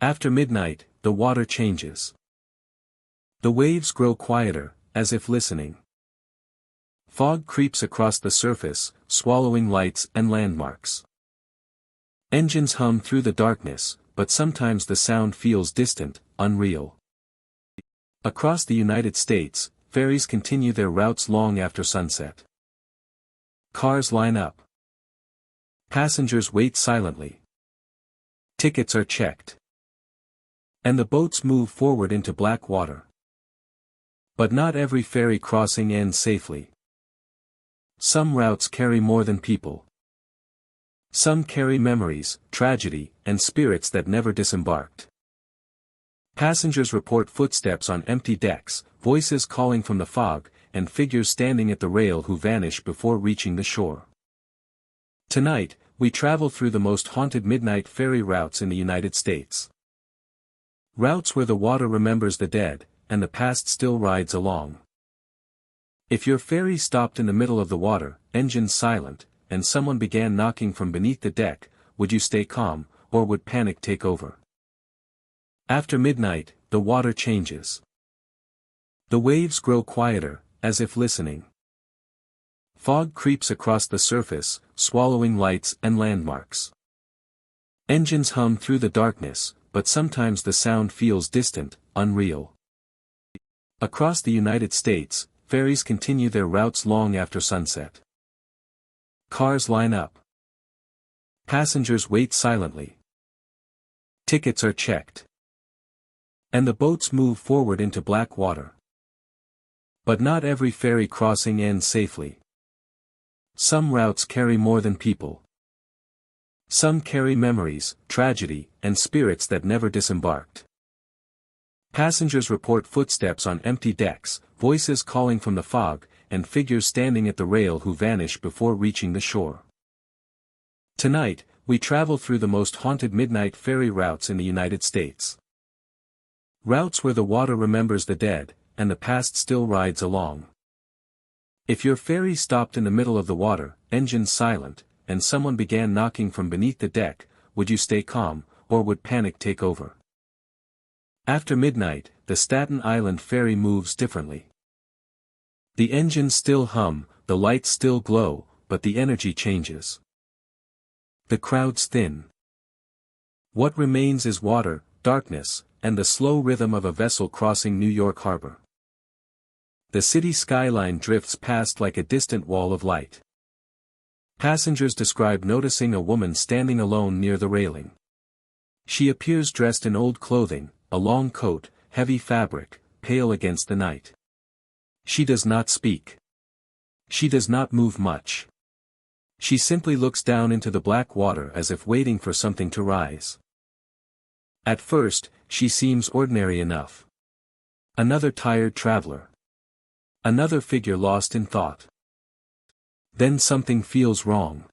After midnight, the water changes. The waves grow quieter, as if listening. Fog creeps across the surface, swallowing lights and landmarks. Engines hum through the darkness, but sometimes the sound feels distant, unreal. Across the United States, ferries continue their routes long after sunset. Cars line up. Passengers wait silently. Tickets are checked. And the boats move forward into black water. But not every ferry crossing ends safely. Some routes carry more than people. Some carry memories, tragedy, and spirits that never disembarked. Passengers report footsteps on empty decks, voices calling from the fog, and figures standing at the rail who vanish before reaching the shore. Tonight, we travel through the most haunted midnight ferry routes in the United States. Routes where the water remembers the dead, and the past still rides along. If your ferry stopped in the middle of the water, engines silent, and someone began knocking from beneath the deck, would you stay calm, or would panic take over? After midnight, the water changes. The waves grow quieter, as if listening. Fog creeps across the surface, swallowing lights and landmarks. Engines hum through the darkness, but sometimes the sound feels distant, unreal. Across the United States, ferries continue their routes long after sunset. Cars line up. Passengers wait silently. Tickets are checked. And the boats move forward into black water. But not every ferry crossing ends safely. Some routes carry more than people. Some carry memories, tragedy, and spirits that never disembarked. Passengers report footsteps on empty decks, voices calling from the fog, and figures standing at the rail who vanish before reaching the shore. Tonight, we travel through the most haunted midnight ferry routes in the United States. Routes where the water remembers the dead, and the past still rides along. If your ferry stopped in the middle of the water, engines silent, and someone began knocking from beneath the deck, would you stay calm, or would panic take over? After midnight, the Staten Island ferry moves differently. The engines still hum, the lights still glow, but the energy changes. The crowds thin. What remains is water, darkness, and the slow rhythm of a vessel crossing New York Harbor. The city skyline drifts past like a distant wall of light. Passengers describe noticing a woman standing alone near the railing. She appears dressed in old clothing, a long coat, heavy fabric, pale against the night. She does not speak. She does not move much. She simply looks down into the black water as if waiting for something to rise. At first, she seems ordinary enough. Another tired traveler. Another figure lost in thought. Then something feels wrong.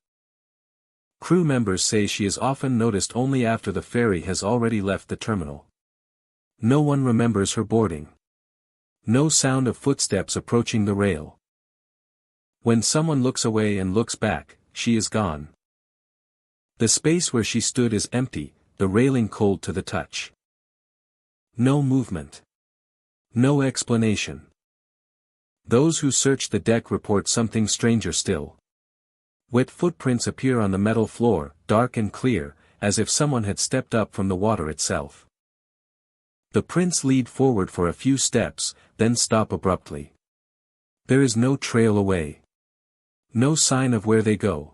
Crew members say she is often noticed only after the ferry has already left the terminal. No one remembers her boarding. No sound of footsteps approaching the rail. When someone looks away and looks back, she is gone. The space where she stood is empty, the railing cold to the touch. No movement. No explanation. Those who search the deck report something stranger still. Wet footprints appear on the metal floor, dark and clear, as if someone had stepped up from the water itself. The prints lead forward for a few steps, then stop abruptly. There is no trail away. No sign of where they go.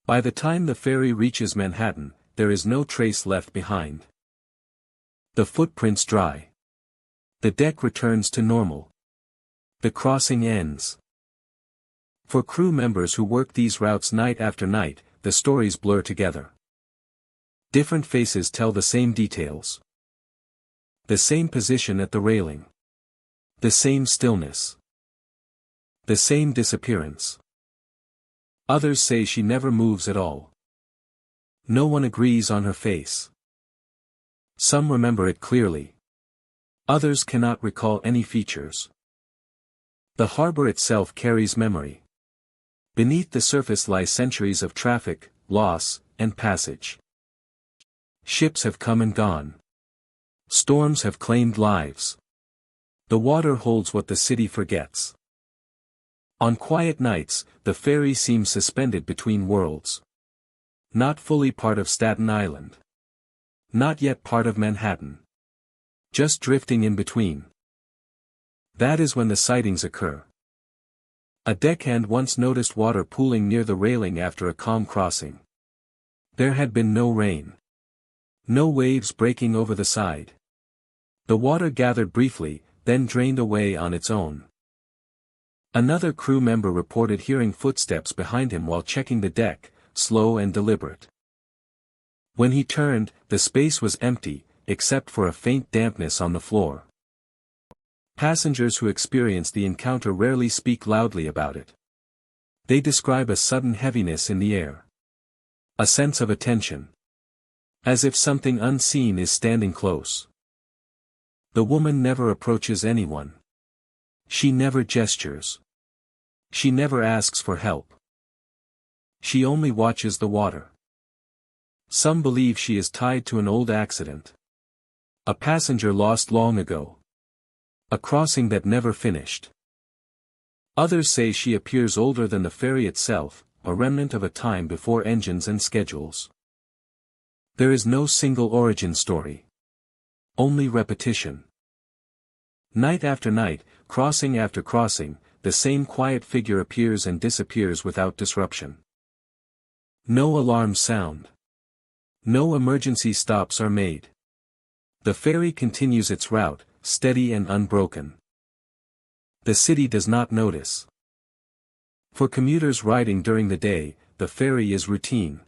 By the time the ferry reaches Manhattan, there is no trace left behind. The footprints dry. The deck returns to normal. The crossing ends. For crew members who work these routes night after night, the stories blur together. Different faces tell the same details. The same position at the railing. The same stillness. The same disappearance. Others say she never moves at all. No one agrees on her face. Some remember it clearly. Others cannot recall any features. The harbor itself carries memory. Beneath the surface lie centuries of traffic, loss, and passage. Ships have come and gone. Storms have claimed lives. The water holds what the city forgets. On quiet nights, the ferry seems suspended between worlds. Not fully part of Staten Island. Not yet part of Manhattan. Just drifting in between. That is when the sightings occur. A deckhand once noticed water pooling near the railing after a calm crossing. There had been no rain. No waves breaking over the side. The water gathered briefly, then drained away on its own. Another crew member reported hearing footsteps behind him while checking the deck, slow and deliberate. When he turned, the space was empty, except for a faint dampness on the floor. Passengers who experience the encounter rarely speak loudly about it. They describe a sudden heaviness in the air. A sense of attention. As if something unseen is standing close. The woman never approaches anyone. She never gestures. She never asks for help. She only watches the water. Some believe she is tied to an old accident. A passenger lost long ago. A crossing that never finished. Others say she appears older than the ferry itself, a remnant of a time before engines and schedules. There is no single origin story. Only repetition. Night after night, crossing after crossing, the same quiet figure appears and disappears without disruption. No alarms sound. No emergency stops are made. The ferry continues its route, steady and unbroken. The city does not notice. For commuters riding during the day, the ferry is routine.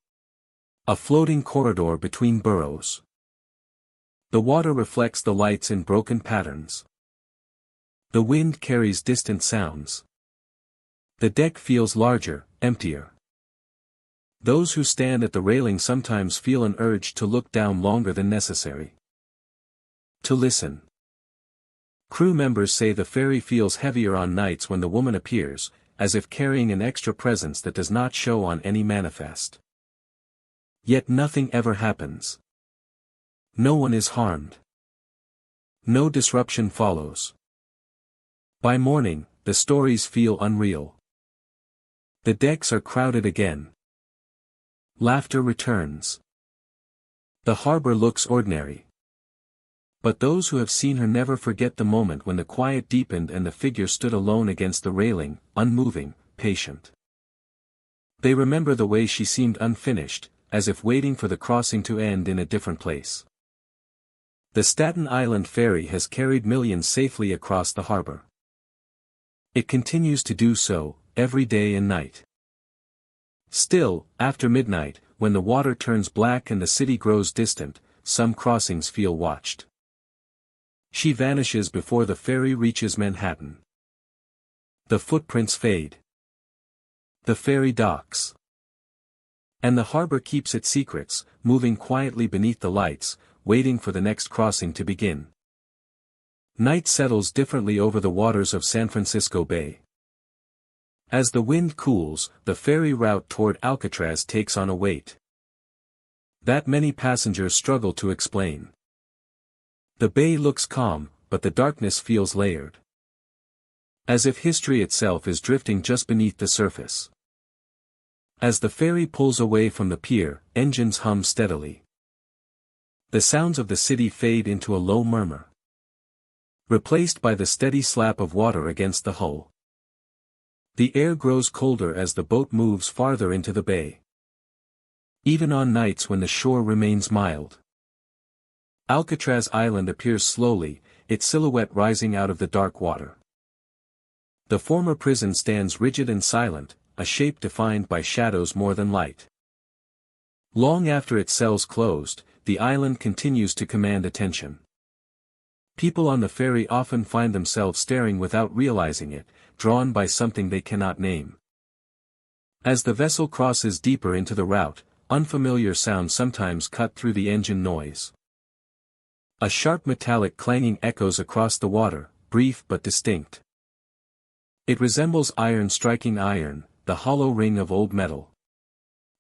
A floating corridor between boroughs. The water reflects the lights in broken patterns. The wind carries distant sounds. The deck feels larger, emptier. Those who stand at the railing sometimes feel an urge to look down longer than necessary. To listen. Crew members say the ferry feels heavier on nights when the woman appears, as if carrying an extra presence that does not show on any manifest. Yet nothing ever happens. No one is harmed. No disruption follows. By morning, the stories feel unreal. The decks are crowded again. Laughter returns. The harbor looks ordinary. But those who have seen her never forget the moment when the quiet deepened and the figure stood alone against the railing, unmoving, patient. They remember the way she seemed unfinished, as if waiting for the crossing to end in a different place. The Staten Island ferry has carried millions safely across the harbor. It continues to do so, every day and night. Still, after midnight, when the water turns black and the city grows distant, some crossings feel watched. She vanishes before the ferry reaches Manhattan. The footprints fade. The ferry docks. And the harbor keeps its secrets, moving quietly beneath the lights, waiting for the next crossing to begin. Night settles differently over the waters of San Francisco Bay. As the wind cools, the ferry route toward Alcatraz takes on a weight that many passengers struggle to explain. The bay looks calm, but the darkness feels layered. As if history itself is drifting just beneath the surface. As the ferry pulls away from the pier, engines hum steadily. The sounds of the city fade into a low murmur, replaced by the steady slap of water against the hull. The air grows colder as the boat moves farther into the bay. Even on nights when the shore remains mild. Alcatraz Island appears slowly, its silhouette rising out of the dark water. The former prison stands rigid and silent, a shape defined by shadows more than light. Long after its cells closed, the island continues to command attention. People on the ferry often find themselves staring without realizing it, drawn by something they cannot name. As the vessel crosses deeper into the route, unfamiliar sounds sometimes cut through the engine noise. A sharp metallic clanging echoes across the water, brief but distinct. It resembles iron striking iron, the hollow ring of old metal.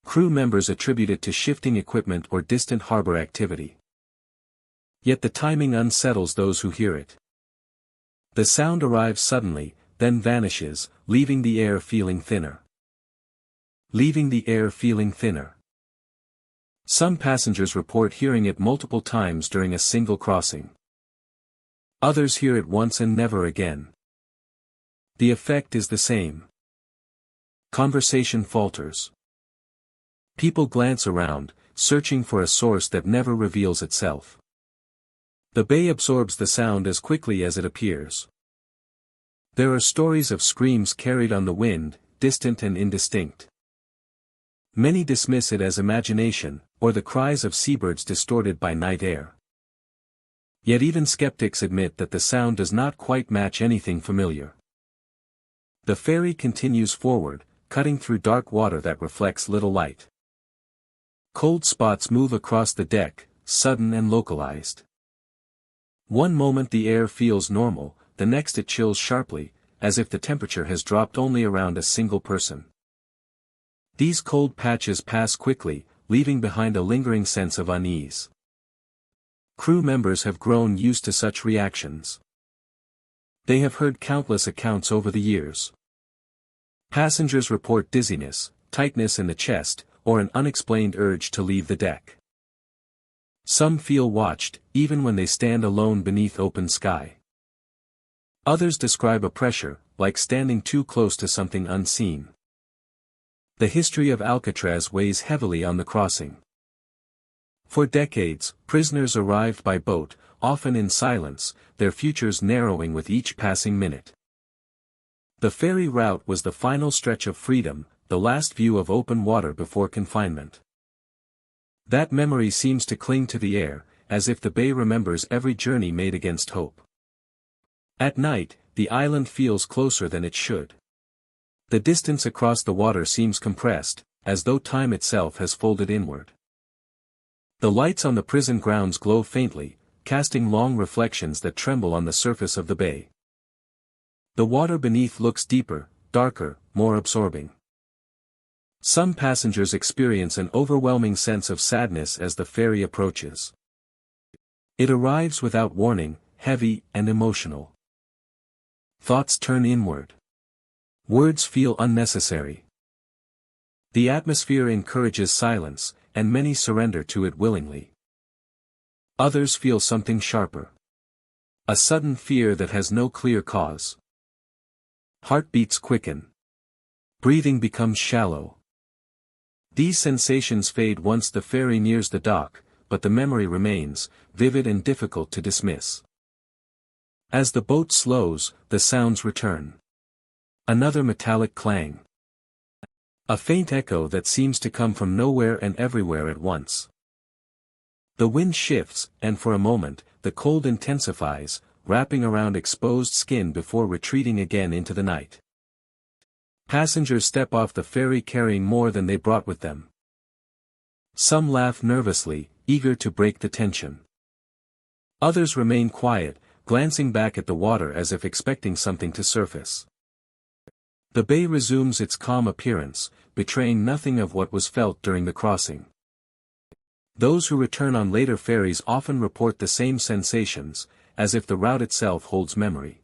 Crew members attribute it to shifting equipment or distant harbor activity. Yet the timing unsettles those who hear it. The sound arrives suddenly, then vanishes, leaving the air feeling thinner. Leaving the air feeling thinner. Some passengers report hearing it multiple times during a single crossing. Others hear it once and never again. The effect is the same. Conversation falters. People glance around, searching for a source that never reveals itself. The bay absorbs the sound as quickly as it appears. There are stories of screams carried on the wind, distant and indistinct. Many dismiss it as imagination, or the cries of seabirds distorted by night air. Yet even skeptics admit that the sound does not quite match anything familiar. The ferry continues forward, cutting through dark water that reflects little light. Cold spots move across the deck, sudden and localized. One moment the air feels normal, the next it chills sharply, as if the temperature has dropped only around a single person. These cold patches pass quickly, leaving behind a lingering sense of unease. Crew members have grown used to such reactions. They have heard countless accounts over the years. Passengers report dizziness, tightness in the chest, or an unexplained urge to leave the deck. Some feel watched, even when they stand alone beneath open sky. Others describe a pressure, like standing too close to something unseen. The history of Alcatraz weighs heavily on the crossing. For decades, prisoners arrived by boat, often in silence, their futures narrowing with each passing minute. The ferry route was the final stretch of freedom, the last view of open water before confinement. That memory seems to cling to the air, as if the bay remembers every journey made against hope. At night, the island feels closer than it should. The distance across the water seems compressed, as though time itself has folded inward. The lights on the prison grounds glow faintly, casting long reflections that tremble on the surface of the bay. The water beneath looks deeper, darker, more absorbing. Some passengers experience an overwhelming sense of sadness as the ferry approaches. It arrives without warning, heavy and emotional. Thoughts turn inward. Words feel unnecessary. The atmosphere encourages silence, and many surrender to it willingly. Others feel something sharper. A sudden fear that has no clear cause. Heartbeats quicken. Breathing becomes shallow. These sensations fade once the ferry nears the dock, but the memory remains, vivid and difficult to dismiss. As the boat slows, the sounds return. Another metallic clang. A faint echo that seems to come from nowhere and everywhere at once. The wind shifts, and for a moment, the cold intensifies, wrapping around exposed skin before retreating again into the night. Passengers step off the ferry carrying more than they brought with them. Some laugh nervously, eager to break the tension. Others remain quiet, glancing back at the water as if expecting something to surface. The bay resumes its calm appearance, betraying nothing of what was felt during the crossing. Those who return on later ferries often report the same sensations, as if the route itself holds memory.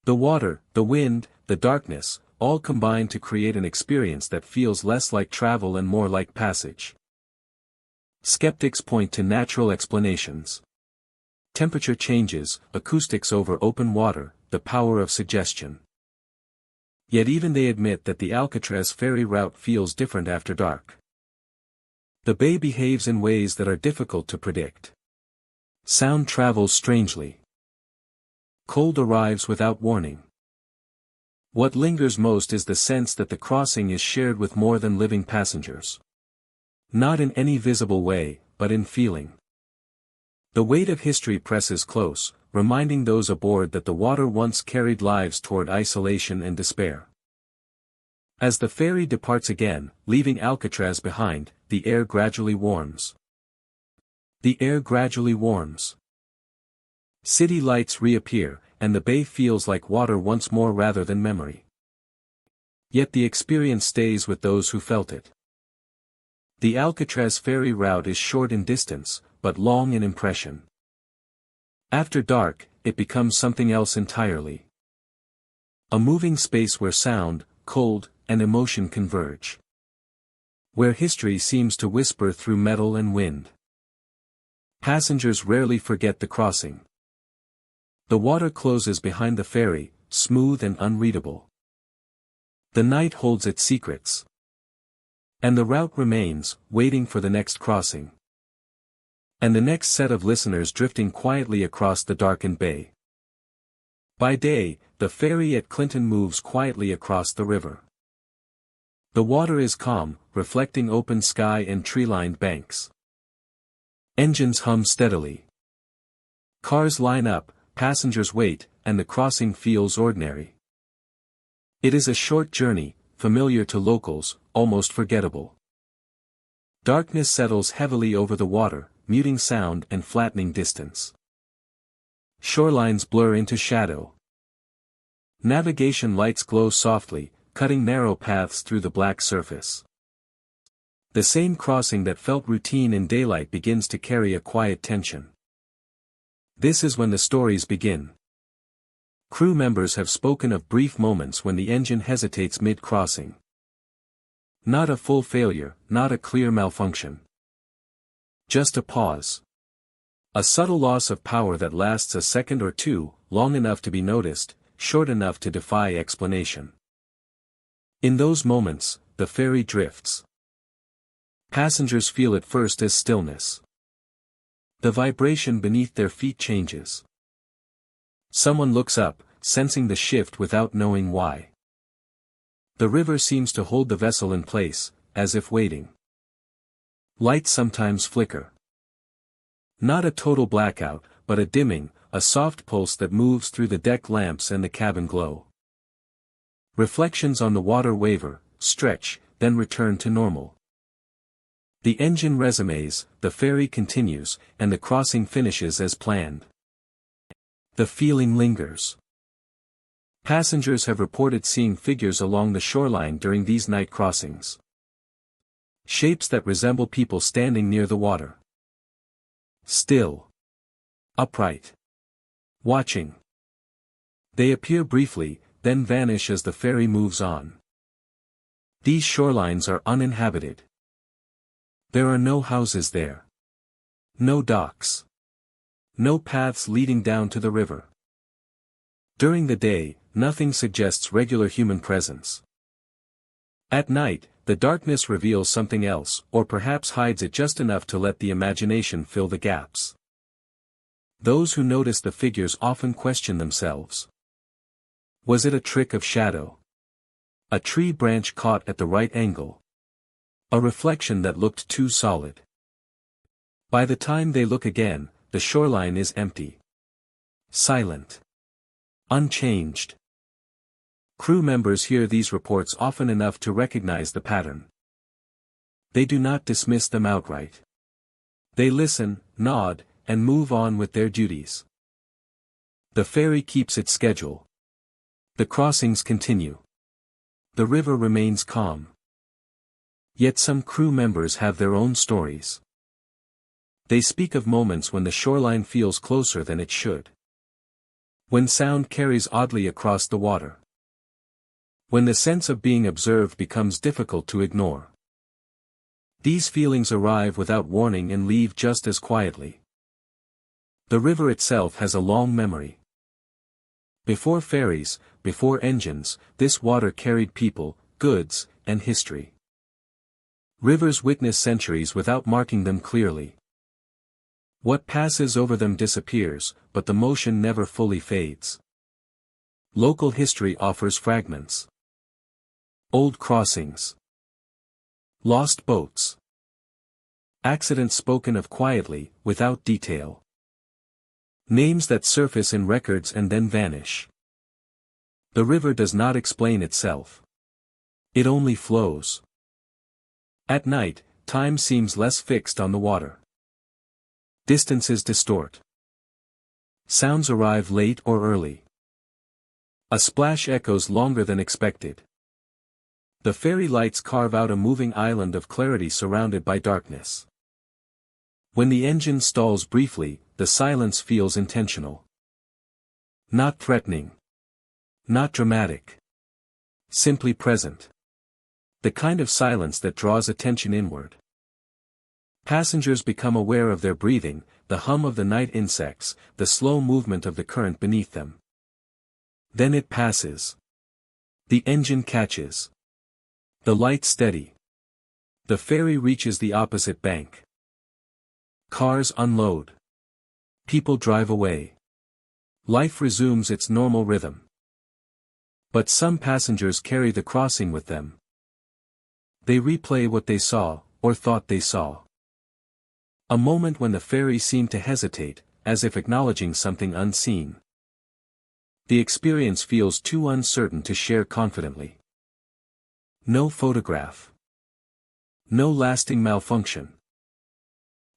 The water, the wind, the darkness, all combine to create an experience that feels less like travel and more like passage. Skeptics point to natural explanations. Temperature changes, acoustics over open water, the power of suggestion. Yet even they admit that the Alcatraz ferry route feels different after dark. The bay behaves in ways that are difficult to predict. Sound travels strangely. Cold arrives without warning. What lingers most is the sense that the crossing is shared with more than living passengers. Not in any visible way, but in feeling. The weight of history presses close, reminding those aboard that the water once carried lives toward isolation and despair. As the ferry departs again, leaving Alcatraz behind, the air gradually warms. The air gradually warms. City lights reappear, and the bay feels like water once more rather than memory. Yet the experience stays with those who felt it. The Alcatraz ferry route is short in distance, but long in impression. After dark, it becomes something else entirely. A moving space where sound, cold, and emotion converge. Where history seems to whisper through metal and wind. Passengers rarely forget the crossing. The water closes behind the ferry, smooth and unreadable. The night holds its secrets. And the route remains, waiting for the next crossing. And the next set of listeners drifting quietly across the darkened bay. By day, the ferry at Clinton moves quietly across the river. The water is calm, reflecting open sky and tree-lined banks. Engines hum steadily. Cars line up, passengers wait, and the crossing feels ordinary. It is a short journey, familiar to locals, almost forgettable. Darkness settles heavily over the water, muting sound and flattening distance. Shorelines blur into shadow. Navigation lights glow softly, cutting narrow paths through the black surface. The same crossing that felt routine in daylight begins to carry a quiet tension. This is when the stories begin. Crew members have spoken of brief moments when the engine hesitates mid-crossing. Not a full failure, not a clear malfunction. Just a pause. A subtle loss of power that lasts a second or two, long enough to be noticed, short enough to defy explanation. In those moments, the ferry drifts. Passengers feel it first as stillness. The vibration beneath their feet changes. Someone looks up, sensing the shift without knowing why. The river seems to hold the vessel in place, as if waiting. Lights sometimes flicker. Not a total blackout, but a dimming, a soft pulse that moves through the deck lamps and the cabin glow. Reflections on the water waver, stretch, then return to normal. The engine resumes, the ferry continues, and the crossing finishes as planned. The feeling lingers. Passengers have reported seeing figures along the shoreline during these night crossings. Shapes that resemble people standing near the water. Still. Upright. Watching. They appear briefly, then vanish as the ferry moves on. These shorelines are uninhabited. There are no houses there. No docks. No paths leading down to the river. During the day, nothing suggests regular human presence. At night, the darkness reveals something else, or perhaps hides it just enough to let the imagination fill the gaps. Those who notice the figures often question themselves. Was it a trick of shadow? A tree branch caught at the right angle? A reflection that looked too solid? By the time they look again, the shoreline is empty. Silent. Unchanged. Crew members hear these reports often enough to recognize the pattern. They do not dismiss them outright. They listen, nod, and move on with their duties. The ferry keeps its schedule. The crossings continue. The river remains calm. Yet some crew members have their own stories. They speak of moments when the shoreline feels closer than it should. When sound carries oddly across the water. When the sense of being observed becomes difficult to ignore. These feelings arrive without warning and leave just as quietly. The river itself has a long memory. Before ferries, before engines, this water carried people, goods, and history. Rivers witness centuries without marking them clearly. What passes over them disappears, but the motion never fully fades. Local history offers fragments. Old crossings. Lost boats. Accidents spoken of quietly, without detail. Names that surface in records and then vanish. The river does not explain itself. It only flows. At night, time seems less fixed on the water. Distances distort. Sounds arrive late or early. A splash echoes longer than expected. The ferry lights carve out a moving island of clarity surrounded by darkness. When the engine stalls briefly, the silence feels intentional. Not threatening. Not dramatic. Simply present. The kind of silence that draws attention inward. Passengers become aware of their breathing, the hum of the night insects, the slow movement of the current beneath them. Then it passes. The engine catches. The light steady. The ferry reaches the opposite bank. Cars unload. People drive away. Life resumes its normal rhythm. But some passengers carry the crossing with them. They replay what they saw, or thought they saw. A moment when the ferry seemed to hesitate, as if acknowledging something unseen. The experience feels too uncertain to share confidently. No photograph. No lasting malfunction.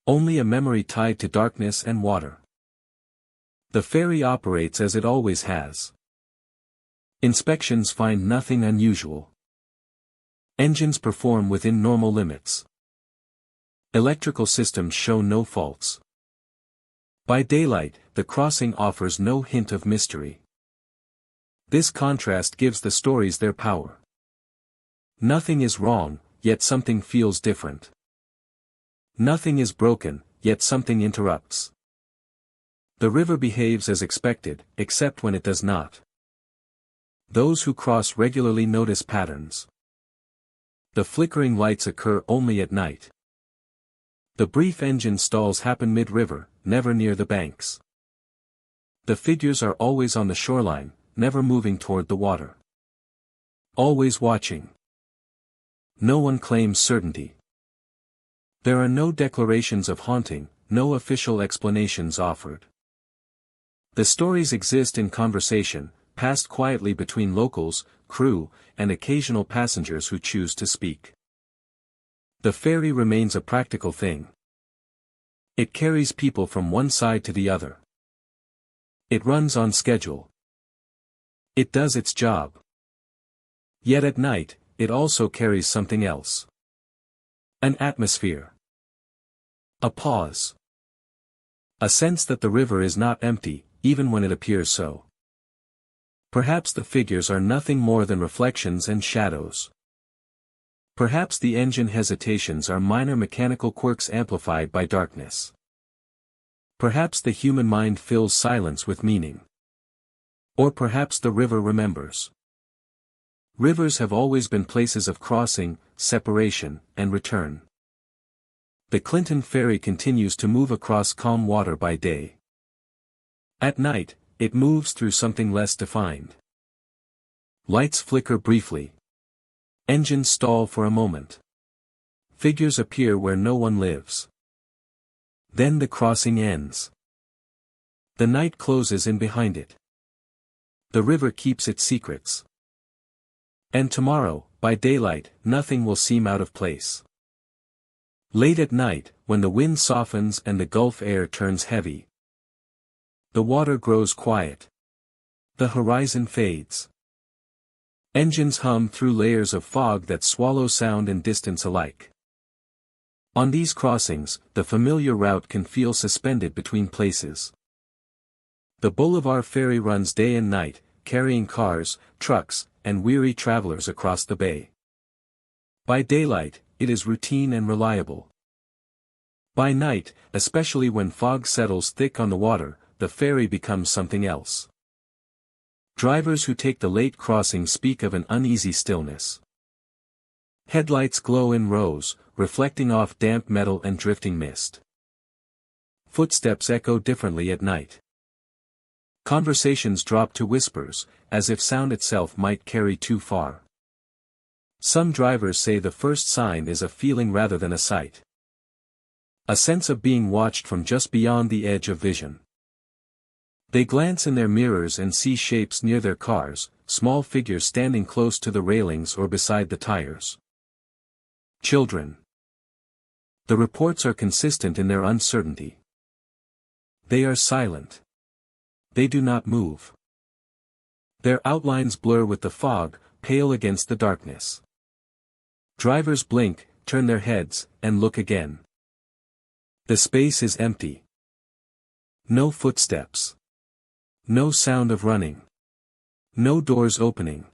Only a memory tied to darkness and water. The ferry operates as it always has. Inspections find nothing unusual. Engines perform within normal limits. Electrical systems show no faults. By daylight, the crossing offers no hint of mystery. This contrast gives the stories their power. Nothing is wrong, yet something feels different. Nothing is broken, yet something interrupts. The river behaves as expected, except when it does not. Those who cross regularly notice patterns. The flickering lights occur only at night. The brief engine stalls happen mid-river, never near the banks. The figures are always on the shoreline, never moving toward the water. Always watching. No one claims certainty. There are no declarations of haunting, no official explanations offered. The stories exist in conversation, passed quietly between locals, crew, and occasional passengers who choose to speak. The ferry remains a practical thing. It carries people from one side to the other. It runs on schedule. It does its job. Yet at night, it also carries something else. An atmosphere. A pause. A sense that the river is not empty, even when it appears so. Perhaps the figures are nothing more than reflections and shadows. Perhaps the engine hesitations are minor mechanical quirks amplified by darkness. Perhaps the human mind fills silence with meaning. Or perhaps the river remembers. Rivers have always been places of crossing, separation, and return. The Clinton ferry continues to move across calm water by day. At night, it moves through something less defined. Lights flicker briefly. Engines stall for a moment. Figures appear where no one lives. Then the crossing ends. The night closes in behind it. The river keeps its secrets. And tomorrow, by daylight, nothing will seem out of place. Late at night, when the wind softens and the Gulf air turns heavy, the water grows quiet. The horizon fades. Engines hum through layers of fog that swallow sound and distance alike. On these crossings, the familiar route can feel suspended between places. The Boulevard ferry runs day and night, carrying cars, trucks, and weary travelers across the bay. By daylight, it is routine and reliable. By night, especially when fog settles thick on the water, the ferry becomes something else. Drivers who take the late crossing speak of an uneasy stillness. Headlights glow in rows, reflecting off damp metal and drifting mist. Footsteps echo differently at night. Conversations drop to whispers, as if sound itself might carry too far. Some drivers say the first sign is a feeling rather than a sight. A sense of being watched from just beyond the edge of vision. They glance in their mirrors and see shapes near their cars, small figures standing close to the railings or beside the tires. Children. The reports are consistent in their uncertainty. They are silent. They do not move. Their outlines blur with the fog, pale against the darkness. Drivers blink, turn their heads, and look again. The space is empty. No footsteps. No sound of running. No doors opening.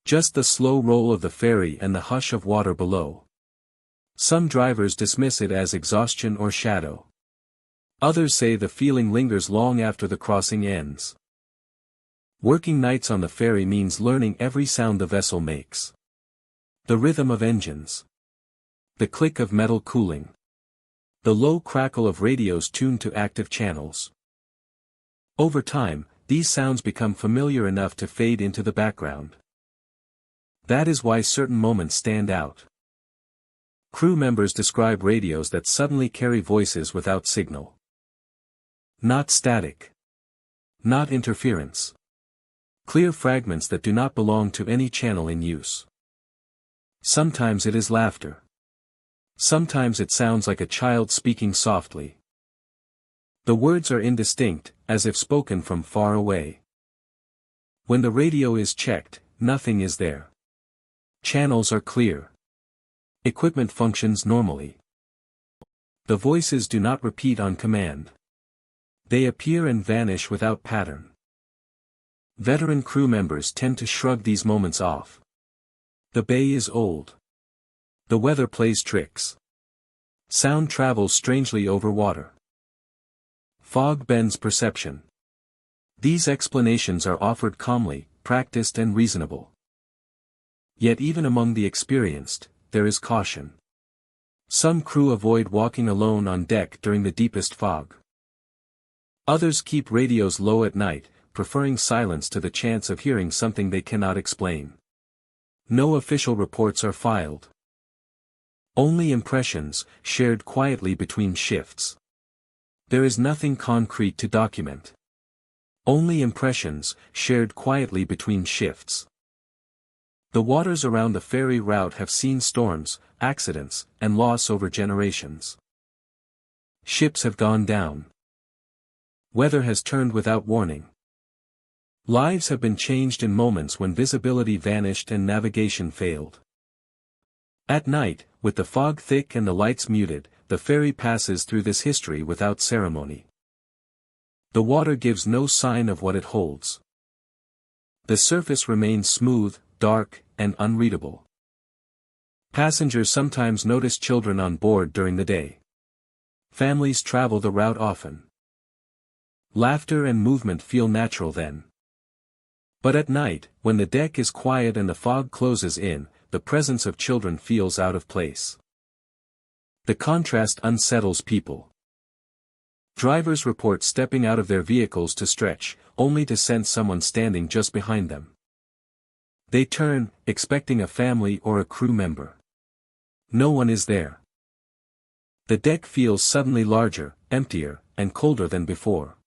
Just the slow roll of the ferry and the hush of water below. Some drivers dismiss it as exhaustion or shadow. Others say the feeling lingers long after the crossing ends. Working nights on the ferry means learning every sound the vessel makes. The rhythm of engines. The click of metal cooling. The low crackle of radios tuned to active channels. Over time, these sounds become familiar enough to fade into the background. That is why certain moments stand out. Crew members describe radios that suddenly carry voices without signal. Not static. Not interference. Clear fragments that do not belong to any channel in use. Sometimes it is laughter. Sometimes it sounds like a child speaking softly. The words are indistinct, as if spoken from far away. When the radio is checked, nothing is there. Channels are clear. Equipment functions normally. The voices do not repeat on command. They appear and vanish without pattern. Veteran crew members tend to shrug these moments off. The bay is old. The weather plays tricks. Sound travels strangely over water. Fog bends perception. These explanations are offered calmly, practiced and reasonable. Yet even among the experienced, there is caution. Some crew avoid walking alone on deck during the deepest fog. Others keep radios low at night, preferring silence to the chance of hearing something they cannot explain. No official reports are filed. Only impressions, shared quietly between shifts. There is nothing concrete to document. Only impressions, shared quietly between shifts. The waters around the ferry route have seen storms, accidents, and loss over generations. Ships have gone down. Weather has turned without warning. Lives have been changed in moments when visibility vanished and navigation failed. At night, with the fog thick and the lights muted, the ferry passes through this history without ceremony. The water gives no sign of what it holds. The surface remains smooth, dark, and unreadable. Passengers sometimes notice children on board during the day. Families travel the route often. Laughter and movement feel natural then. But at night, when the deck is quiet and the fog closes in, the presence of children feels out of place. The contrast unsettles people. Drivers report stepping out of their vehicles to stretch, only to sense someone standing just behind them. They turn, expecting a family or a crew member. No one is there. The deck feels suddenly larger, emptier, and colder than before.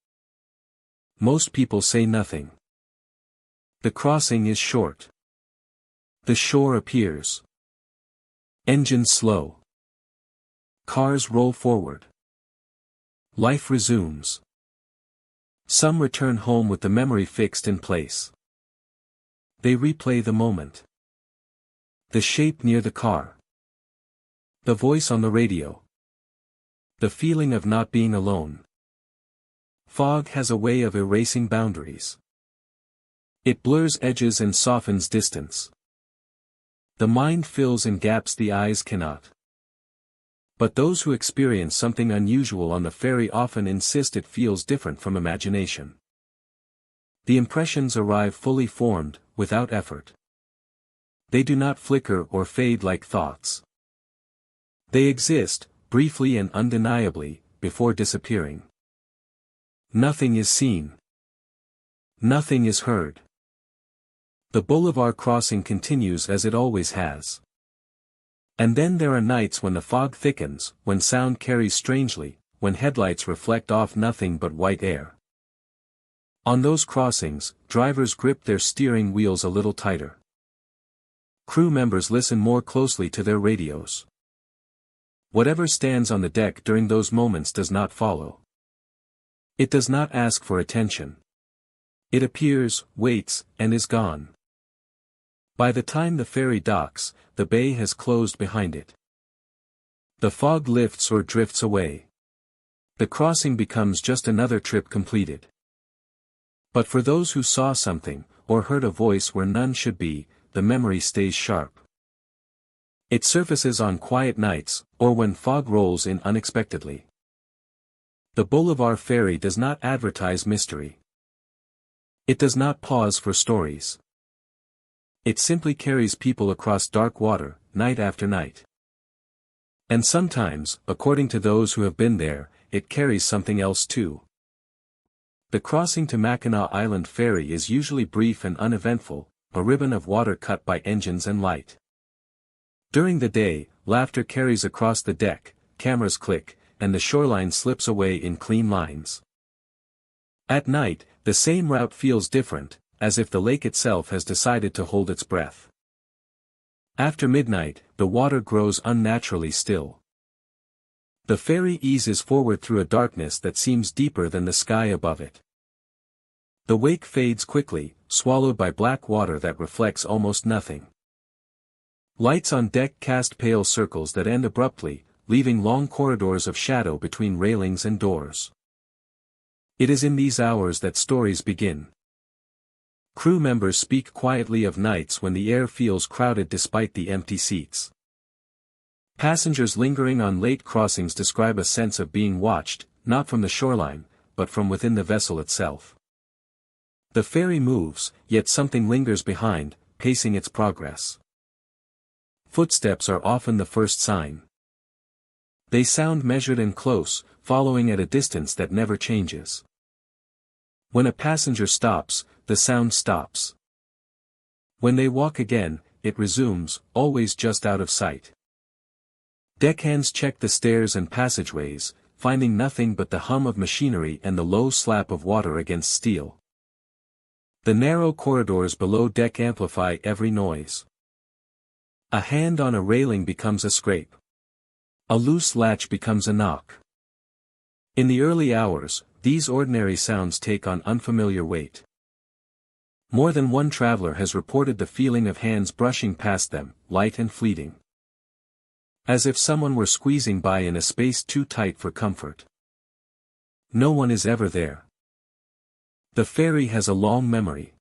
Most people say nothing. The crossing is short. The shore appears. Engines slow. Cars roll forward. Life resumes. Some return home with the memory fixed in place. They replay the moment. The shape near the car. The voice on the radio. The feeling of not being alone. Fog has a way of erasing boundaries. It blurs edges and softens distance. The mind fills in gaps the eyes cannot. But those who experience something unusual on the ferry often insist it feels different from imagination. The impressions arrive fully formed, without effort. They do not flicker or fade like thoughts. They exist, briefly and undeniably, before disappearing. Nothing is seen. Nothing is heard. The boulevard crossing continues as it always has. And then there are nights when the fog thickens, when sound carries strangely, when headlights reflect off nothing but white air. On those crossings, drivers grip their steering wheels a little tighter. Crew members listen more closely to their radios. Whatever stands on the deck during those moments does not follow. It does not ask for attention. It appears, waits, and is gone. By the time the ferry docks, the bay has closed behind it. The fog lifts or drifts away. The crossing becomes just another trip completed. But for those who saw something, or heard a voice where none should be, the memory stays sharp. It surfaces on quiet nights, or when fog rolls in unexpectedly. The Boulevard Ferry does not advertise mystery. It does not pause for stories. It simply carries people across dark water, night after night. And sometimes, according to those who have been there, it carries something else too. The crossing to Mackinac Island ferry is usually brief and uneventful, a ribbon of water cut by engines and light. During the day, laughter carries across the deck, cameras click, and the shoreline slips away in clean lines. At night, the same route feels different, as if the lake itself has decided to hold its breath. After midnight, the water grows unnaturally still. The ferry eases forward through a darkness that seems deeper than the sky above it. The wake fades quickly, swallowed by black water that reflects almost nothing. Lights on deck cast pale circles that end abruptly, leaving long corridors of shadow between railings and doors. It is in these hours that stories begin. Crew members speak quietly of nights when the air feels crowded despite the empty seats. Passengers lingering on late crossings describe a sense of being watched, not from the shoreline, but from within the vessel itself. The ferry moves, yet something lingers behind, pacing its progress. Footsteps are often the first sign. They sound measured and close, following at a distance that never changes. When a passenger stops, the sound stops. When they walk again, it resumes, always just out of sight. Deckhands check the stairs and passageways, finding nothing but the hum of machinery and the low slap of water against steel. The narrow corridors below deck amplify every noise. A hand on a railing becomes a scrape. A loose latch becomes a knock. In the early hours, these ordinary sounds take on unfamiliar weight. More than one traveler has reported the feeling of hands brushing past them, light and fleeting. As if someone were squeezing by in a space too tight for comfort. No one is ever there. The ferry has a long memory.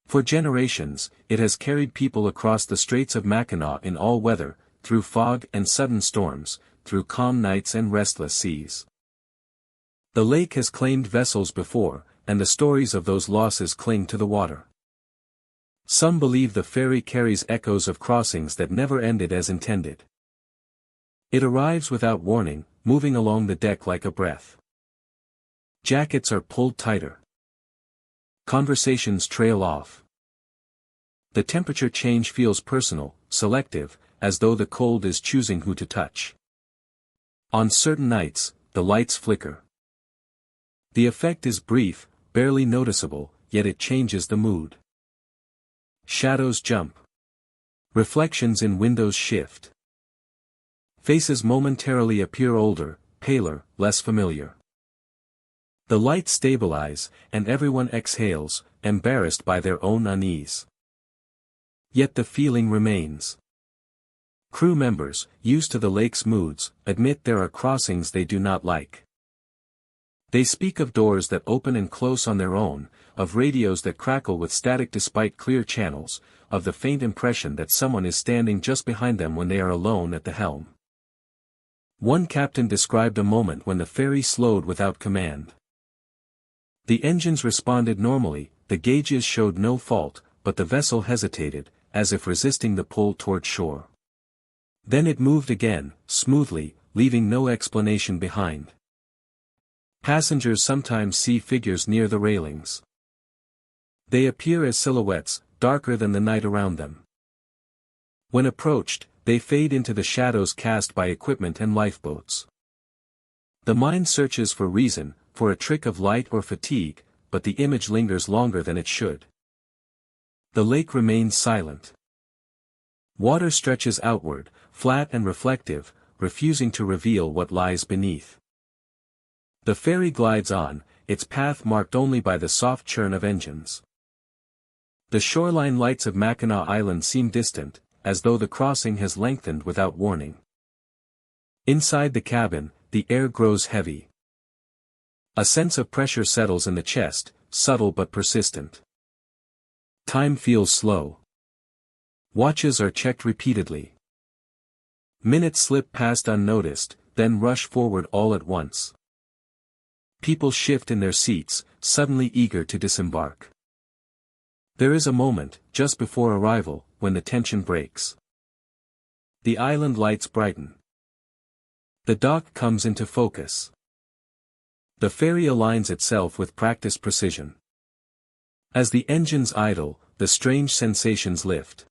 For generations, it has carried people across the Straits of Mackinac in all weather, through fog and sudden storms, through calm nights and restless seas. The lake has claimed vessels before, and the stories of those losses cling to the water. Some believe the ferry carries echoes of crossings that never ended as intended. It arrives without warning, moving along the deck like a breath. Jackets are pulled tighter. Conversations trail off. The temperature change feels personal, selective, as though the cold is choosing who to touch. On certain nights, the lights flicker. The effect is brief, barely noticeable, yet it changes the mood. Shadows jump. Reflections in windows shift. Faces momentarily appear older, paler, less familiar. The lights stabilize, and everyone exhales, embarrassed by their own unease. Yet the feeling remains. Crew members, used to the lake's moods, admit there are crossings they do not like. They speak of doors that open and close on their own, of radios that crackle with static despite clear channels, of the faint impression that someone is standing just behind them when they are alone at the helm. One captain described a moment when the ferry slowed without command. The engines responded normally, the gauges showed no fault, but the vessel hesitated, as if resisting the pull toward shore. Then it moved again, smoothly, leaving no explanation behind. Passengers sometimes see figures near the railings. They appear as silhouettes, darker than the night around them. When approached, they fade into the shadows cast by equipment and lifeboats. The mind searches for reason, for a trick of light or fatigue, but the image lingers longer than it should. The lake remains silent. Water stretches outward, flat and reflective, refusing to reveal what lies beneath. The ferry glides on, its path marked only by the soft churn of engines. The shoreline lights of Mackinac Island seem distant, as though the crossing has lengthened without warning. Inside the cabin, the air grows heavy. A sense of pressure settles in the chest, subtle but persistent. Time feels slow. Watches are checked repeatedly. Minutes slip past unnoticed, then rush forward all at once. People shift in their seats, suddenly eager to disembark. There is a moment, just before arrival, when the tension breaks. The island lights brighten. The dock comes into focus. The ferry aligns itself with practiced precision. As the engines idle, the strange sensations lift.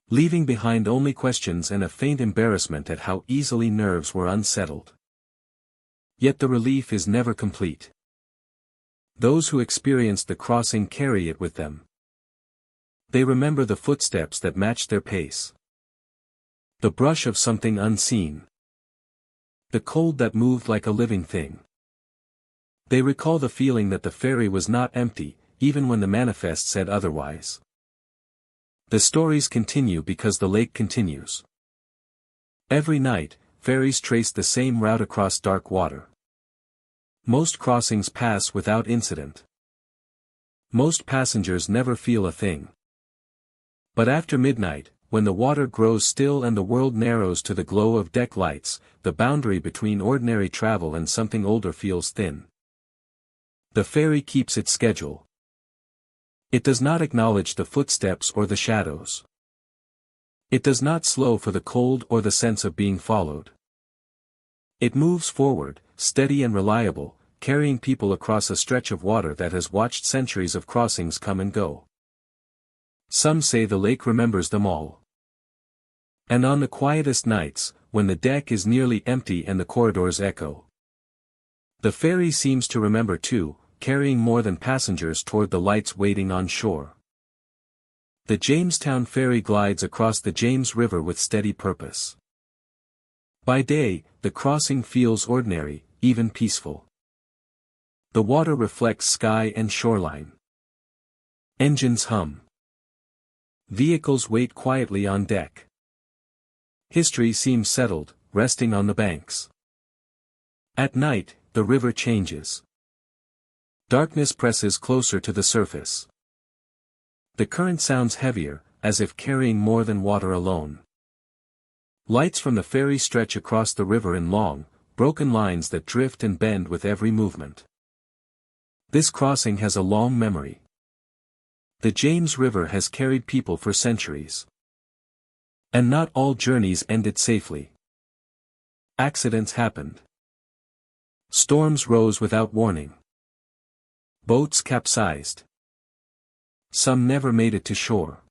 Leaving behind only questions and a faint embarrassment at how easily nerves were unsettled. Yet the relief is never complete. Those who experienced the crossing carry it with them. They remember the footsteps that matched their pace. The brush of something unseen. The cold that moved like a living thing. They recall the feeling that the ferry was not empty, even when the manifest said otherwise. The stories continue because the lake continues. Every night, ferries trace the same route across dark water. Most crossings pass without incident. Most passengers never feel a thing. But after midnight, when the water grows still and the world narrows to the glow of deck lights, the boundary between ordinary travel and something older feels thin. The ferry keeps its schedule. It does not acknowledge the footsteps or the shadows. It does not slow for the cold or the sense of being followed. It moves forward, steady and reliable, carrying people across a stretch of water that has watched centuries of crossings come and go. Some say the lake remembers them all. And on the quietest nights, when the deck is nearly empty and the corridors echo, the ferry seems to remember too, carrying more than passengers toward the lights waiting on shore. The Jamestown ferry glides across the James River with steady purpose. By day, the crossing feels ordinary, even peaceful. The water reflects sky and shoreline. Engines hum. Vehicles wait quietly on deck. History seems settled, resting on the banks. At night, the river changes. Darkness presses closer to the surface. The current sounds heavier, as if carrying more than water alone. Lights from the ferry stretch across the river in long, broken lines that drift and bend with every movement. This crossing has a long memory. The James River has carried people for centuries. And not all journeys ended safely. Accidents happened. Storms rose without warning. Boats capsized. Some never made it to shore.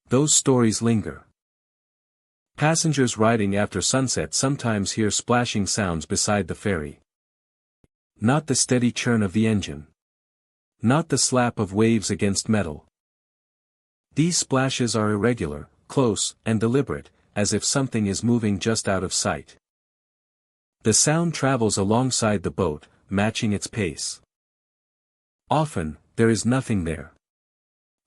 Those stories linger. Passengers riding after sunset sometimes hear splashing sounds beside the ferry. Not the steady churn of the engine. Not the slap of waves against metal. These splashes are irregular, close, and deliberate, as if something is moving just out of sight. The sound travels alongside the boat, matching its pace. Often, there is nothing there.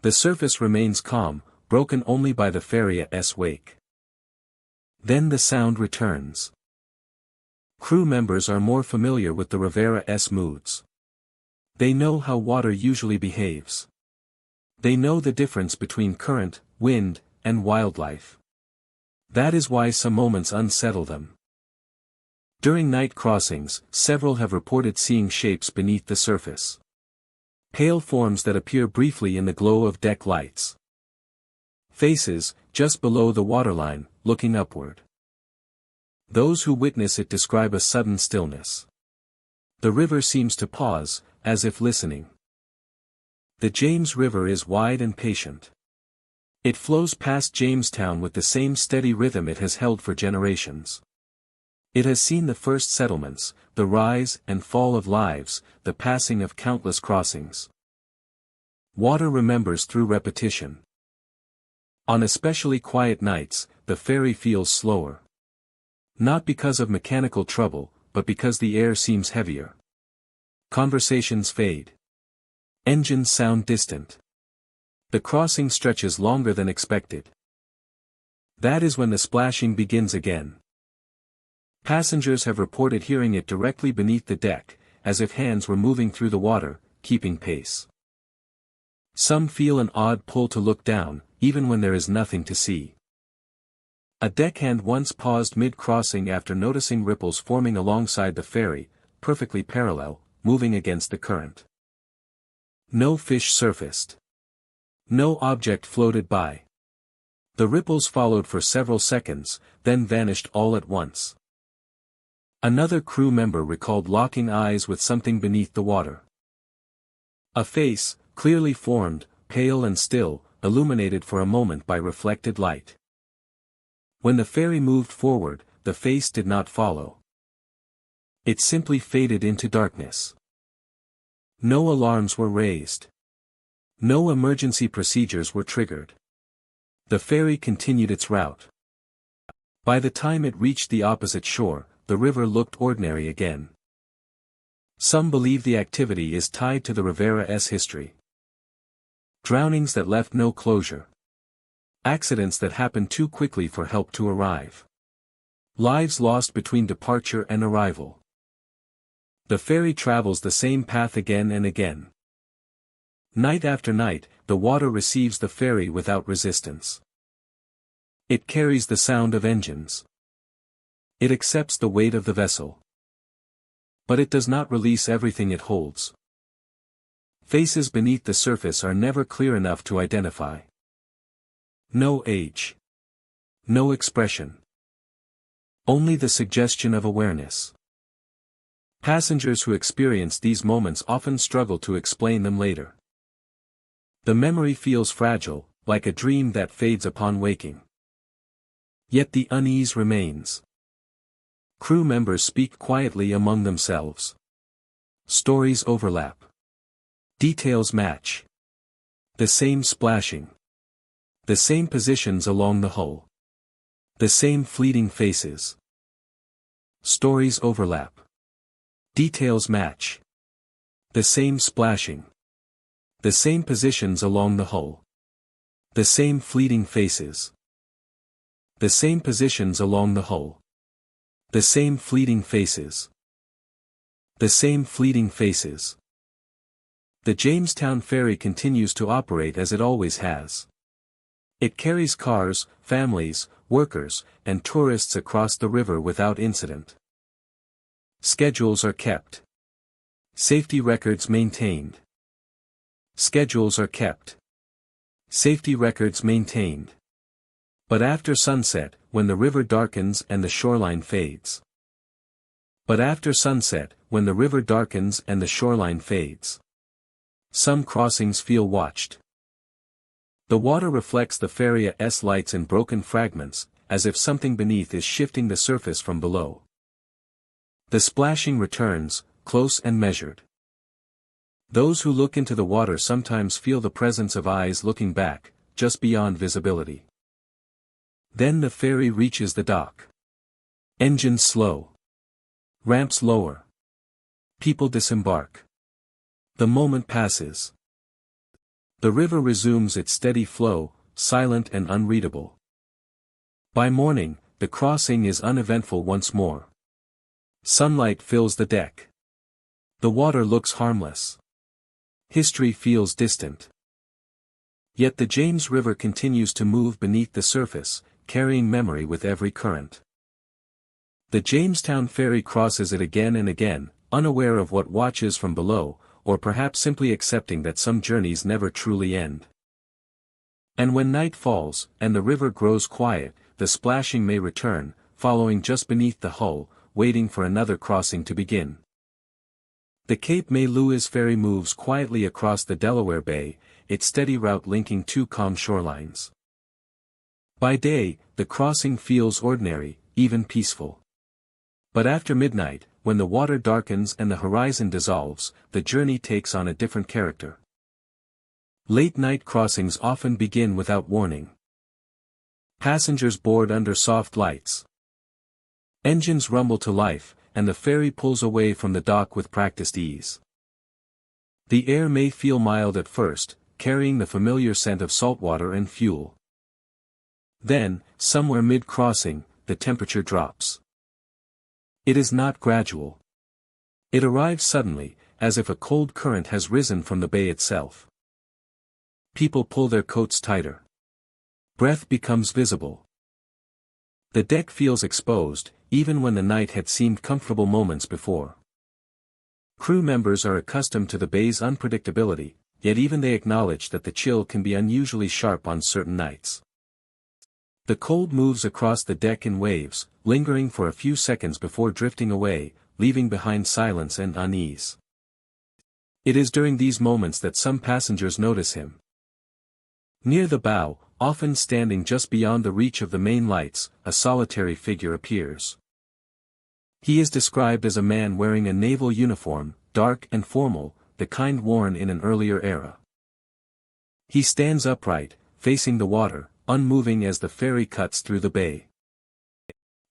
The surface remains calm, broken only by the ferry's wake. Then the sound returns. Crew members are more familiar with the Rivera's moods. They know how water usually behaves. They know the difference between current, wind, and wildlife. That is why some moments unsettle them. During night crossings, several have reported seeing shapes beneath the surface. Pale forms that appear briefly in the glow of deck lights. Faces, just below the waterline, looking upward. Those who witness it describe a sudden stillness. The river seems to pause, as if listening. The James River is wide and patient. It flows past Jamestown with the same steady rhythm it has held for generations. It has seen the first settlements, the rise and fall of lives, the passing of countless crossings. Water remembers through repetition. On especially quiet nights, the ferry feels slower. Not because of mechanical trouble, but because the air seems heavier. Conversations fade. Engines sound distant. The crossing stretches longer than expected. That is when the splashing begins again. Passengers have reported hearing it directly beneath the deck, as if hands were moving through the water, keeping pace. Some feel an odd pull to look down, even when there is nothing to see. A deckhand once paused mid-crossing after noticing ripples forming alongside the ferry, perfectly parallel, moving against the current. No fish surfaced. No object floated by. The ripples followed for several seconds, then vanished all at once. Another crew member recalled locking eyes with something beneath the water. A face, clearly formed, pale and still, illuminated for a moment by reflected light. When the ferry moved forward, the face did not follow. It simply faded into darkness. No alarms were raised. No emergency procedures were triggered. The ferry continued its route. By the time it reached the opposite shore, the river looked ordinary again. Some believe the activity is tied to the Rivera's history. Drownings that left no closure. Accidents that happened too quickly for help to arrive. Lives lost between departure and arrival. The ferry travels the same path again and again. Night after night, the water receives the ferry without resistance. It carries the sound of engines. It accepts the weight of the vessel. But it does not release everything it holds. Faces beneath the surface are never clear enough to identify. No age. No expression. Only the suggestion of awareness. Passengers who experience these moments often struggle to explain them later. The memory feels fragile, like a dream that fades upon waking. Yet the unease remains. Crew members speak quietly among themselves. Stories overlap. Details match. The same splashing. The same positions along the hull. The same fleeting faces. Stories overlap. Details match. The same splashing. The same positions along the hull. The same fleeting faces. The same positions along the hull. The same fleeting faces. The same fleeting faces. The Jamestown Ferry continues to operate as it always has. It carries cars, families, workers, and tourists across the river without incident. Schedules are kept. Safety records maintained. Schedules are kept. Safety records maintained. But after sunset, when the river darkens and the shoreline fades. But after sunset, when the river darkens and the shoreline fades. Some crossings feel watched. The water reflects the ferry's lights in broken fragments, as if something beneath is shifting the surface from below. The splashing returns, close and measured. Those who look into the water sometimes feel the presence of eyes looking back, just beyond visibility. Then the ferry reaches the dock. Engines slow. Ramps lower. People disembark. The moment passes. The river resumes its steady flow, silent and unreadable. By morning, the crossing is uneventful once more. Sunlight fills the deck. The water looks harmless. History feels distant. Yet the James River continues to move beneath the surface, carrying memory with every current. The Jamestown Ferry crosses it again and again, unaware of what watches from below, or perhaps simply accepting that some journeys never truly end. And when night falls, and the river grows quiet, the splashing may return, following just beneath the hull, waiting for another crossing to begin. The Cape May Louis Ferry moves quietly across the Delaware Bay, its steady route linking two calm shorelines. By day, the crossing feels ordinary, even peaceful. But after midnight, when the water darkens and the horizon dissolves, the journey takes on a different character. Late-night crossings often begin without warning. Passengers board under soft lights. Engines rumble to life, and the ferry pulls away from the dock with practiced ease. The air may feel mild at first, carrying the familiar scent of saltwater and fuel. Then, somewhere mid-crossing, the temperature drops. It is not gradual. It arrives suddenly, as if a cold current has risen from the bay itself. People pull their coats tighter. Breath becomes visible. The deck feels exposed, even when the night had seemed comfortable moments before. Crew members are accustomed to the bay's unpredictability, yet even they acknowledge that the chill can be unusually sharp on certain nights. The cold moves across the deck in waves, lingering for a few seconds before drifting away, leaving behind silence and unease. It is during these moments that some passengers notice him. Near the bow, often standing just beyond the reach of the main lights, a solitary figure appears. He is described as a man wearing a naval uniform, dark and formal, the kind worn in an earlier era. He stands upright, facing the water, unmoving as the ferry cuts through the bay.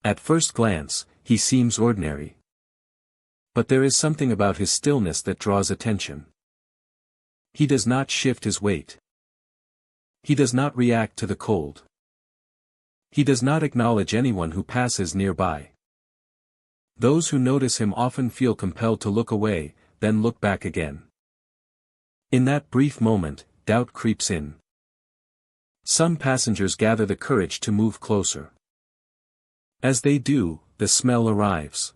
At first glance, he seems ordinary. But there is something about his stillness that draws attention. He does not shift his weight. He does not react to the cold. He does not acknowledge anyone who passes nearby. Those who notice him often feel compelled to look away, then look back again. In that brief moment, doubt creeps in. Some passengers gather the courage to move closer. As they do, the smell arrives.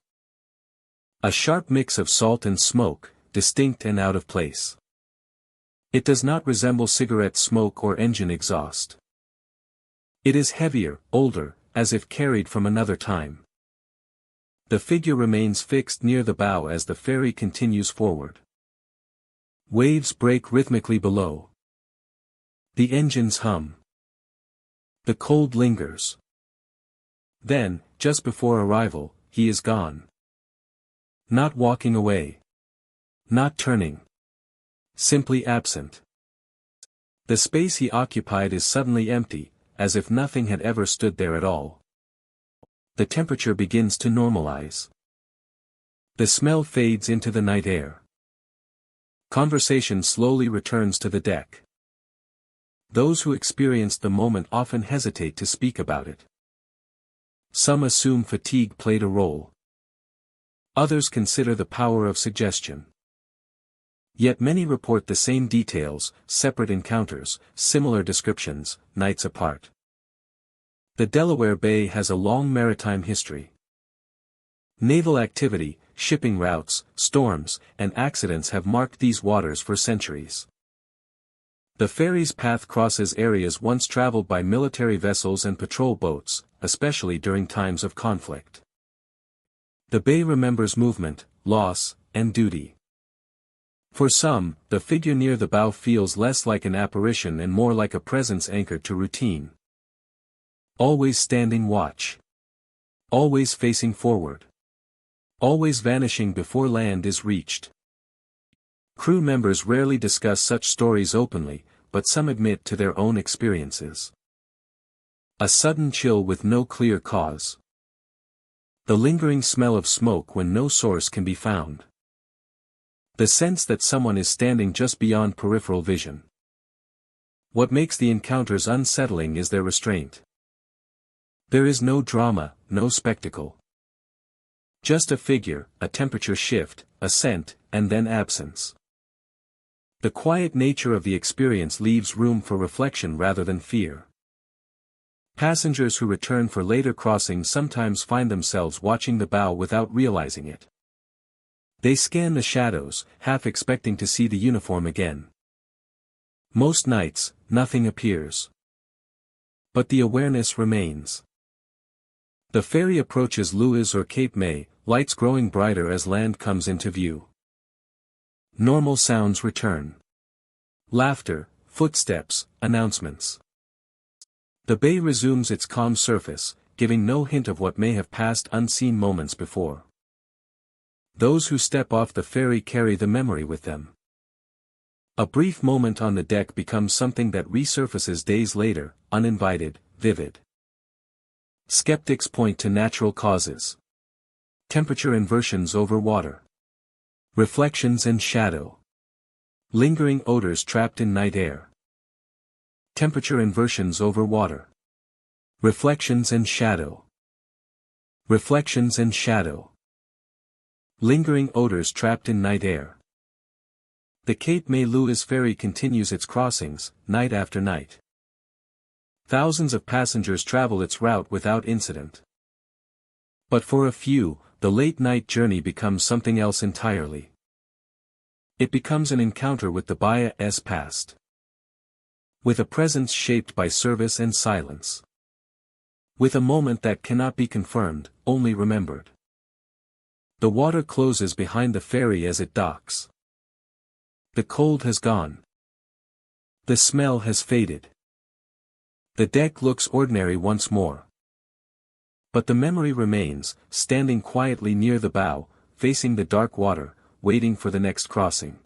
A sharp mix of salt and smoke, distinct and out of place. It does not resemble cigarette smoke or engine exhaust. It is heavier, older, as if carried from another time. The figure remains fixed near the bow as the ferry continues forward. Waves break rhythmically below. The engines hum. The cold lingers. Then, just before arrival, he is gone. Not walking away. Not turning. Simply absent. The space he occupied is suddenly empty, as if nothing had ever stood there at all. The temperature begins to normalize. The smell fades into the night air. Conversation slowly returns to the deck. Those who experienced the moment often hesitate to speak about it. Some assume fatigue played a role. Others consider the power of suggestion. Yet many report the same details, separate encounters, similar descriptions, nights apart. The Delaware Bay has a long maritime history. Naval activity, shipping routes, storms, and accidents have marked these waters for centuries. The ferry's path crosses areas once traveled by military vessels and patrol boats, especially during times of conflict. The bay remembers movement, loss, and duty. For some, the figure near the bow feels less like an apparition and more like a presence anchored to routine. Always standing watch. Always facing forward. Always vanishing before land is reached. Crew members rarely discuss such stories openly, but some admit to their own experiences. A sudden chill with no clear cause. The lingering smell of smoke when no source can be found. The sense that someone is standing just beyond peripheral vision. What makes the encounters unsettling is their restraint. There is no drama, no spectacle. Just a figure, a temperature shift, a scent, and then absence. The quiet nature of the experience leaves room for reflection rather than fear. Passengers who return for later crossings sometimes find themselves watching the bow without realizing it. They scan the shadows, half expecting to see the uniform again. Most nights, nothing appears. But the awareness remains. The ferry approaches Lewis or Cape May, lights growing brighter as land comes into view. Normal sounds return. Laughter, footsteps, announcements. The bay resumes its calm surface, giving no hint of what may have passed unseen moments before. Those who step off the ferry carry the memory with them. A brief moment on the deck becomes something that resurfaces days later, uninvited, vivid. Skeptics point to natural causes. Temperature inversions over water. Reflections and shadow. Lingering odors trapped in night air. Temperature inversions over water. Reflections and shadow. Reflections and shadow. Lingering odors trapped in night air. The Cape May Louis ferry continues its crossings, night after night. Thousands of passengers travel its route without incident. But for a few, the late-night journey becomes something else entirely. It becomes an encounter with the Baya's past. With a presence shaped by service and silence. With a moment that cannot be confirmed, only remembered. The water closes behind the ferry as it docks. The cold has gone. The smell has faded. The deck looks ordinary once more. But the memory remains, standing quietly near the bow, facing the dark water, waiting for the next crossing.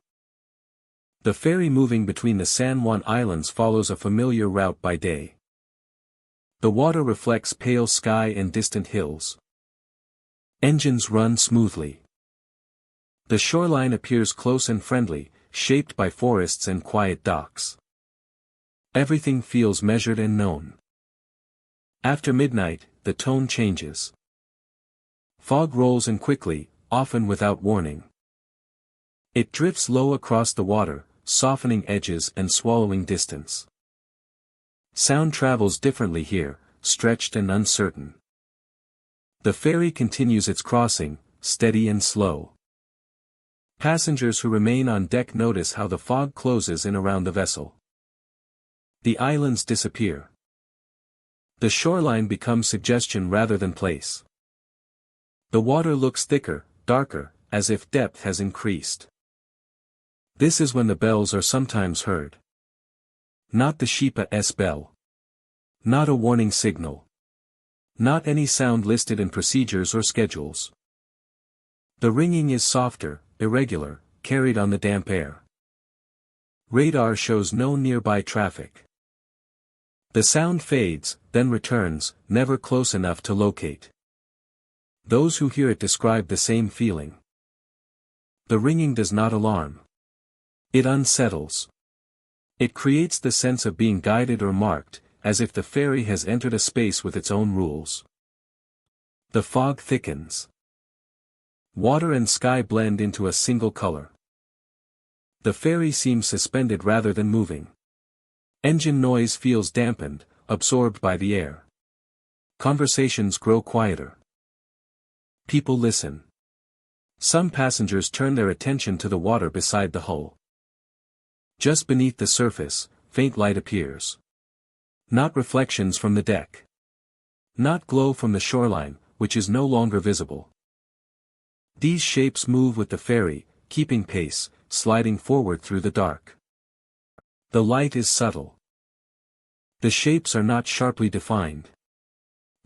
The ferry moving between the San Juan Islands follows a familiar route by day. The water reflects pale sky and distant hills. Engines run smoothly. The shoreline appears close and friendly, shaped by forests and quiet docks. Everything feels measured and known. After midnight, the tone changes. Fog rolls in quickly, often without warning. It drifts low across the water, softening edges and swallowing distance. Sound travels differently here, stretched and uncertain. The ferry continues its crossing, steady and slow. Passengers who remain on deck notice how the fog closes in around the vessel. The islands disappear. The shoreline becomes suggestion rather than place. The water looks thicker, darker, as if depth has increased. This is when the bells are sometimes heard. Not the Shepa bell. Not a warning signal. Not any sound listed in procedures or schedules. The ringing is softer, irregular, carried on the damp air. Radar shows no nearby traffic. The sound fades, then returns, never close enough to locate. Those who hear it describe the same feeling. The ringing does not alarm. It unsettles. It creates the sense of being guided or marked, as if the ferry has entered a space with its own rules. The fog thickens. Water and sky blend into a single color. The ferry seems suspended rather than moving. Engine noise feels dampened, absorbed by the air. Conversations grow quieter. People listen. Some passengers turn their attention to the water beside the hull. Just beneath the surface, faint light appears. Not reflections from the deck. Not glow from the shoreline, which is no longer visible. These shapes move with the ferry, keeping pace, sliding forward through the dark. The light is subtle. The shapes are not sharply defined.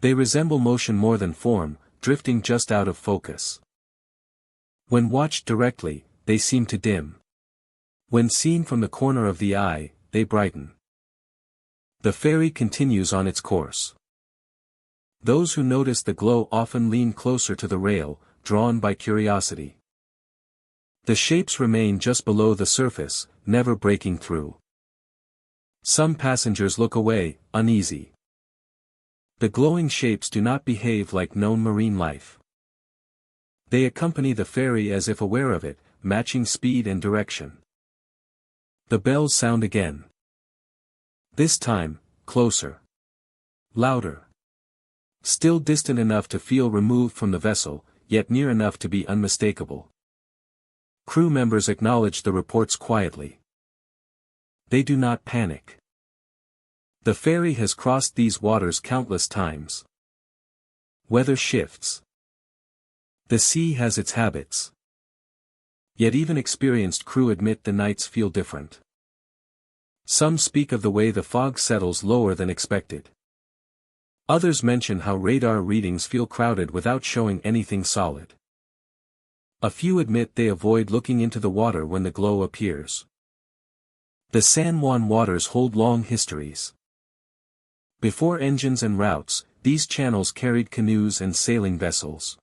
They resemble motion more than form, drifting just out of focus. When watched directly, they seem to dim. When seen from the corner of the eye, they brighten. The ferry continues on its course. Those who notice the glow often lean closer to the rail, drawn by curiosity. The shapes remain just below the surface, never breaking through. Some passengers look away, uneasy. The glowing shapes do not behave like known marine life. They accompany the ferry as if aware of it, matching speed and direction. The bells sound again. This time, closer. Louder. Still distant enough to feel removed from the vessel, yet near enough to be unmistakable. Crew members acknowledge the reports quietly. They do not panic. The ferry has crossed these waters countless times. Weather shifts. The sea has its habits. Yet even experienced crew admit the nights feel different. Some speak of the way the fog settles lower than expected. Others mention how radar readings feel crowded without showing anything solid. A few admit they avoid looking into the water when the glow appears. The San Juan waters hold long histories. Before engines and routes, these channels carried canoes and sailing vessels.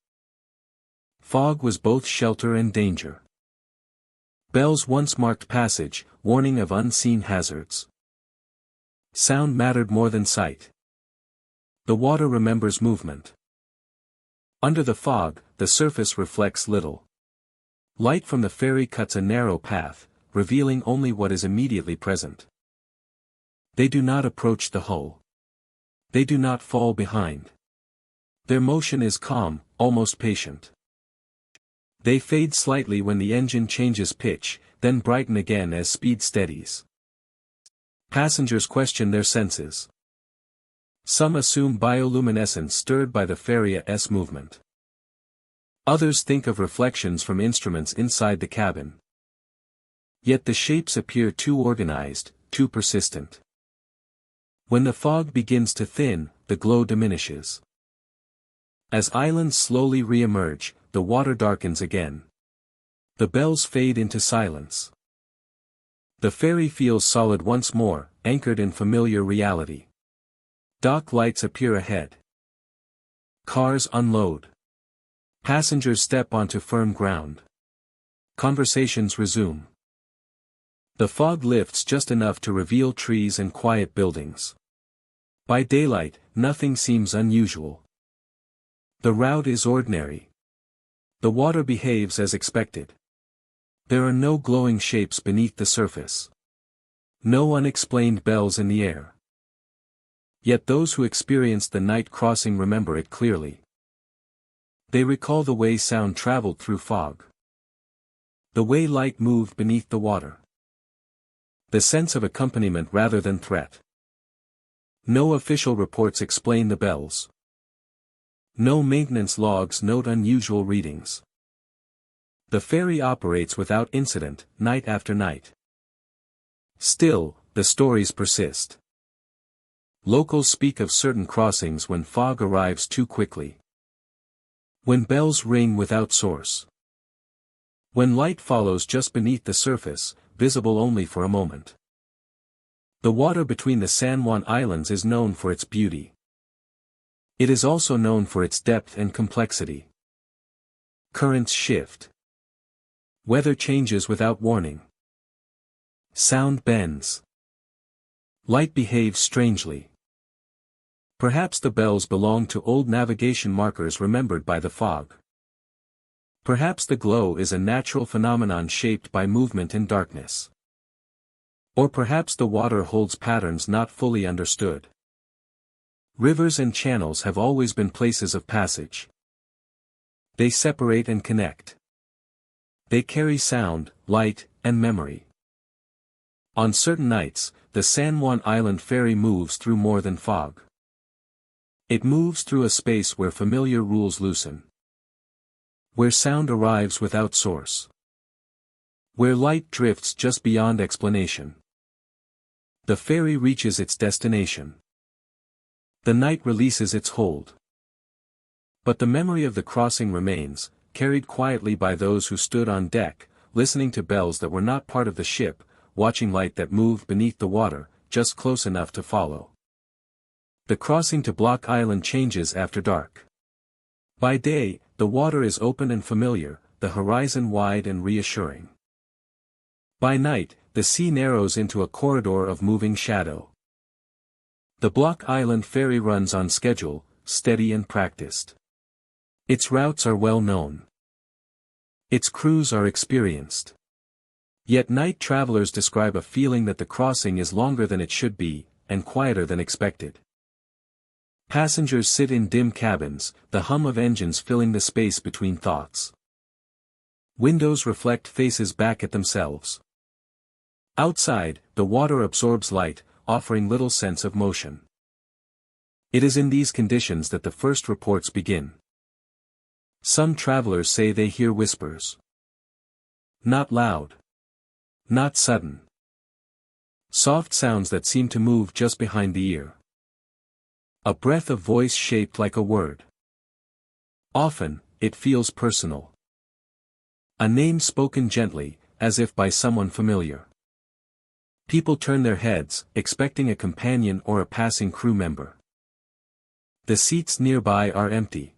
Fog was both shelter and danger. Bells once marked passage, warning of unseen hazards. Sound mattered more than sight. The water remembers movement. Under the fog, the surface reflects little. Light from the ferry cuts a narrow path, revealing only what is immediately present. They do not approach the hull. They do not fall behind. Their motion is calm, almost patient. They fade slightly when the engine changes pitch, then brighten again as speed steadies. Passengers question their senses. Some assume bioluminescence stirred by the ferry's movement. Others think of reflections from instruments inside the cabin. Yet the shapes appear too organized, too persistent. When the fog begins to thin, the glow diminishes. As islands slowly re-emerge, the water darkens again. The bells fade into silence. The ferry feels solid once more, anchored in familiar reality. Dock lights appear ahead. Cars unload. Passengers step onto firm ground. Conversations resume. The fog lifts just enough to reveal trees and quiet buildings. By daylight, nothing seems unusual. The route is ordinary. The water behaves as expected. There are no glowing shapes beneath the surface. No unexplained bells in the air. Yet those who experienced the night crossing remember it clearly. They recall the way sound traveled through fog. The way light moved beneath the water. The sense of accompaniment rather than threat. No official reports explain the bells. No maintenance logs note unusual readings. The ferry operates without incident, night after night. Still, the stories persist. Locals speak of certain crossings when fog arrives too quickly. When bells ring without source. When light follows just beneath the surface, visible only for a moment. The water between the San Juan Islands is known for its beauty. It is also known for its depth and complexity. Currents shift. Weather changes without warning. Sound bends. Light behaves strangely. Perhaps the bells belong to old navigation markers remembered by the fog. Perhaps the glow is a natural phenomenon shaped by movement in darkness. Or perhaps the water holds patterns not fully understood. Rivers and channels have always been places of passage. They separate and connect. They carry sound, light, and memory. On certain nights, the San Juan Island ferry moves through more than fog. It moves through a space where familiar rules loosen. Where sound arrives without source. Where light drifts just beyond explanation. The ferry reaches its destination. The night releases its hold. But the memory of the crossing remains, carried quietly by those who stood on deck, listening to bells that were not part of the ship, watching light that moved beneath the water, just close enough to follow. The crossing to Block Island changes after dark. By day, the water is open and familiar, the horizon wide and reassuring. By night, the sea narrows into a corridor of moving shadow. The Block Island ferry runs on schedule, steady and practiced. Its routes are well known. Its crews are experienced. Yet night travelers describe a feeling that the crossing is longer than it should be, and quieter than expected. Passengers sit in dim cabins, the hum of engines filling the space between thoughts. Windows reflect faces back at themselves. Outside, the water absorbs light, offering little sense of motion. It is in these conditions that the first reports begin. Some travelers say they hear whispers. Not loud. Not sudden. Soft sounds that seem to move just behind the ear. A breath of voice shaped like a word. Often, it feels personal. A name spoken gently, as if by someone familiar. People turn their heads, expecting a companion or a passing crew member. The seats nearby are empty.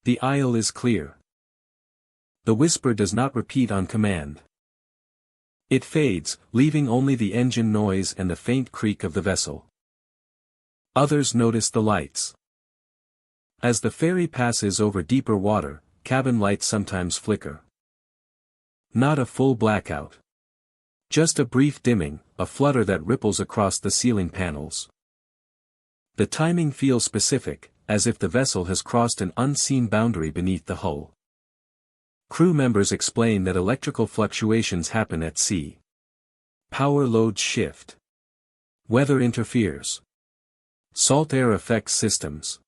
The aisle is clear. The whisper does not repeat on command. It fades, leaving only the engine noise and the faint creak of the vessel. Others notice the lights. As the ferry passes over deeper water, cabin lights sometimes flicker. Not a full blackout. Just a brief dimming, a flutter that ripples across the ceiling panels. The timing feels specific, as if the vessel has crossed an unseen boundary beneath the hull. Crew members explain that electrical fluctuations happen at sea. Power loads shift. Weather interferes. Salt air affects systems.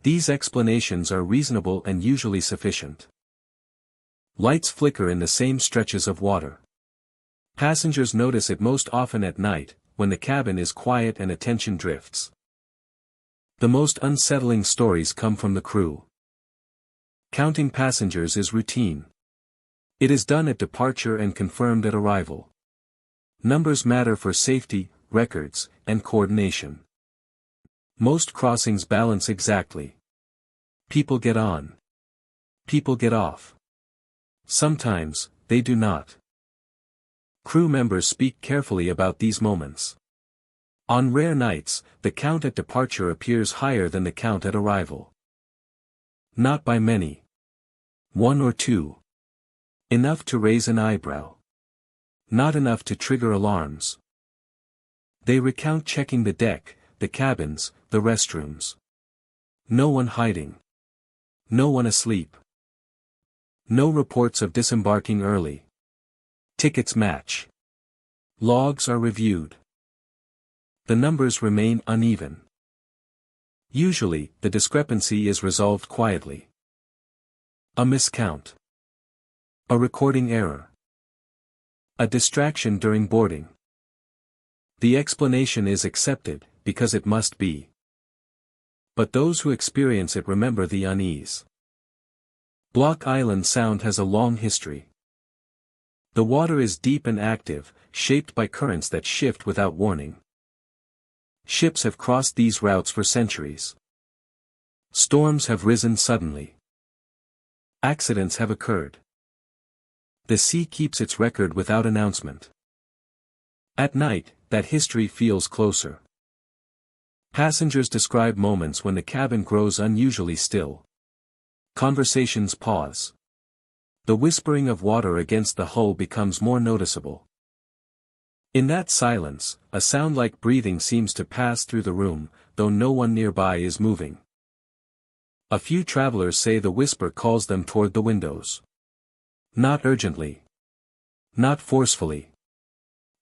These explanations are reasonable and usually sufficient. Lights flicker in the same stretches of water. Passengers notice it most often at night, when the cabin is quiet and attention drifts. The most unsettling stories come from the crew. Counting passengers is routine. It is done at departure and confirmed at arrival. Numbers matter for safety, records, and coordination. Most crossings balance exactly. People get on. People get off. Sometimes, they do not. Crew members speak carefully about these moments. On rare nights, the count at departure appears higher than the count at arrival. Not by many. 1 or 2. Enough to raise an eyebrow. Not enough to trigger alarms. They recount checking the deck, the cabins, the restrooms. No one hiding. No one asleep. No reports of disembarking early. Tickets match. Logs are reviewed. The numbers remain uneven. Usually, the discrepancy is resolved quietly. A miscount. A recording error. A distraction during boarding. The explanation is accepted, because it must be. But those who experience it remember the unease. Block Island Sound has a long history. The water is deep and active, shaped by currents that shift without warning. Ships have crossed these routes for centuries. Storms have risen suddenly. Accidents have occurred. The sea keeps its record without announcement. At night, that history feels closer. Passengers describe moments when the cabin grows unusually still. Conversations pause. The whispering of water against the hull becomes more noticeable. In that silence, a sound like breathing seems to pass through the room, though no one nearby is moving. A few travelers say the whisper calls them toward the windows. Not urgently. Not forcefully.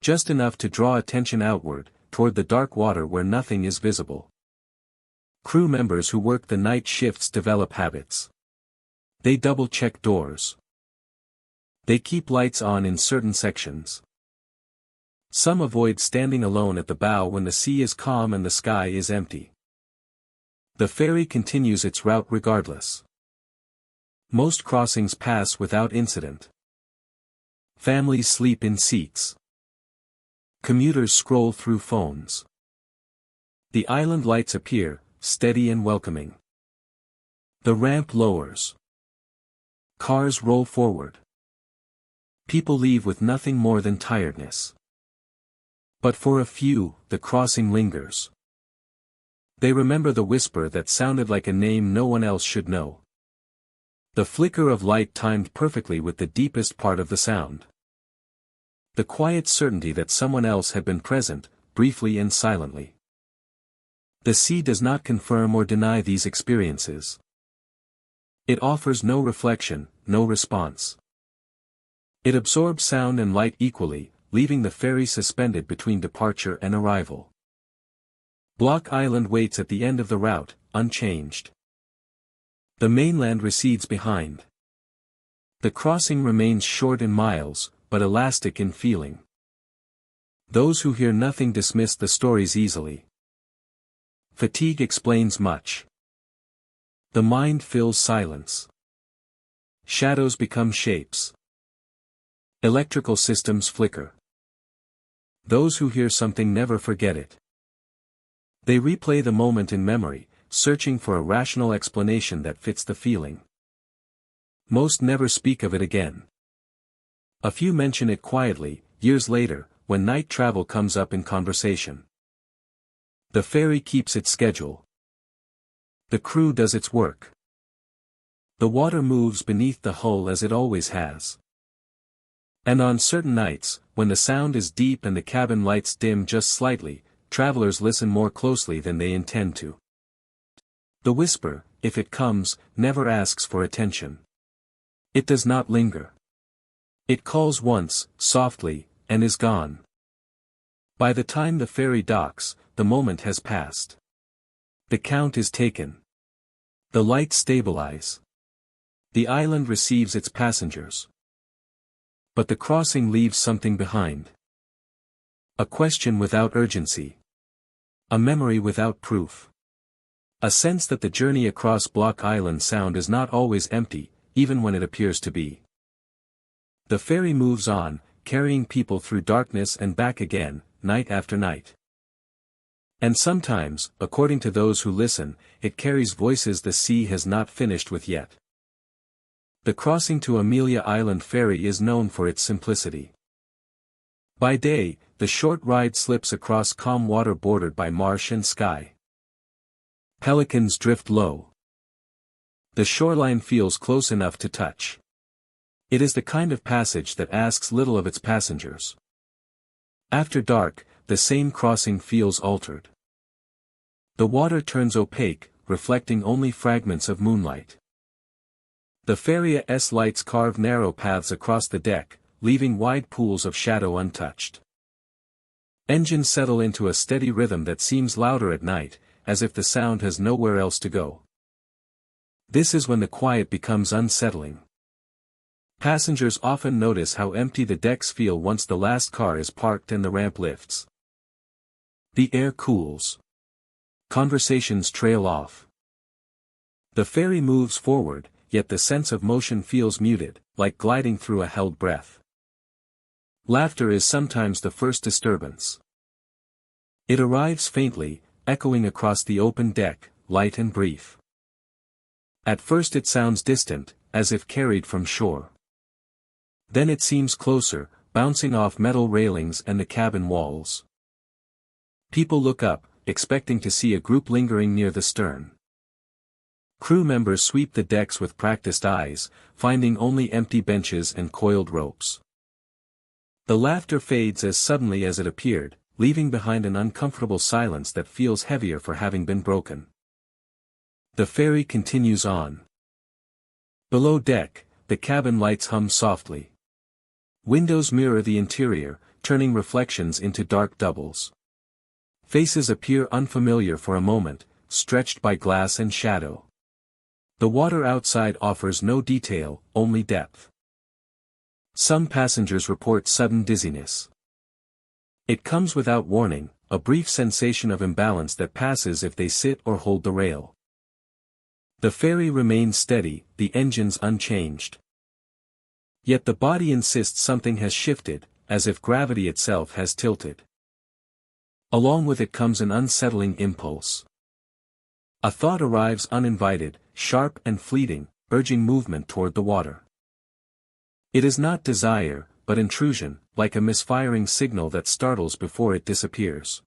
Just enough to draw attention outward, toward the dark water where nothing is visible. Crew members who work the night shifts develop habits. They double-check doors. They keep lights on in certain sections. Some avoid standing alone at the bow when the sea is calm and the sky is empty. The ferry continues its route regardless. Most crossings pass without incident. Families sleep in seats. Commuters scroll through phones. The island lights appear, steady and welcoming. The ramp lowers. Cars roll forward. People leave with nothing more than tiredness. But for a few, the crossing lingers. They remember the whisper that sounded like a name no one else should know. The flicker of light timed perfectly with the deepest part of the sound. The quiet certainty that someone else had been present, briefly and silently. The sea does not confirm or deny these experiences. It offers no reflection, no response. It absorbs sound and light equally, leaving the ferry suspended between departure and arrival. Block Island waits at the end of the route, unchanged. The mainland recedes behind. The crossing remains short in miles, but elastic in feeling. Those who hear nothing dismiss the stories easily. Fatigue explains much. The mind fills silence. Shadows become shapes. Electrical systems flicker. Those who hear something never forget it. They replay the moment in memory, searching for a rational explanation that fits the feeling. Most never speak of it again. A few mention it quietly, years later, when night travel comes up in conversation. The ferry keeps its schedule. The crew does its work. The water moves beneath the hull as it always has. And on certain nights, when the sound is deep and the cabin lights dim just slightly, travelers listen more closely than they intend to. The whisper, if it comes, never asks for attention. It does not linger. It calls once, softly, and is gone. By the time the ferry docks, the moment has passed. The count is taken. The lights stabilize. The island receives its passengers. But the crossing leaves something behind. A question without urgency. A memory without proof. A sense that the journey across Block Island Sound is not always empty, even when it appears to be. The ferry moves on, carrying people through darkness and back again, night after night. And sometimes, according to those who listen, it carries voices the sea has not finished with yet. The crossing to Amelia Island Ferry is known for its simplicity. By day, the short ride slips across calm water bordered by marsh and sky. Pelicans drift low. The shoreline feels close enough to touch. It is the kind of passage that asks little of its passengers. After dark, the same crossing feels altered. The water turns opaque, reflecting only fragments of moonlight. The ferry's lights carve narrow paths across the deck, leaving wide pools of shadow untouched. Engines settle into a steady rhythm that seems louder at night, as if the sound has nowhere else to go. This is when the quiet becomes unsettling. Passengers often notice how empty the decks feel once the last car is parked and the ramp lifts. The air cools. Conversations trail off. The ferry moves forward, yet the sense of motion feels muted, like gliding through a held breath. Laughter is sometimes the first disturbance. It arrives faintly, echoing across the open deck, light and brief. At first it sounds distant, as if carried from shore. Then it seems closer, bouncing off metal railings and the cabin walls. People look up, expecting to see a group lingering near the stern. Crew members sweep the decks with practiced eyes, finding only empty benches and coiled ropes. The laughter fades as suddenly as it appeared, leaving behind an uncomfortable silence that feels heavier for having been broken. The ferry continues on. Below deck, the cabin lights hum softly. Windows mirror the interior, turning reflections into dark doubles. Faces appear unfamiliar for a moment, stretched by glass and shadow. The water outside offers no detail, only depth. Some passengers report sudden dizziness. It comes without warning, a brief sensation of imbalance that passes if they sit or hold the rail. The ferry remains steady, the engines unchanged. Yet the body insists something has shifted, as if gravity itself has tilted. Along with it comes an unsettling impulse. A thought arrives uninvited, sharp and fleeting, urging movement toward the water. It is not desire, but intrusion, like a misfiring signal that startles before it disappears.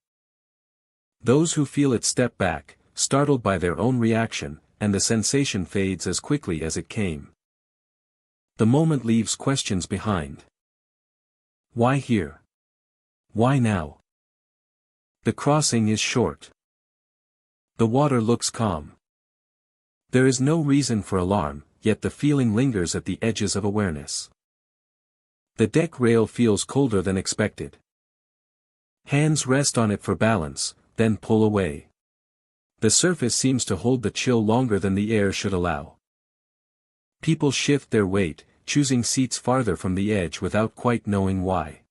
Those who feel it step back, startled by their own reaction, and the sensation fades as quickly as it came. The moment leaves questions behind. Why here? Why now? The crossing is short. The water looks calm. There is no reason for alarm, yet the feeling lingers at the edges of awareness. The deck rail feels colder than expected. Hands rest on it for balance, then pull away. The surface seems to hold the chill longer than the air should allow. People shift their weight, choosing seats farther from the edge without quite knowing why.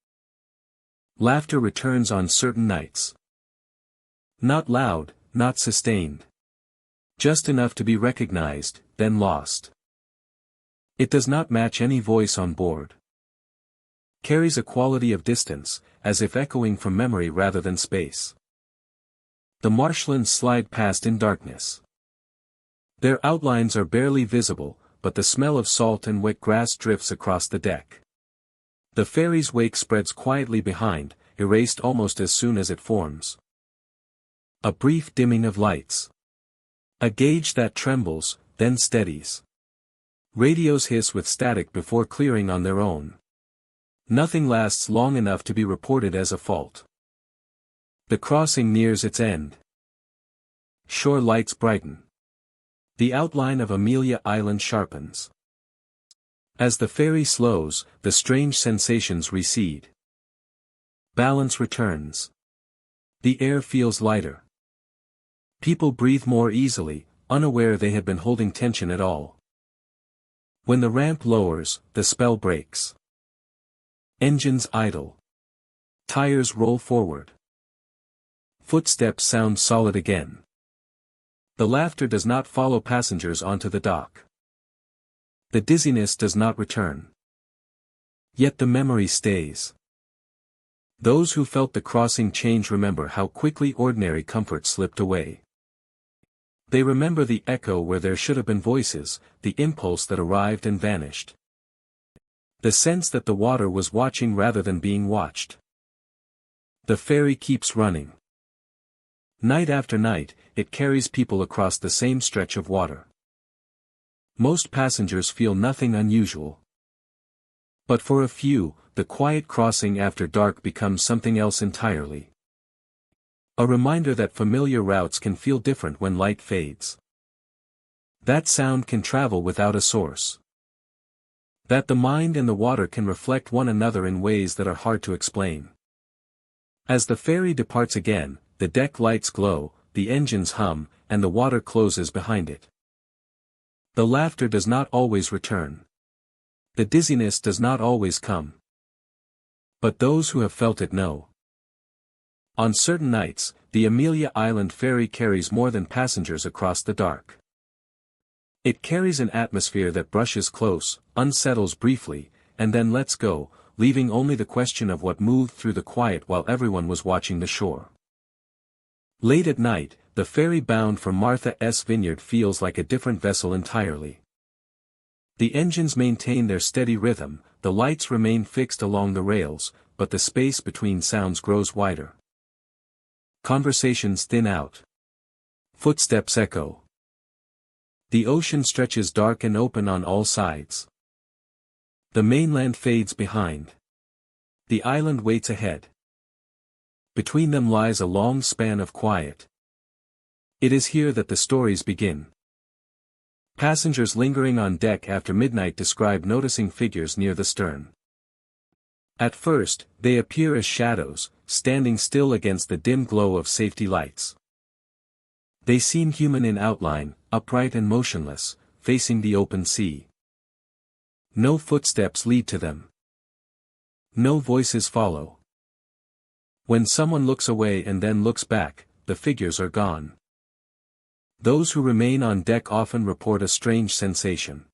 Laughter returns on certain nights. Not loud, not sustained. Just enough to be recognized, then lost. It does not match any voice on board. Carries a quality of distance, as if echoing from memory rather than space. The marshlands slide past in darkness. Their outlines are barely visible, but the smell of salt and wet grass drifts across the deck. The ferry's wake spreads quietly behind, erased almost as soon as it forms. A brief dimming of lights. A gauge that trembles, then steadies. Radios hiss with static before clearing on their own. Nothing lasts long enough to be reported as a fault. The crossing nears its end. Shore lights brighten. The outline of Amelia Island sharpens. As the ferry slows, the strange sensations recede. Balance returns. The air feels lighter. People breathe more easily, unaware they had been holding tension at all. When the ramp lowers, the spell breaks. Engines idle. Tires roll forward. Footsteps sound solid again. The laughter does not follow passengers onto the dock. The dizziness does not return. Yet the memory stays. Those who felt the crossing change remember how quickly ordinary comfort slipped away. They remember the echo where there should have been voices, the impulse that arrived and vanished. The sense that the water was watching rather than being watched. The ferry keeps running. Night after night, it carries people across the same stretch of water. Most passengers feel nothing unusual. But for a few, the quiet crossing after dark becomes something else entirely. A reminder that familiar routes can feel different when light fades. That sound can travel without a source. That the mind and the water can reflect one another in ways that are hard to explain. As the ferry departs again, the deck lights glow, the engines hum, and the water closes behind it. The laughter does not always return. The dizziness does not always come. But those who have felt it know. On certain nights, the Amelia Island ferry carries more than passengers across the dark. It carries an atmosphere that brushes close, unsettles briefly, and then lets go, leaving only the question of what moved through the quiet while everyone was watching the shore. Late at night, the ferry bound for Martha's Vineyard feels like a different vessel entirely. The engines maintain their steady rhythm, the lights remain fixed along the rails, but the space between sounds grows wider. Conversations thin out. Footsteps echo. The ocean stretches dark and open on all sides. The mainland fades behind. The island waits ahead. Between them lies a long span of quiet. It is here that the stories begin. Passengers lingering on deck after midnight describe noticing figures near the stern. At first, they appear as shadows, standing still against the dim glow of safety lights. They seem human in outline, upright and motionless, facing the open sea. No footsteps lead to them. No voices follow. When someone looks away and then looks back, the figures are gone. Those who remain on deck often report a strange sensation.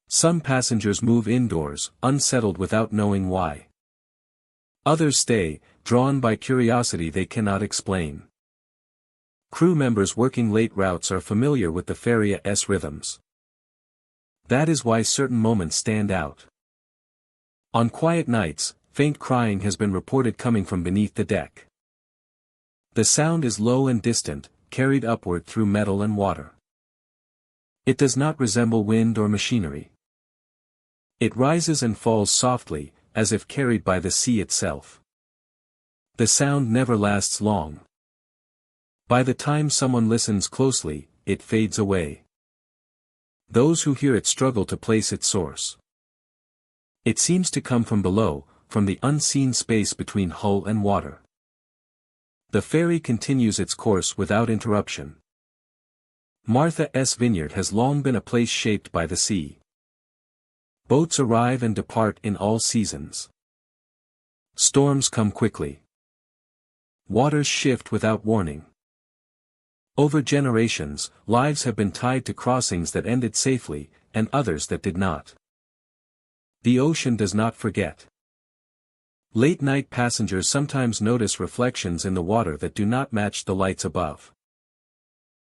Some passengers move indoors, unsettled without knowing why. Others stay, drawn by curiosity they cannot explain. Crew members working late routes are familiar with the ferry's rhythms. That is why certain moments stand out. On quiet nights, faint crying has been reported coming from beneath the deck. The sound is low and distant, carried upward through metal and water. It does not resemble wind or machinery. It rises and falls softly, as if carried by the sea itself. The sound never lasts long. By the time someone listens closely, it fades away. Those who hear it struggle to place its source. It seems to come from below, from the unseen space between hull and water. The ferry continues its course without interruption. Martha's Vineyard has long been a place shaped by the sea. Boats arrive and depart in all seasons. Storms come quickly. Waters shift without warning. Over generations, lives have been tied to crossings that ended safely, and others that did not. The ocean does not forget. Late-night passengers sometimes notice reflections in the water that do not match the lights above.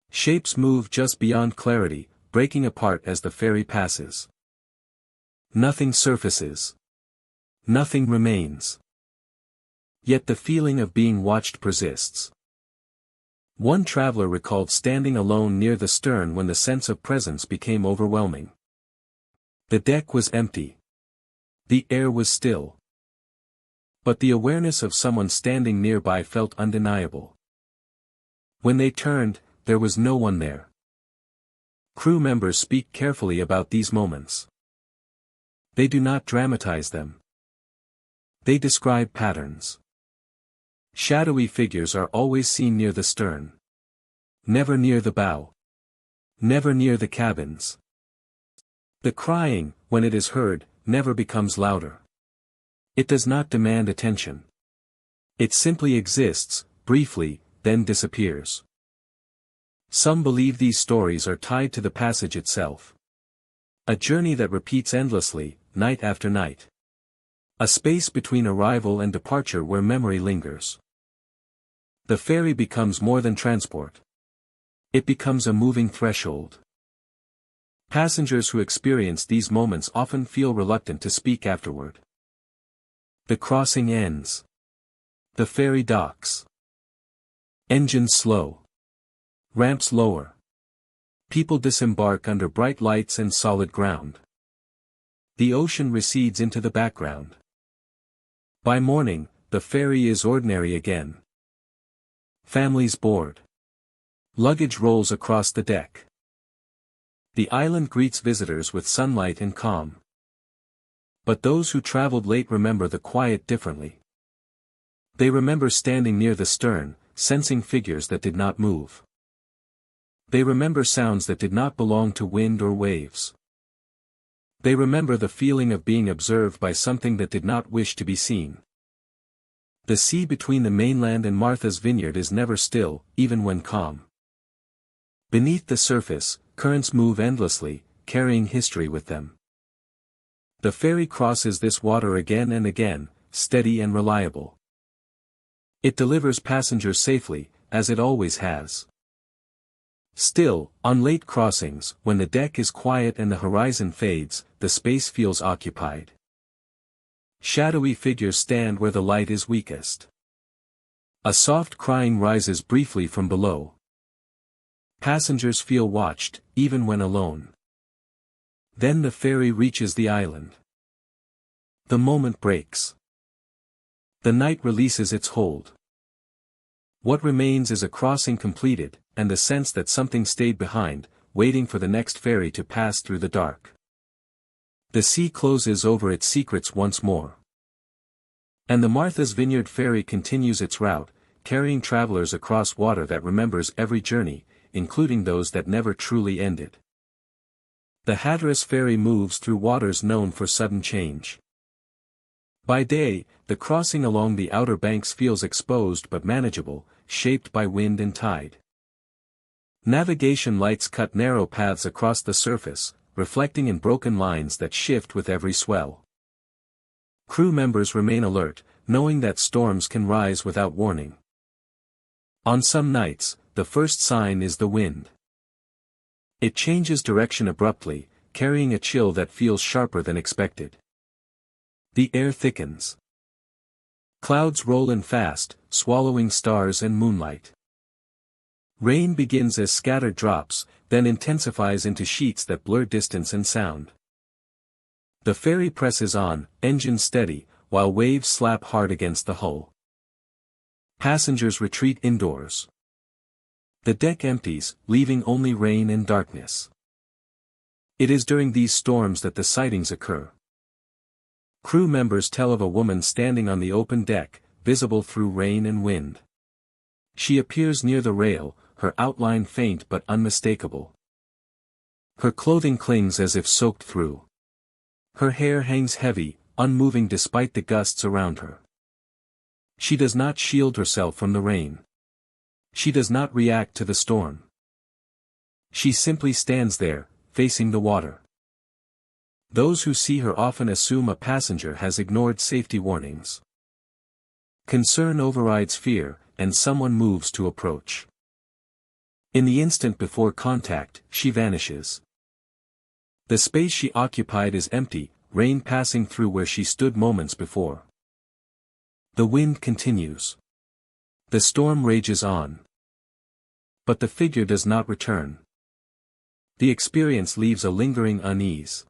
Shapes move just beyond clarity, breaking apart as the ferry passes. Nothing surfaces. Nothing remains. Yet the feeling of being watched persists. One traveler recalled standing alone near the stern when the sense of presence became overwhelming. The deck was empty. The air was still. But the awareness of someone standing nearby felt undeniable. When they turned, there was no one there. Crew members speak carefully about these moments. They do not dramatize them. They describe patterns. Shadowy figures are always seen near the stern. Never near the bow. Never near the cabins. The crying, when it is heard, never becomes louder. It does not demand attention. It simply exists, briefly, then disappears. Some believe these stories are tied to the passage itself. A journey that repeats endlessly, night after night. A space between arrival and departure where memory lingers. The ferry becomes more than transport. It becomes a moving threshold. Passengers who experience these moments often feel reluctant to speak afterward. The crossing ends. The ferry docks. Engines slow. Ramps lower. People disembark under bright lights and solid ground. The ocean recedes into the background. By morning, the ferry is ordinary again. Families board. Luggage rolls across the deck. The island greets visitors with sunlight and calm. But those who traveled late remember the quiet differently. They remember standing near the stern, sensing figures that did not move. They remember sounds that did not belong to wind or waves. They remember the feeling of being observed by something that did not wish to be seen. The sea between the mainland and Martha's Vineyard is never still, even when calm. Beneath the surface, currents move endlessly, carrying history with them. The ferry crosses this water again and again, steady and reliable. It delivers passengers safely, as it always has. Still, on late crossings, when the deck is quiet and the horizon fades, the space feels occupied. Shadowy figures stand where the light is weakest. A soft crying rises briefly from below. Passengers feel watched, even when alone. Then the ferry reaches the island. The moment breaks. The night releases its hold. What remains is a crossing completed, and the sense that something stayed behind, waiting for the next ferry to pass through the dark. The sea closes over its secrets once more. And the Martha's Vineyard ferry continues its route, carrying travelers across water that remembers every journey, including those that never truly ended. The Hatteras ferry moves through waters known for sudden change. By day, the crossing along the outer banks feels exposed but manageable, shaped by wind and tide. Navigation lights cut narrow paths across the surface, reflecting in broken lines that shift with every swell. Crew members remain alert, knowing that storms can rise without warning. On some nights, the first sign is the wind. It changes direction abruptly, carrying a chill that feels sharper than expected. The air thickens. Clouds roll in fast, swallowing stars and moonlight. Rain begins as scattered drops, then intensifies into sheets that blur distance and sound. The ferry presses on, engine steady, while waves slap hard against the hull. Passengers retreat indoors. The deck empties, leaving only rain and darkness. It is during these storms that the sightings occur. Crew members tell of a woman standing on the open deck, visible through rain and wind. She appears near the rail, her outline faint but unmistakable. Her clothing clings as if soaked through. Her hair hangs heavy, unmoving despite the gusts around her. She does not shield herself from the rain. She does not react to the storm. She simply stands there, facing the water. Those who see her often assume a passenger has ignored safety warnings. Concern overrides fear, and someone moves to approach. In the instant before contact, she vanishes. The space she occupied is empty, rain passing through where she stood moments before. The wind continues. The storm rages on. But the figure does not return. The experience leaves a lingering unease.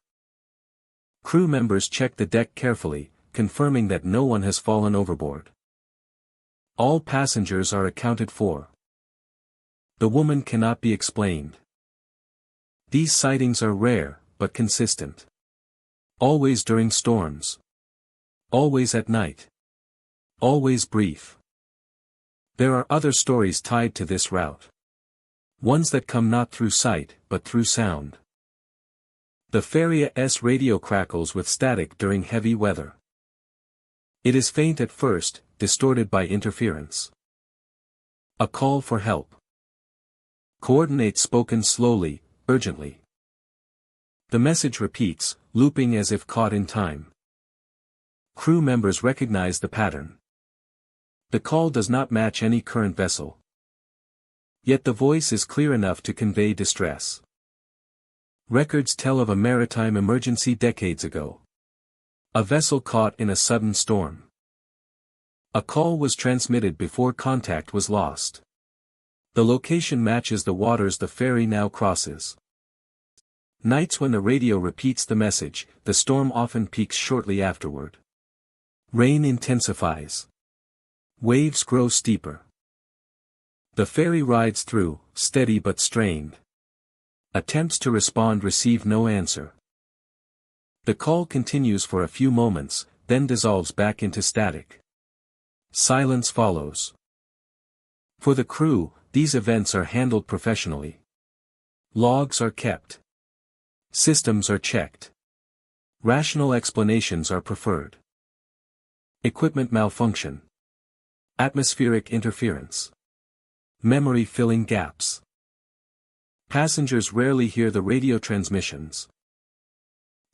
Crew members check the deck carefully, confirming that no one has fallen overboard. All passengers are accounted for. The woman cannot be explained. These sightings are rare, but consistent. Always during storms. Always at night. Always brief. There are other stories tied to this route. Ones that come not through sight, but through sound. The Ferry's radio crackles with static during heavy weather. It is faint at first, distorted by interference. A call for help. Coordinates spoken slowly, urgently. The message repeats, looping as if caught in time. Crew members recognize the pattern. The call does not match any current vessel. Yet the voice is clear enough to convey distress. Records tell of a maritime emergency decades ago. A vessel caught in a sudden storm. A call was transmitted before contact was lost. The location matches the waters the ferry now crosses. Nights when the radio repeats the message, the storm often peaks shortly afterward. Rain intensifies. Waves grow steeper. The ferry rides through, steady but strained. Attempts to respond receive no answer. The call continues for a few moments, then dissolves back into static. Silence follows. For the crew, these events are handled professionally. Logs are kept. Systems are checked. Rational explanations are preferred. Equipment malfunction. Atmospheric interference. Memory filling gaps. Passengers rarely hear the radio transmissions.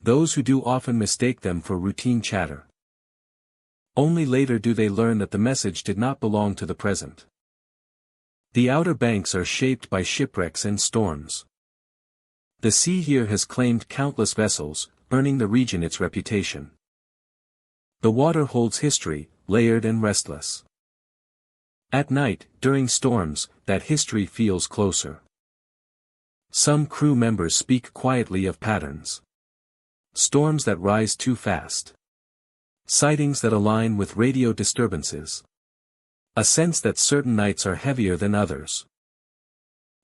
Those who do often mistake them for routine chatter. Only later do they learn that the message did not belong to the present. The Outer Banks are shaped by shipwrecks and storms. The sea here has claimed countless vessels, earning the region its reputation. The water holds history, layered and restless. At night, during storms, that history feels closer. Some crew members speak quietly of patterns. Storms that rise too fast. Sightings that align with radio disturbances. A sense that certain nights are heavier than others.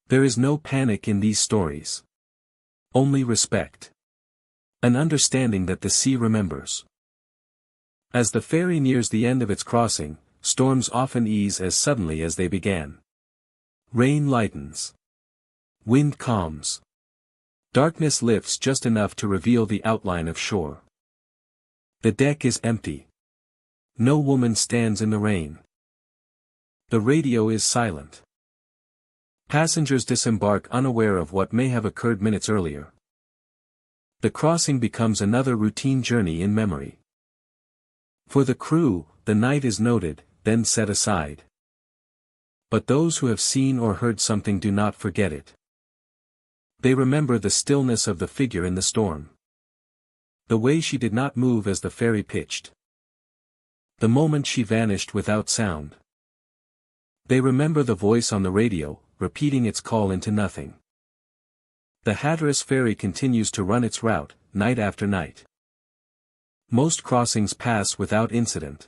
There is no panic in these stories. Only respect. An understanding that the sea remembers. As the ferry nears the end of its crossing, storms often ease as suddenly as they began. Rain lightens. Wind calms. Darkness lifts just enough to reveal the outline of shore. The deck is empty. No woman stands in the rain. The radio is silent. Passengers disembark unaware of what may have occurred minutes earlier. The crossing becomes another routine journey in memory. For the crew, the night is noted, then set aside. But those who have seen or heard something do not forget it. They remember the stillness of the figure in the storm. The way she did not move as the ferry pitched. The moment she vanished without sound. They remember the voice on the radio, repeating its call into nothing. The Hatteras ferry continues to run its route, night after night. Most crossings pass without incident.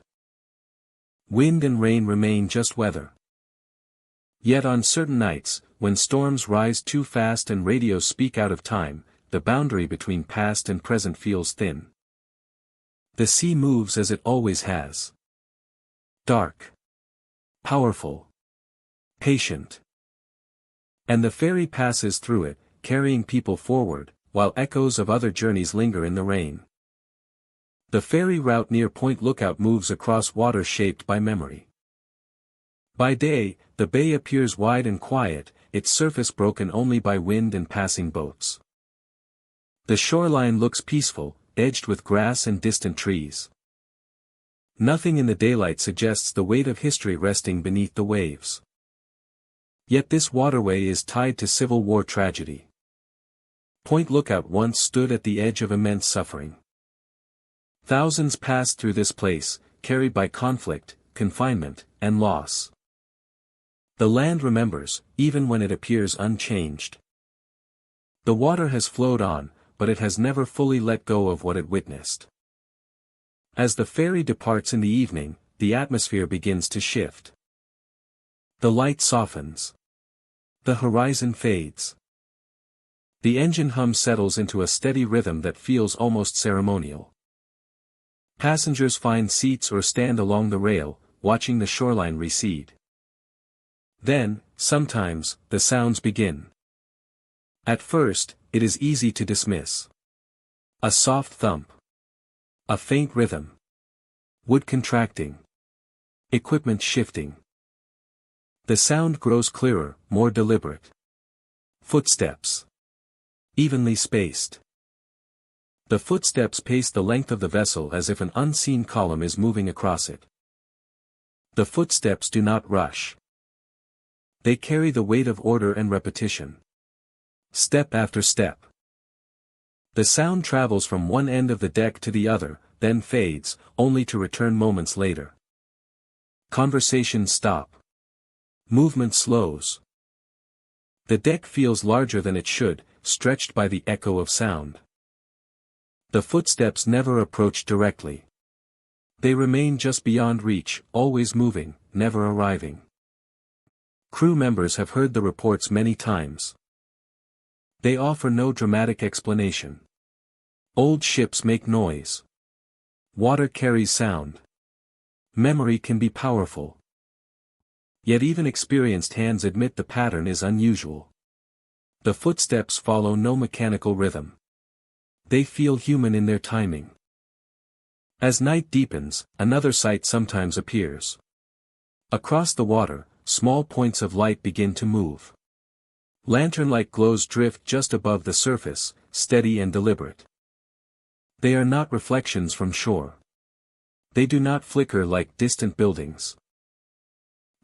Wind and rain remain just weather. Yet on certain nights, when storms rise too fast and radios speak out of time, the boundary between past and present feels thin. The sea moves as it always has. Dark. Powerful. Patient. And the ferry passes through it, carrying people forward, while echoes of other journeys linger in the rain. The ferry route near Point Lookout moves across water shaped by memory. By day, the bay appears wide and quiet, its surface broken only by wind and passing boats. The shoreline looks peaceful, edged with grass and distant trees. Nothing in the daylight suggests the weight of history resting beneath the waves. Yet this waterway is tied to Civil War tragedy. Point Lookout once stood at the edge of immense suffering. Thousands pass through this place, carried by conflict, confinement, and loss. The land remembers, even when it appears unchanged. The water has flowed on, but it has never fully let go of what it witnessed. As the ferry departs in the evening, the atmosphere begins to shift. The light softens. The horizon fades. The engine hum settles into a steady rhythm that feels almost ceremonial. Passengers find seats or stand along the rail, watching the shoreline recede. Then, sometimes, the sounds begin. At first, it is easy to dismiss. A soft thump. A faint rhythm. Wood contracting. Equipment shifting. The sound grows clearer, more deliberate. Footsteps. Evenly spaced. The footsteps pace the length of the vessel as if an unseen column is moving across it. The footsteps do not rush. They carry the weight of order and repetition. Step after step. The sound travels from one end of the deck to the other, then fades, only to return moments later. Conversations stop. Movement slows. The deck feels larger than it should, stretched by the echo of sound. The footsteps never approach directly. They remain just beyond reach, always moving, never arriving. Crew members have heard the reports many times. They offer no dramatic explanation. Old ships make noise. Water carries sound. Memory can be powerful. Yet even experienced hands admit the pattern is unusual. The footsteps follow no mechanical rhythm. They feel human in their timing. As night deepens, another sight sometimes appears. Across the water, small points of light begin to move. Lantern-like glows drift just above the surface, steady and deliberate. They are not reflections from shore. They do not flicker like distant buildings.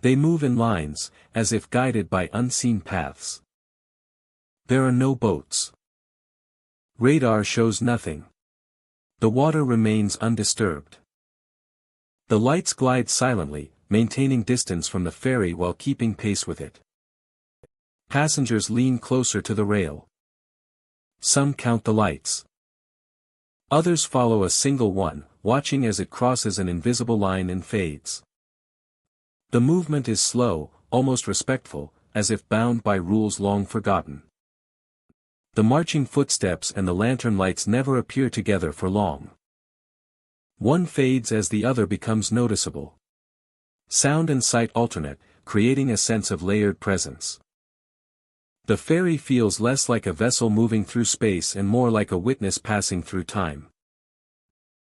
They move in lines, as if guided by unseen paths. There are no boats. Radar shows nothing. The water remains undisturbed. The lights glide silently, maintaining distance from the ferry while keeping pace with it. Passengers lean closer to the rail. Some count the lights. Others follow a single one, watching as it crosses an invisible line and fades. The movement is slow, almost respectful, as if bound by rules long forgotten. The marching footsteps and the lantern lights never appear together for long. One fades as the other becomes noticeable. Sound and sight alternate, creating a sense of layered presence. The ferry feels less like a vessel moving through space and more like a witness passing through time.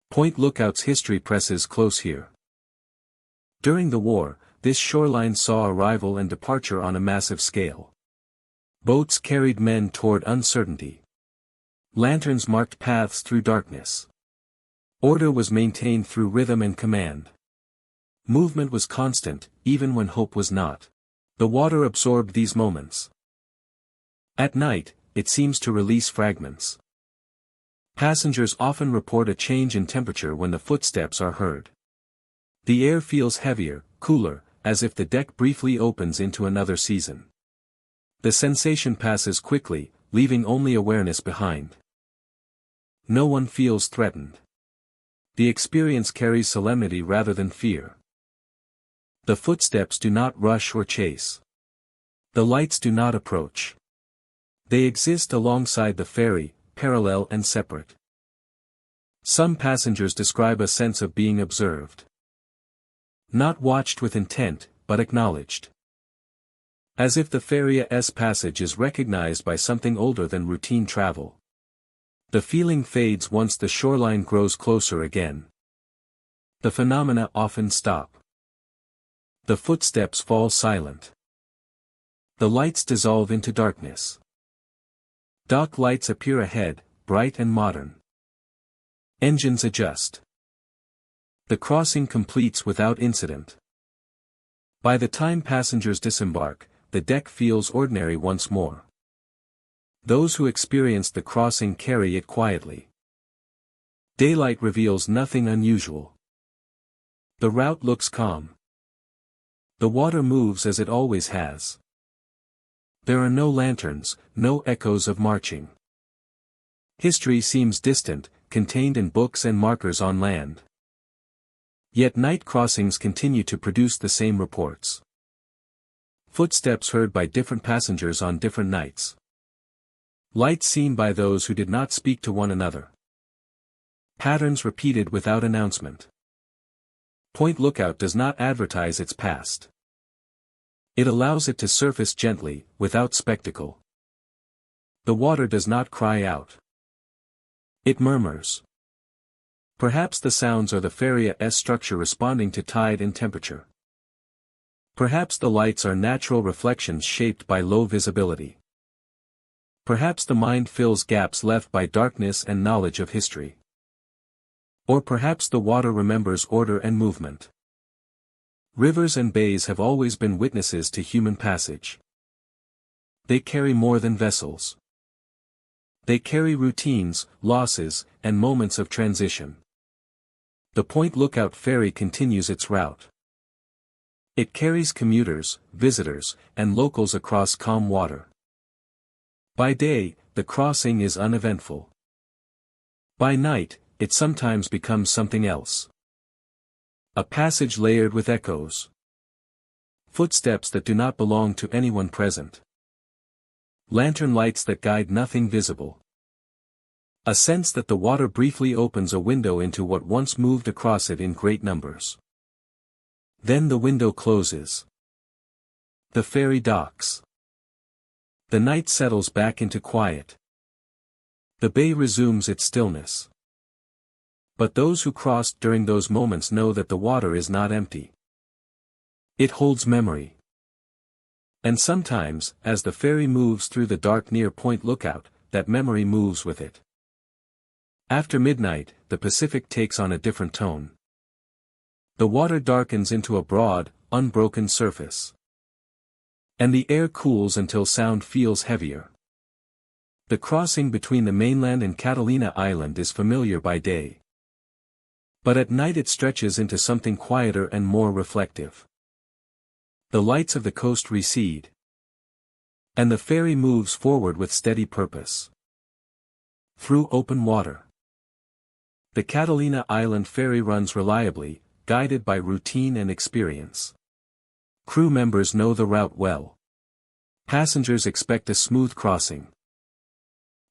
Point Lookout's history presses close here. During the war, this shoreline saw arrival and departure on a massive scale. Boats carried men toward uncertainty. Lanterns marked paths through darkness. Order was maintained through rhythm and command. Movement was constant, even when hope was not. The water absorbed these moments. At night, it seems to release fragments. Passengers often report a change in temperature when the footsteps are heard. The air feels heavier, cooler, as if the deck briefly opens into another season. The sensation passes quickly, leaving only awareness behind. No one feels threatened. The experience carries solemnity rather than fear. The footsteps do not rush or chase. The lights do not approach. They exist alongside the ferry, parallel and separate. Some passengers describe a sense of being observed. Not watched with intent, but acknowledged. As if the ferry's passage is recognized by something older than routine travel. The feeling fades once the shoreline grows closer again. The phenomena often stop. The footsteps fall silent. The lights dissolve into darkness. Dock lights appear ahead, bright and modern. Engines adjust. The crossing completes without incident. By the time passengers disembark, the deck feels ordinary once more. Those who experienced the crossing carry it quietly. Daylight reveals nothing unusual. The route looks calm. The water moves as it always has. There are no lanterns, no echoes of marching. History seems distant, contained in books and markers on land. Yet night crossings continue to produce the same reports. Footsteps heard by different passengers on different nights. Lights seen by those who did not speak to one another. Patterns repeated without announcement. Point Lookout does not advertise its past. It allows it to surface gently, without spectacle. The water does not cry out. It murmurs. Perhaps the sounds are the Ferry's structure responding to tide and temperature. Perhaps the lights are natural reflections shaped by low visibility. Perhaps the mind fills gaps left by darkness and knowledge of history. Or perhaps the water remembers order and movement. Rivers and bays have always been witnesses to human passage. They carry more than vessels. They carry routines, losses, and moments of transition. The Point Lookout ferry continues its route. It carries commuters, visitors, and locals across calm water. By day, the crossing is uneventful. By night, it sometimes becomes something else. A passage layered with echoes. Footsteps that do not belong to anyone present. Lantern lights that guide nothing visible. A sense that the water briefly opens a window into what once moved across it in great numbers. Then the window closes. The ferry docks. The night settles back into quiet. The bay resumes its stillness. But those who crossed during those moments know that the water is not empty. It holds memory. And sometimes, as the ferry moves through the dark near Point Lookout, that memory moves with it. After midnight, the Pacific takes on a different tone. The water darkens into a broad, unbroken surface. And the air cools until sound feels heavier. The crossing between the mainland and Catalina Island is familiar by day. But at night it stretches into something quieter and more reflective. The lights of the coast recede. And the ferry moves forward with steady purpose. Through open water. The Catalina Island ferry runs reliably, guided by routine and experience. Crew members know the route well. Passengers expect a smooth crossing.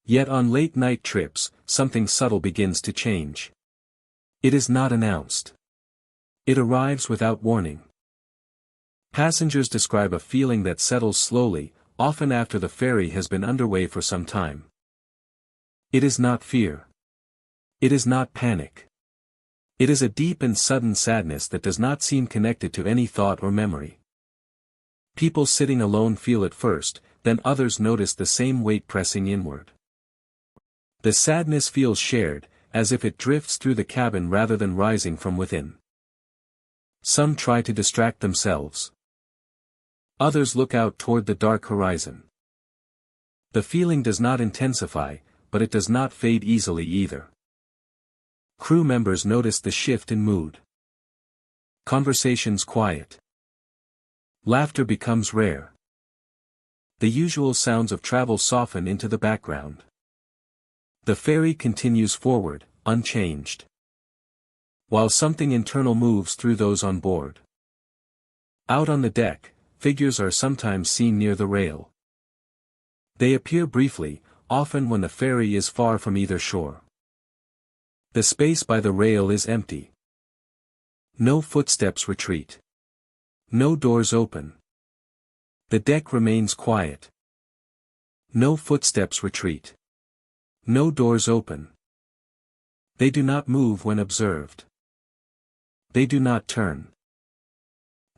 Yet on late-night trips, something subtle begins to change. It is not announced. It arrives without warning. Passengers describe a feeling that settles slowly, often after the ferry has been underway for some time. It is not fear. It is not panic. It is a deep and sudden sadness that does not seem connected to any thought or memory. People sitting alone feel it first, then others notice the same weight pressing inward. The sadness feels shared, as if it drifts through the cabin rather than rising from within. Some try to distract themselves. Others look out toward the dark horizon. The feeling does not intensify, but it does not fade easily either. Crew members notice the shift in mood. Conversations quiet. Laughter becomes rare. The usual sounds of travel soften into the background. The ferry continues forward, unchanged. While something internal moves through those on board. Out on the deck, figures are sometimes seen near the rail. They appear briefly, often when the ferry is far from either shore. The space by the rail is empty. No footsteps retreat. No doors open. The deck remains quiet. No footsteps retreat. No doors open. They do not move when observed. They do not turn.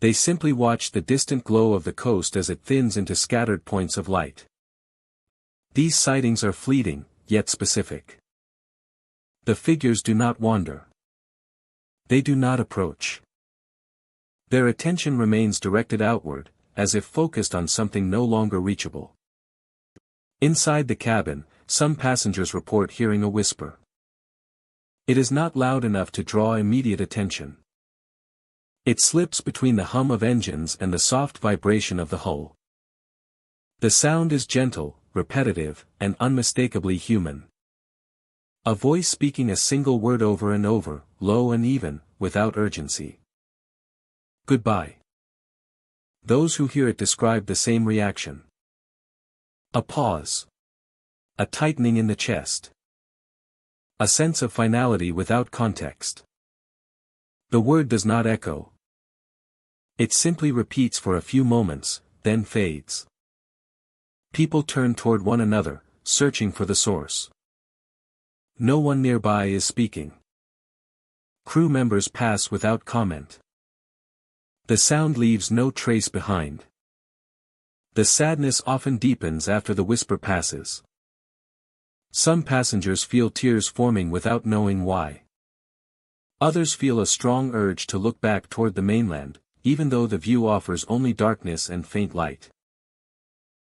They simply watch the distant glow of the coast as it thins into scattered points of light. These sightings are fleeting, yet specific. The figures do not wander. They do not approach. Their attention remains directed outward, as if focused on something no longer reachable. Inside the cabin, some passengers report hearing a whisper. It is not loud enough to draw immediate attention. It slips between the hum of engines and the soft vibration of the hull. The sound is gentle, repetitive, and unmistakably human. A voice speaking a single word over and over, low and even, without urgency. Goodbye. Those who hear it describe the same reaction. A pause. A tightening in the chest. A sense of finality without context. The word does not echo. It simply repeats for a few moments, then fades. People turn toward one another, searching for the source. No one nearby is speaking. Crew members pass without comment. The sound leaves no trace behind. The sadness often deepens after the whisper passes. Some passengers feel tears forming without knowing why. Others feel a strong urge to look back toward the mainland, even though the view offers only darkness and faint light.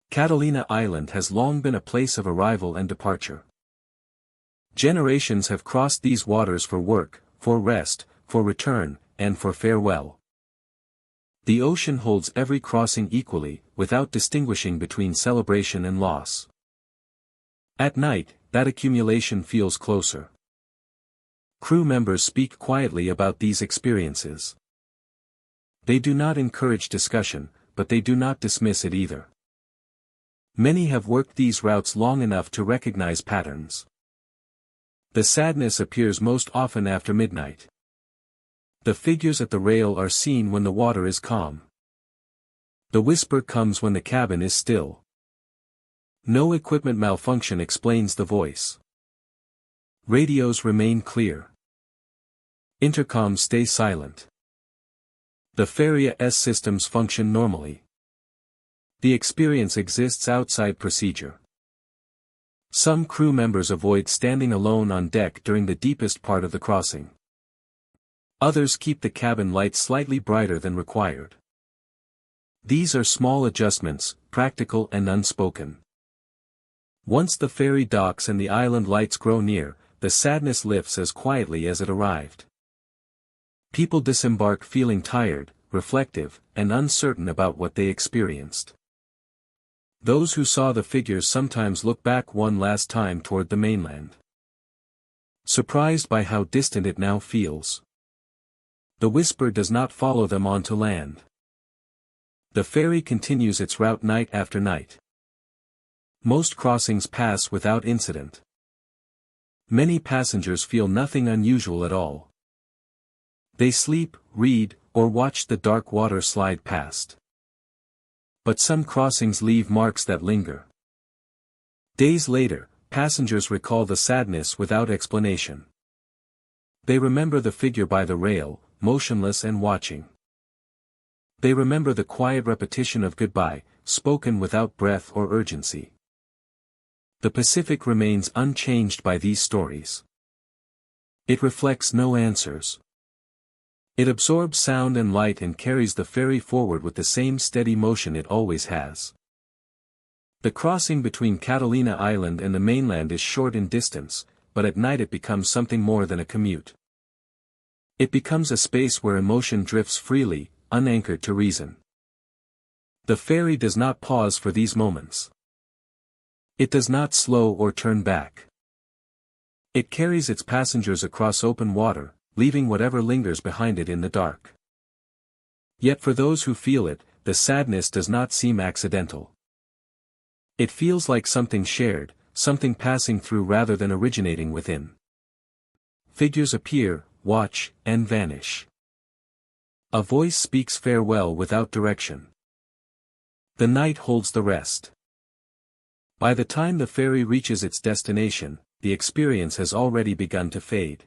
Catalina Island has long been a place of arrival and departure. Generations have crossed these waters for work, for rest, for return, and for farewell. The ocean holds every crossing equally, without distinguishing between celebration and loss. At night, that accumulation feels closer. Crew members speak quietly about these experiences. They do not encourage discussion, but they do not dismiss it either. Many have worked these routes long enough to recognize patterns. The sadness appears most often after midnight. The figures at the rail are seen when the water is calm. The whisper comes when the cabin is still. No equipment malfunction explains the voice. Radios remain clear. Intercoms stay silent. The Ferry's systems function normally. The experience exists outside procedure. Some crew members avoid standing alone on deck during the deepest part of the crossing. Others keep the cabin light slightly brighter than required. These are small adjustments, practical and unspoken. Once the ferry docks and the island lights grow near, the sadness lifts as quietly as it arrived. People disembark feeling tired, reflective, and uncertain about what they experienced. Those who saw the figures sometimes look back one last time toward the mainland. Surprised by how distant it now feels. The whisper does not follow them onto land. The ferry continues its route night after night. Most crossings pass without incident. Many passengers feel nothing unusual at all. They sleep, read, or watch the dark water slide past. But some crossings leave marks that linger. Days later, passengers recall the sadness without explanation. They remember the figure by the rail, motionless and watching. They remember the quiet repetition of goodbye, spoken without breath or urgency. The Pacific remains unchanged by these stories. It reflects no answers. It absorbs sound and light and carries the ferry forward with the same steady motion it always has. The crossing between Catalina Island and the mainland is short in distance, but at night it becomes something more than a commute. It becomes a space where emotion drifts freely, unanchored to reason. The ferry does not pause for these moments. It does not slow or turn back. It carries its passengers across open water, leaving whatever lingers behind it in the dark. Yet for those who feel it, the sadness does not seem accidental. It feels like something shared, something passing through rather than originating within. Figures appear, watch, and vanish. A voice speaks farewell without direction. The night holds the rest. By the time the ferry reaches its destination, the experience has already begun to fade.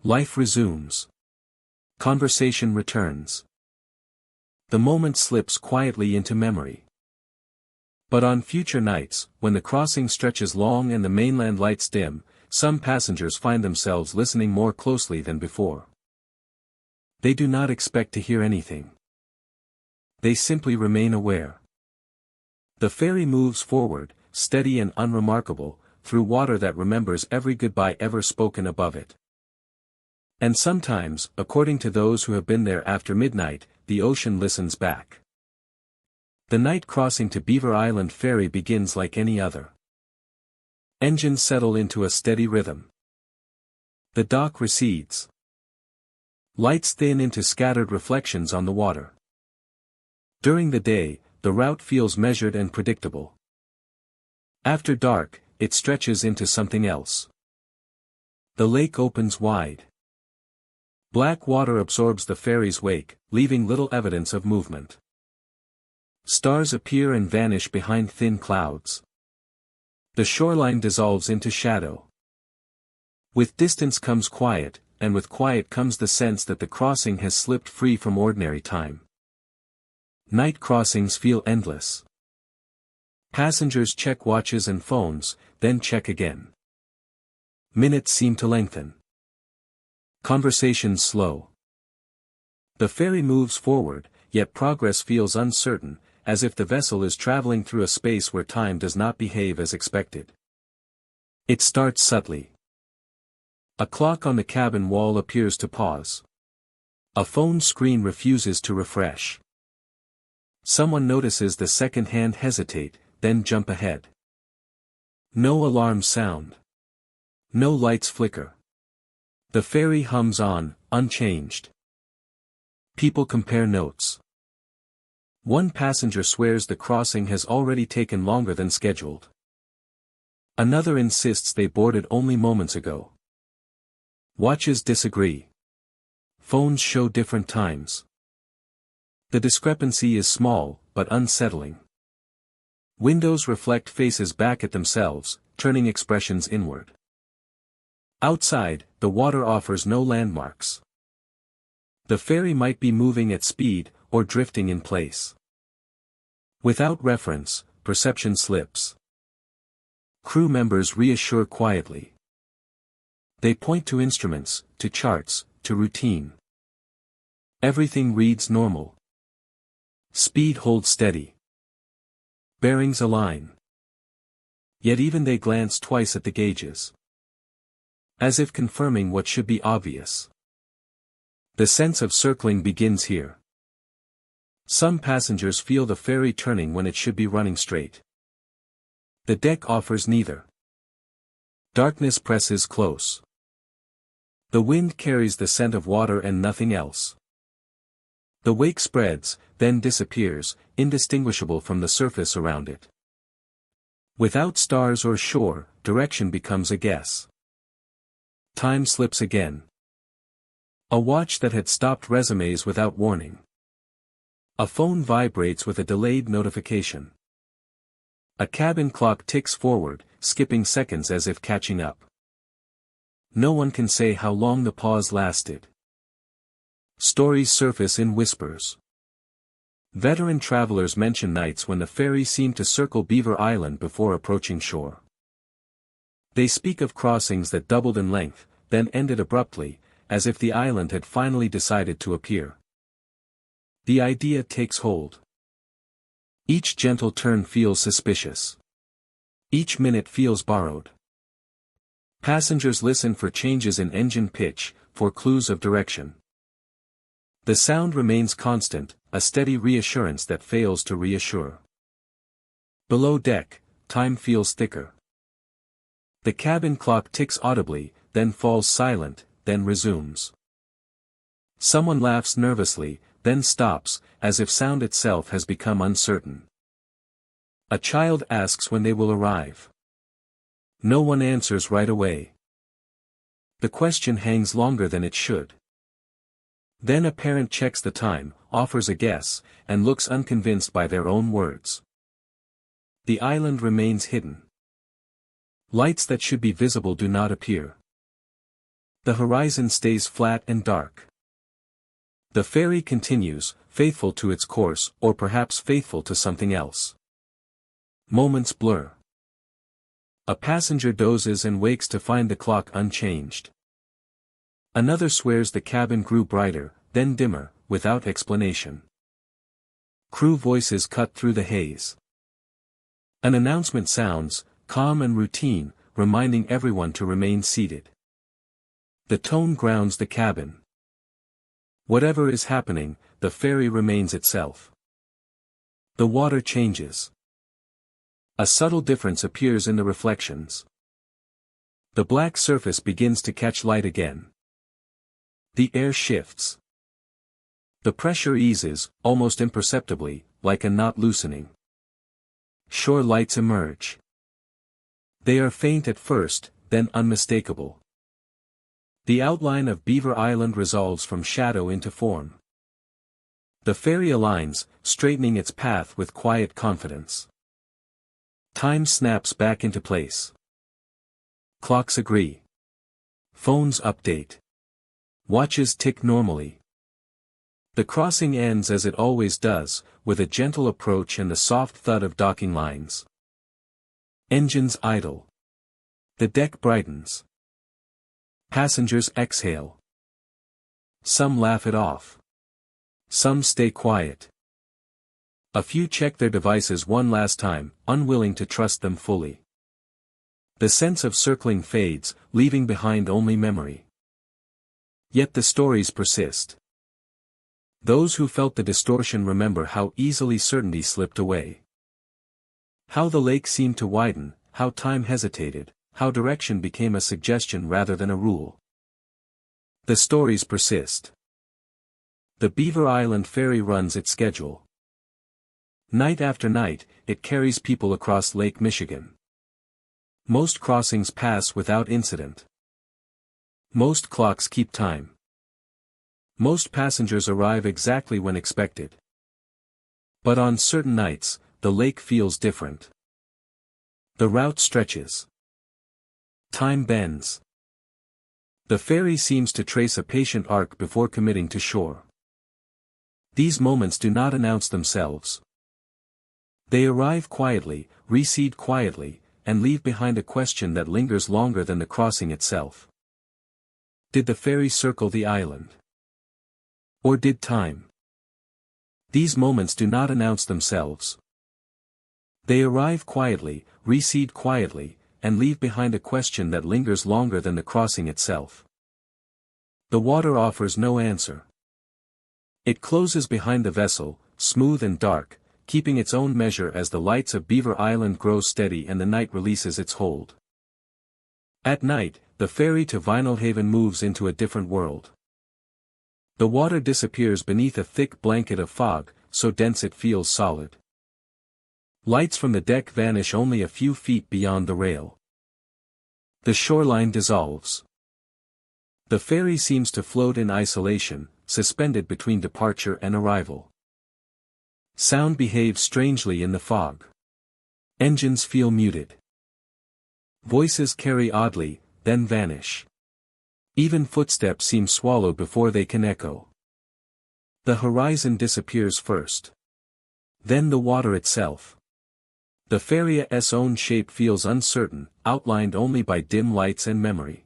Life resumes. Conversation returns. The moment slips quietly into memory. But on future nights, when the crossing stretches long and the mainland lights dim, some passengers find themselves listening more closely than before. They do not expect to hear anything. They simply remain aware. The ferry moves forward, steady and unremarkable, through water that remembers every goodbye ever spoken above it. And sometimes, according to those who have been there after midnight, the ocean listens back. The night crossing to Beaver Island Ferry begins like any other. Engines settle into a steady rhythm. The dock recedes. Lights thin into scattered reflections on the water. During the day, the route feels measured and predictable. After dark, it stretches into something else. The lake opens wide. Black water absorbs the ferry's wake, leaving little evidence of movement. Stars appear and vanish behind thin clouds. The shoreline dissolves into shadow. With distance comes quiet, and with quiet comes the sense that the crossing has slipped free from ordinary time. Night crossings feel endless. Passengers check watches and phones, then check again. Minutes seem to lengthen. Conversations slow. The ferry moves forward, yet progress feels uncertain, as if the vessel is traveling through a space where time does not behave as expected. It starts subtly. A clock on the cabin wall appears to pause. A phone screen refuses to refresh. Someone notices the second hand hesitate, then jump ahead. No alarms sound. No lights flicker. The ferry hums on, unchanged. People compare notes. One passenger swears the crossing has already taken longer than scheduled. Another insists they boarded only moments ago. Watches disagree. Phones show different times. The discrepancy is small, but unsettling. Windows reflect faces back at themselves, turning expressions inward. Outside, the water offers no landmarks. The ferry might be moving at speed, or drifting in place. Without reference, perception slips. Crew members reassure quietly. They point to instruments, to charts, to routine. Everything reads normal. Speed holds steady. Bearings align. Yet even they glance twice at the gauges. As if confirming what should be obvious. The sense of circling begins here. Some passengers feel the ferry turning when it should be running straight. The deck offers neither. Darkness presses close. The wind carries the scent of water and nothing else. The wake spreads, then disappears, indistinguishable from the surface around it. Without stars or shore, direction becomes a guess. Time slips again. A watch that had stopped resumes without warning. A phone vibrates with a delayed notification. A cabin clock ticks forward, skipping seconds as if catching up. No one can say how long the pause lasted. Stories surface in whispers. Veteran travelers mention nights when the ferry seemed to circle Beaver Island before approaching shore. They speak of crossings that doubled in length, then ended abruptly, as if the island had finally decided to appear. The idea takes hold. Each gentle turn feels suspicious. Each minute feels borrowed. Passengers listen for changes in engine pitch, for clues of direction. The sound remains constant, a steady reassurance that fails to reassure. Below deck, time feels thicker. The cabin clock ticks audibly, then falls silent, then resumes. Someone laughs nervously, then stops, as if sound itself has become uncertain. A child asks when they will arrive. No one answers right away. The question hangs longer than it should. Then a parent checks the time, offers a guess, and looks unconvinced by their own words. The island remains hidden. Lights that should be visible do not appear. The horizon stays flat and dark. The ferry continues, faithful to its course, or perhaps faithful to something else. Moments blur. A passenger dozes and wakes to find the clock unchanged. Another swears the cabin grew brighter, then dimmer, without explanation. Crew voices cut through the haze. An announcement sounds, calm and routine, reminding everyone to remain seated. The tone grounds the cabin. Whatever is happening, the ferry remains itself. The water changes. A subtle difference appears in the reflections. The black surface begins to catch light again. The air shifts. The pressure eases, almost imperceptibly, like a knot loosening. Shore lights emerge. They are faint at first, then unmistakable. The outline of Beaver Island resolves from shadow into form. The ferry aligns, straightening its path with quiet confidence. Time snaps back into place. Clocks agree. Phones update. Watches tick normally. The crossing ends as it always does, with a gentle approach and the soft thud of docking lines. Engines idle. The deck brightens. Passengers exhale. Some laugh it off. Some stay quiet. A few check their devices one last time, unwilling to trust them fully. The sense of circling fades, leaving behind only memory. Yet the stories persist. Those who felt the distortion remember how easily certainty slipped away. How the lake seemed to widen, how time hesitated, how direction became a suggestion rather than a rule. The stories persist. The Beaver Island ferry runs its schedule. Night after night, it carries people across Lake Michigan. Most crossings pass without incident. Most clocks keep time. Most passengers arrive exactly when expected. But on certain nights, the lake feels different. The route stretches. Time bends. The ferry seems to trace a patient arc before committing to shore. These moments do not announce themselves. They arrive quietly, recede quietly, and leave behind a question that lingers longer than the crossing itself. Did the ferry circle the island? Or did time? These moments do not announce themselves. They arrive quietly, recede quietly, and leave behind a question that lingers longer than the crossing itself. The water offers no answer. It closes behind the vessel, smooth and dark, keeping its own measure as the lights of Beaver Island grow steady and the night releases its hold. At night, the ferry to Vinalhaven moves into a different world. The water disappears beneath a thick blanket of fog, so dense it feels solid. Lights from the deck vanish only a few feet beyond the rail. The shoreline dissolves. The ferry seems to float in isolation, suspended between departure and arrival. Sound behaves strangely in the fog. Engines feel muted. Voices carry oddly, then vanish. Even footsteps seem swallowed before they can echo. The horizon disappears first. Then the water itself. The ferry's own shape feels uncertain, outlined only by dim lights and memory.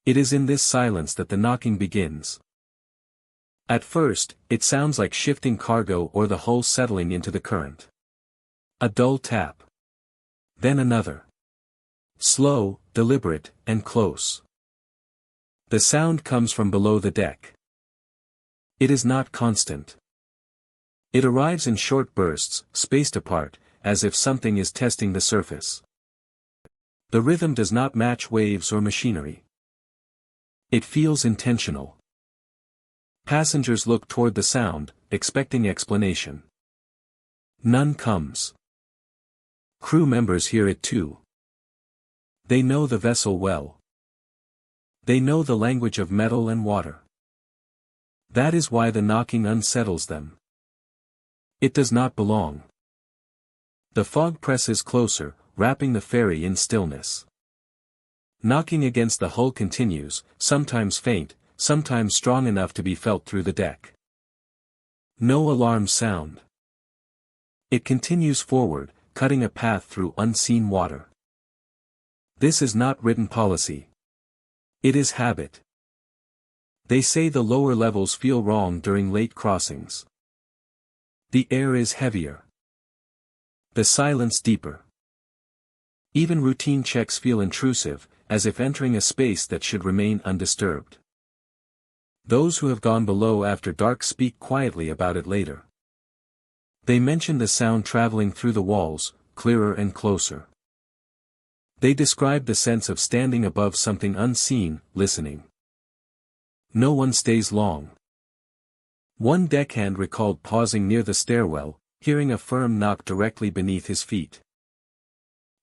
It is in this silence that the knocking begins. At first, it sounds like shifting cargo or the hull settling into the current. A dull tap. Then another. Slow, deliberate, and close. The sound comes from below the deck. It is not constant. It arrives in short bursts, spaced apart, as if something is testing the surface. The rhythm does not match waves or machinery. It feels intentional. Passengers look toward the sound, expecting explanation. None comes. Crew members hear it too. They know the vessel well. They know the language of metal and water. That is why the knocking unsettles them. It does not belong. The fog presses closer, wrapping the ferry in stillness. Knocking against the hull continues, sometimes faint, sometimes strong enough to be felt through the deck. No alarms sound. It continues forward, cutting a path through unseen water. This is not written policy. It is habit. They say the lower levels feel wrong during late crossings. The air is heavier. The silence deeper. Even routine checks feel intrusive, as if entering a space that should remain undisturbed. Those who have gone below after dark speak quietly about it later. They mention the sound traveling through the walls, clearer and closer. They describe the sense of standing above something unseen, listening. No one stays long. One deckhand recalled pausing near the stairwell, hearing a firm knock directly beneath his feet.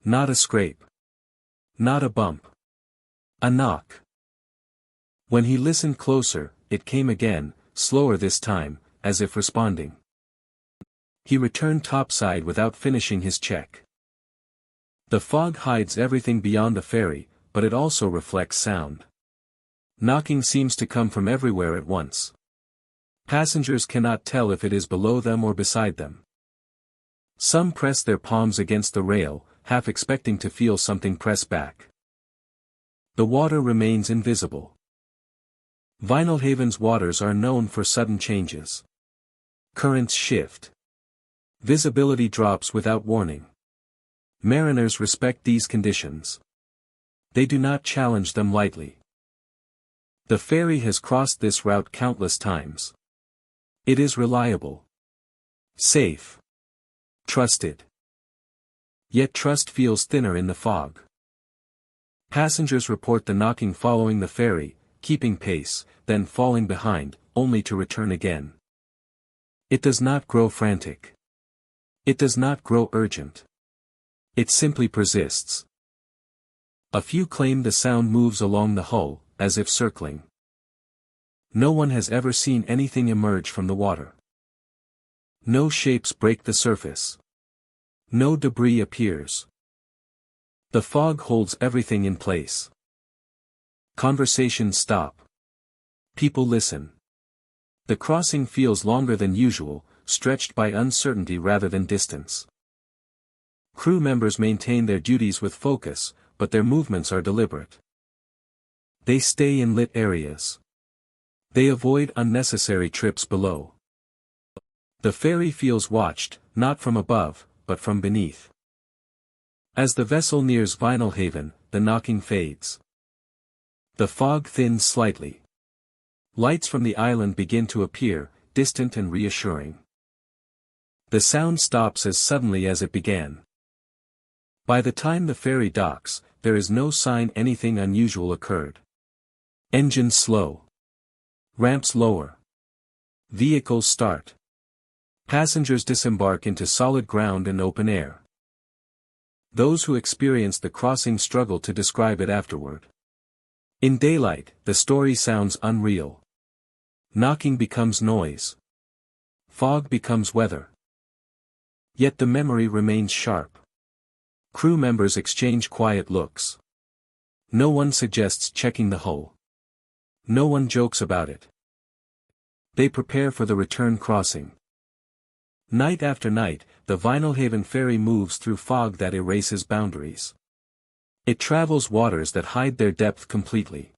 Not a scrape. Not a bump. A knock. When he listened closer, it came again, slower this time, as if responding. He returned topside without finishing his check. The fog hides everything beyond the ferry, but it also reflects sound. Knocking seems to come from everywhere at once. Passengers cannot tell if it is below them or beside them. Some press their palms against the rail, half expecting to feel something press back. The water remains invisible. Vinalhaven's waters are known for sudden changes. Currents shift. Visibility drops without warning. Mariners respect these conditions. They do not challenge them lightly. The ferry has crossed this route countless times. It is reliable. Safe. Trusted. Yet trust feels thinner in the fog. Passengers report the knocking following the ferry, keeping pace, then falling behind, only to return again. It does not grow frantic. It does not grow urgent. It simply persists. A few claim the sound moves along the hull, as if circling. No one has ever seen anything emerge from the water. No shapes break the surface. No debris appears. The fog holds everything in place. Conversations stop. People listen. The crossing feels longer than usual, stretched by uncertainty rather than distance. Crew members maintain their duties with focus, but their movements are deliberate. They stay in lit areas. They avoid unnecessary trips below. The ferry feels watched, not from above, but from beneath. As the vessel nears Vinalhaven, the knocking fades. The fog thins slightly. Lights from the island begin to appear, distant and reassuring. The sound stops as suddenly as it began. By the time the ferry docks, there is no sign anything unusual occurred. Engines slow. Ramps lower. Vehicles start. Passengers disembark into solid ground and open air. Those who experience the crossing struggle to describe it afterward. In daylight, the story sounds unreal. Knocking becomes noise. Fog becomes weather. Yet the memory remains sharp. Crew members exchange quiet looks. No one suggests checking the hull. No one jokes about it. They prepare for the return crossing. Night after night, the Vinalhaven ferry moves through fog that erases boundaries. It travels waters that hide their depth completely.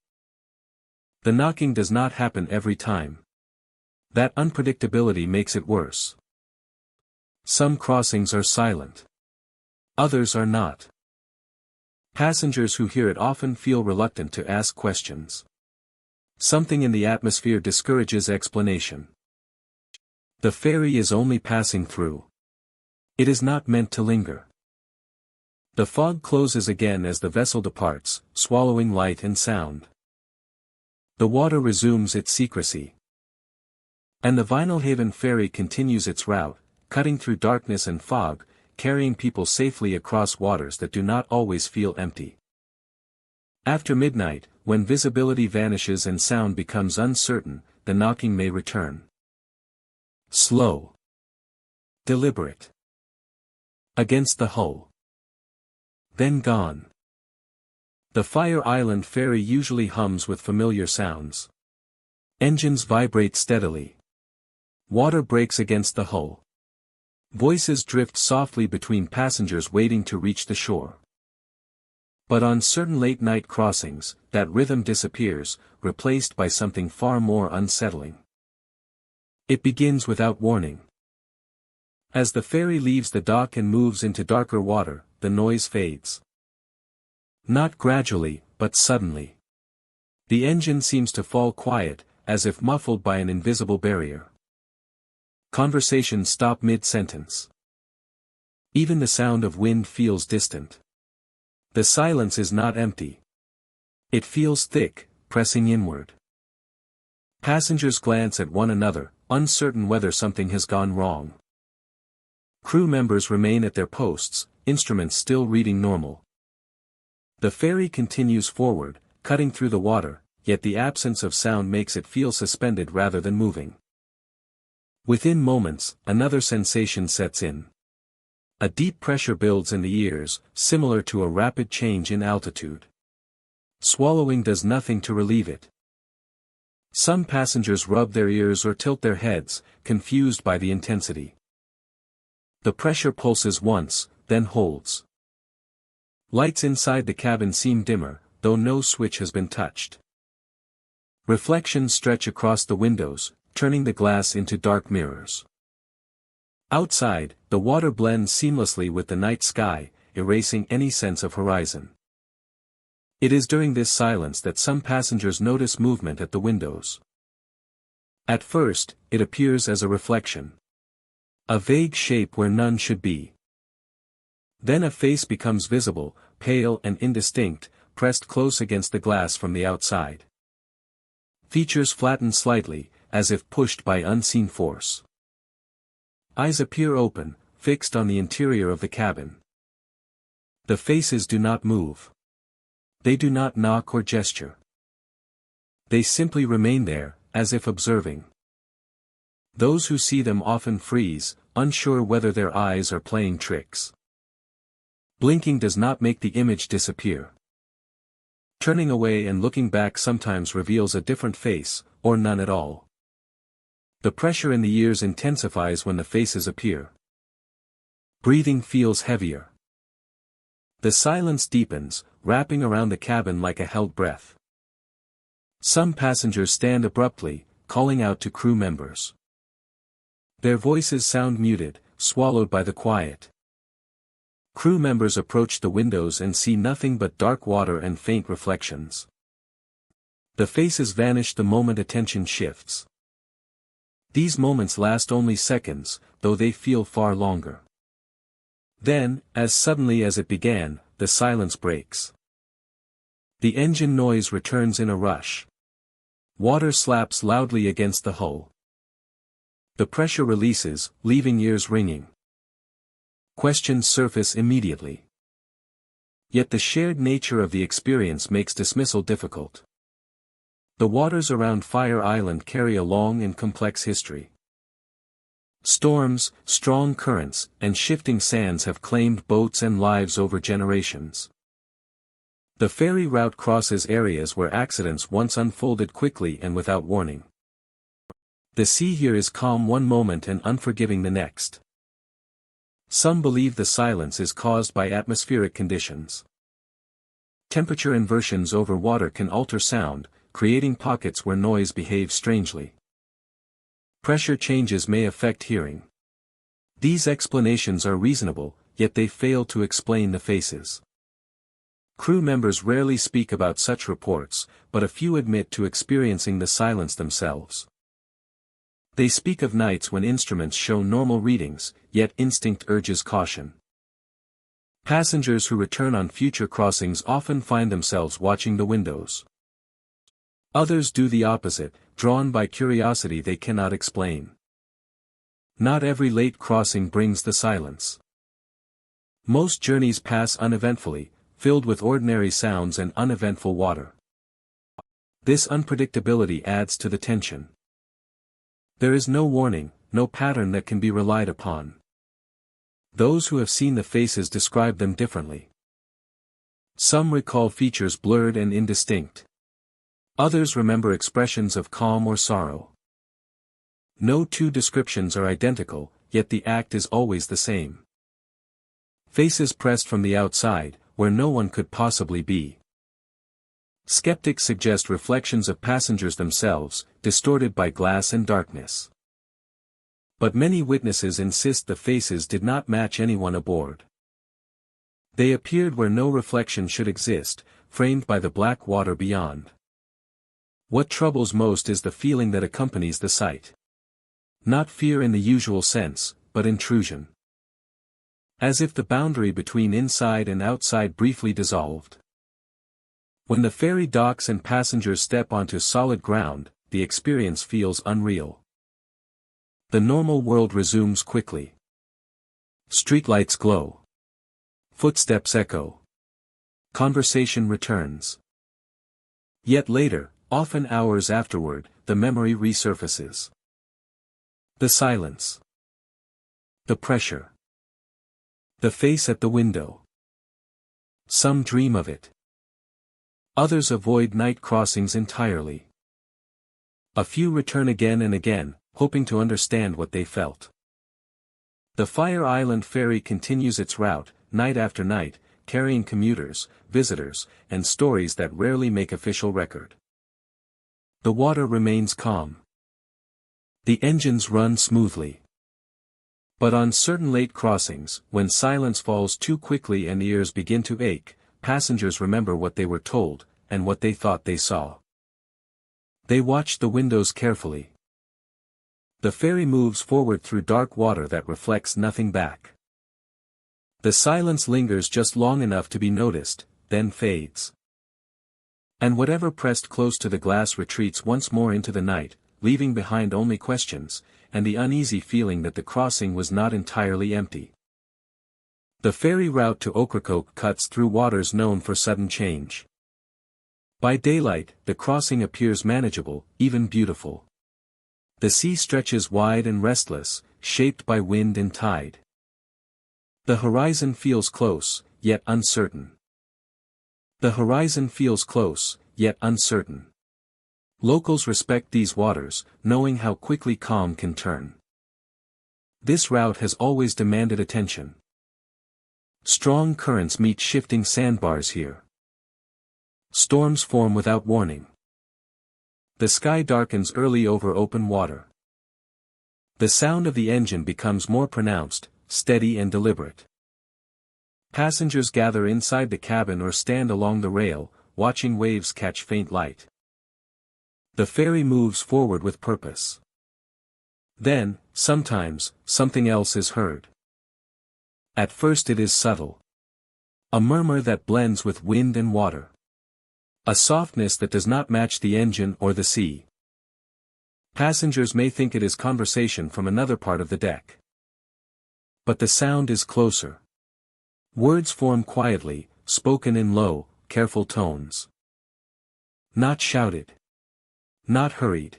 The knocking does not happen every time. That unpredictability makes it worse. Some crossings are silent. Others are not. Passengers who hear it often feel reluctant to ask questions. Something in the atmosphere discourages explanation. The ferry is only passing through. It is not meant to linger. The fog closes again as the vessel departs, swallowing light and sound. The water resumes its secrecy. And the Vinalhaven ferry continues its route, cutting through darkness and fog, carrying people safely across waters that do not always feel empty. After midnight, when visibility vanishes and sound becomes uncertain, the knocking may return. Slow. Deliberate. Against the hull. Then gone. The Fire Island ferry usually hums with familiar sounds. Engines vibrate steadily. Water breaks against the hull. Voices drift softly between passengers waiting to reach the shore. But on certain late-night crossings, that rhythm disappears, replaced by something far more unsettling. It begins without warning. As the ferry leaves the dock and moves into darker water, the noise fades. Not gradually, but suddenly. The engine seems to fall quiet, as if muffled by an invisible barrier. Conversations stop mid-sentence. Even the sound of wind feels distant. The silence is not empty. It feels thick, pressing inward. Passengers glance at one another, uncertain whether something has gone wrong. Crew members remain at their posts, instruments still reading normal. The ferry continues forward, cutting through the water, yet the absence of sound makes it feel suspended rather than moving. Within moments, another sensation sets in. A deep pressure builds in the ears, similar to a rapid change in altitude. Swallowing does nothing to relieve it. Some passengers rub their ears or tilt their heads, confused by the intensity. The pressure pulses once, then holds. Lights inside the cabin seem dimmer, though no switch has been touched. Reflections stretch across the windows, turning the glass into dark mirrors. Outside, the water blends seamlessly with the night sky, erasing any sense of horizon. It is during this silence that some passengers notice movement at the windows. At first, it appears as a reflection. A vague shape where none should be. Then a face becomes visible, pale and indistinct, pressed close against the glass from the outside. Features flatten slightly, as if pushed by unseen force. Eyes appear open, fixed on the interior of the cabin. The faces do not move. They do not knock or gesture. They simply remain there, as if observing. Those who see them often freeze, unsure whether their eyes are playing tricks. Blinking does not make the image disappear. Turning away and looking back sometimes reveals a different face, or none at all. The pressure in the ears intensifies when the faces appear. Breathing feels heavier. The silence deepens, wrapping around the cabin like a held breath. Some passengers stand abruptly, calling out to crew members. Their voices sound muted, swallowed by the quiet. Crew members approach the windows and see nothing but dark water and faint reflections. The faces vanish the moment attention shifts. These moments last only seconds, though they feel far longer. Then, as suddenly as it began, the silence breaks. The engine noise returns in a rush. Water slaps loudly against the hull. The pressure releases, leaving ears ringing. Questions surface immediately. Yet the shared nature of the experience makes dismissal difficult. The waters around Fire Island carry a long and complex history. Storms, strong currents, and shifting sands have claimed boats and lives over generations. The ferry route crosses areas where accidents once unfolded quickly and without warning. The sea here is calm one moment and unforgiving the next. Some believe the silence is caused by atmospheric conditions. Temperature inversions over water can alter sound, creating pockets where noise behaves strangely. Pressure changes may affect hearing. These explanations are reasonable, yet they fail to explain the faces. Crew members rarely speak about such reports, but a few admit to experiencing the silence themselves. They speak of nights when instruments show normal readings, yet instinct urges caution. Passengers who return on future crossings often find themselves watching the windows. Others do the opposite, drawn by curiosity they cannot explain. Not every late crossing brings the silence. Most journeys pass uneventfully, filled with ordinary sounds and uneventful water. This unpredictability adds to the tension. There is no warning, no pattern that can be relied upon. Those who have seen the faces describe them differently. Some recall features blurred and indistinct. Others remember expressions of calm or sorrow. No two descriptions are identical, yet the act is always the same. Faces pressed from the outside, where no one could possibly be. Skeptics suggest reflections of passengers themselves, distorted by glass and darkness. But many witnesses insist the faces did not match anyone aboard. They appeared where no reflection should exist, framed by the black water beyond. What troubles most is the feeling that accompanies the sight. Not fear in the usual sense, but intrusion. As if the boundary between inside and outside briefly dissolved. When the ferry docks and passengers step onto solid ground, the experience feels unreal. The normal world resumes quickly. Streetlights glow. Footsteps echo. Conversation returns. Yet later, often hours afterward, the memory resurfaces. The silence. The pressure. The face at the window. Some dream of it. Others avoid night crossings entirely. A few return again and again, hoping to understand what they felt. The Fire Island ferry continues its route, night after night, carrying commuters, visitors, and stories that rarely make official record. The water remains calm. The engines run smoothly. But on certain late crossings, when silence falls too quickly and ears begin to ache, passengers remember what they were told, and what they thought they saw. They watch the windows carefully. The ferry moves forward through dark water that reflects nothing back. The silence lingers just long enough to be noticed, then fades. And whatever pressed close to the glass retreats once more into the night, leaving behind only questions, and the uneasy feeling that the crossing was not entirely empty. The ferry route to Ocracoke cuts through waters known for sudden change. By daylight, the crossing appears manageable, even beautiful. The sea stretches wide and restless, shaped by wind and tide. The horizon feels close, yet uncertain. The horizon feels close, yet uncertain. Locals respect these waters, knowing how quickly calm can turn. This route has always demanded attention. Strong currents meet shifting sandbars here. Storms form without warning. The sky darkens early over open water. The sound of the engine becomes more pronounced, steady and deliberate. Passengers gather inside the cabin or stand along the rail, watching waves catch faint light. The ferry moves forward with purpose. Then, sometimes, something else is heard. At first it is subtle. A murmur that blends with wind and water. A softness that does not match the engine or the sea. Passengers may think it is conversation from another part of the deck. But the sound is closer. Words form quietly, spoken in low, careful tones. Not shouted. Not hurried.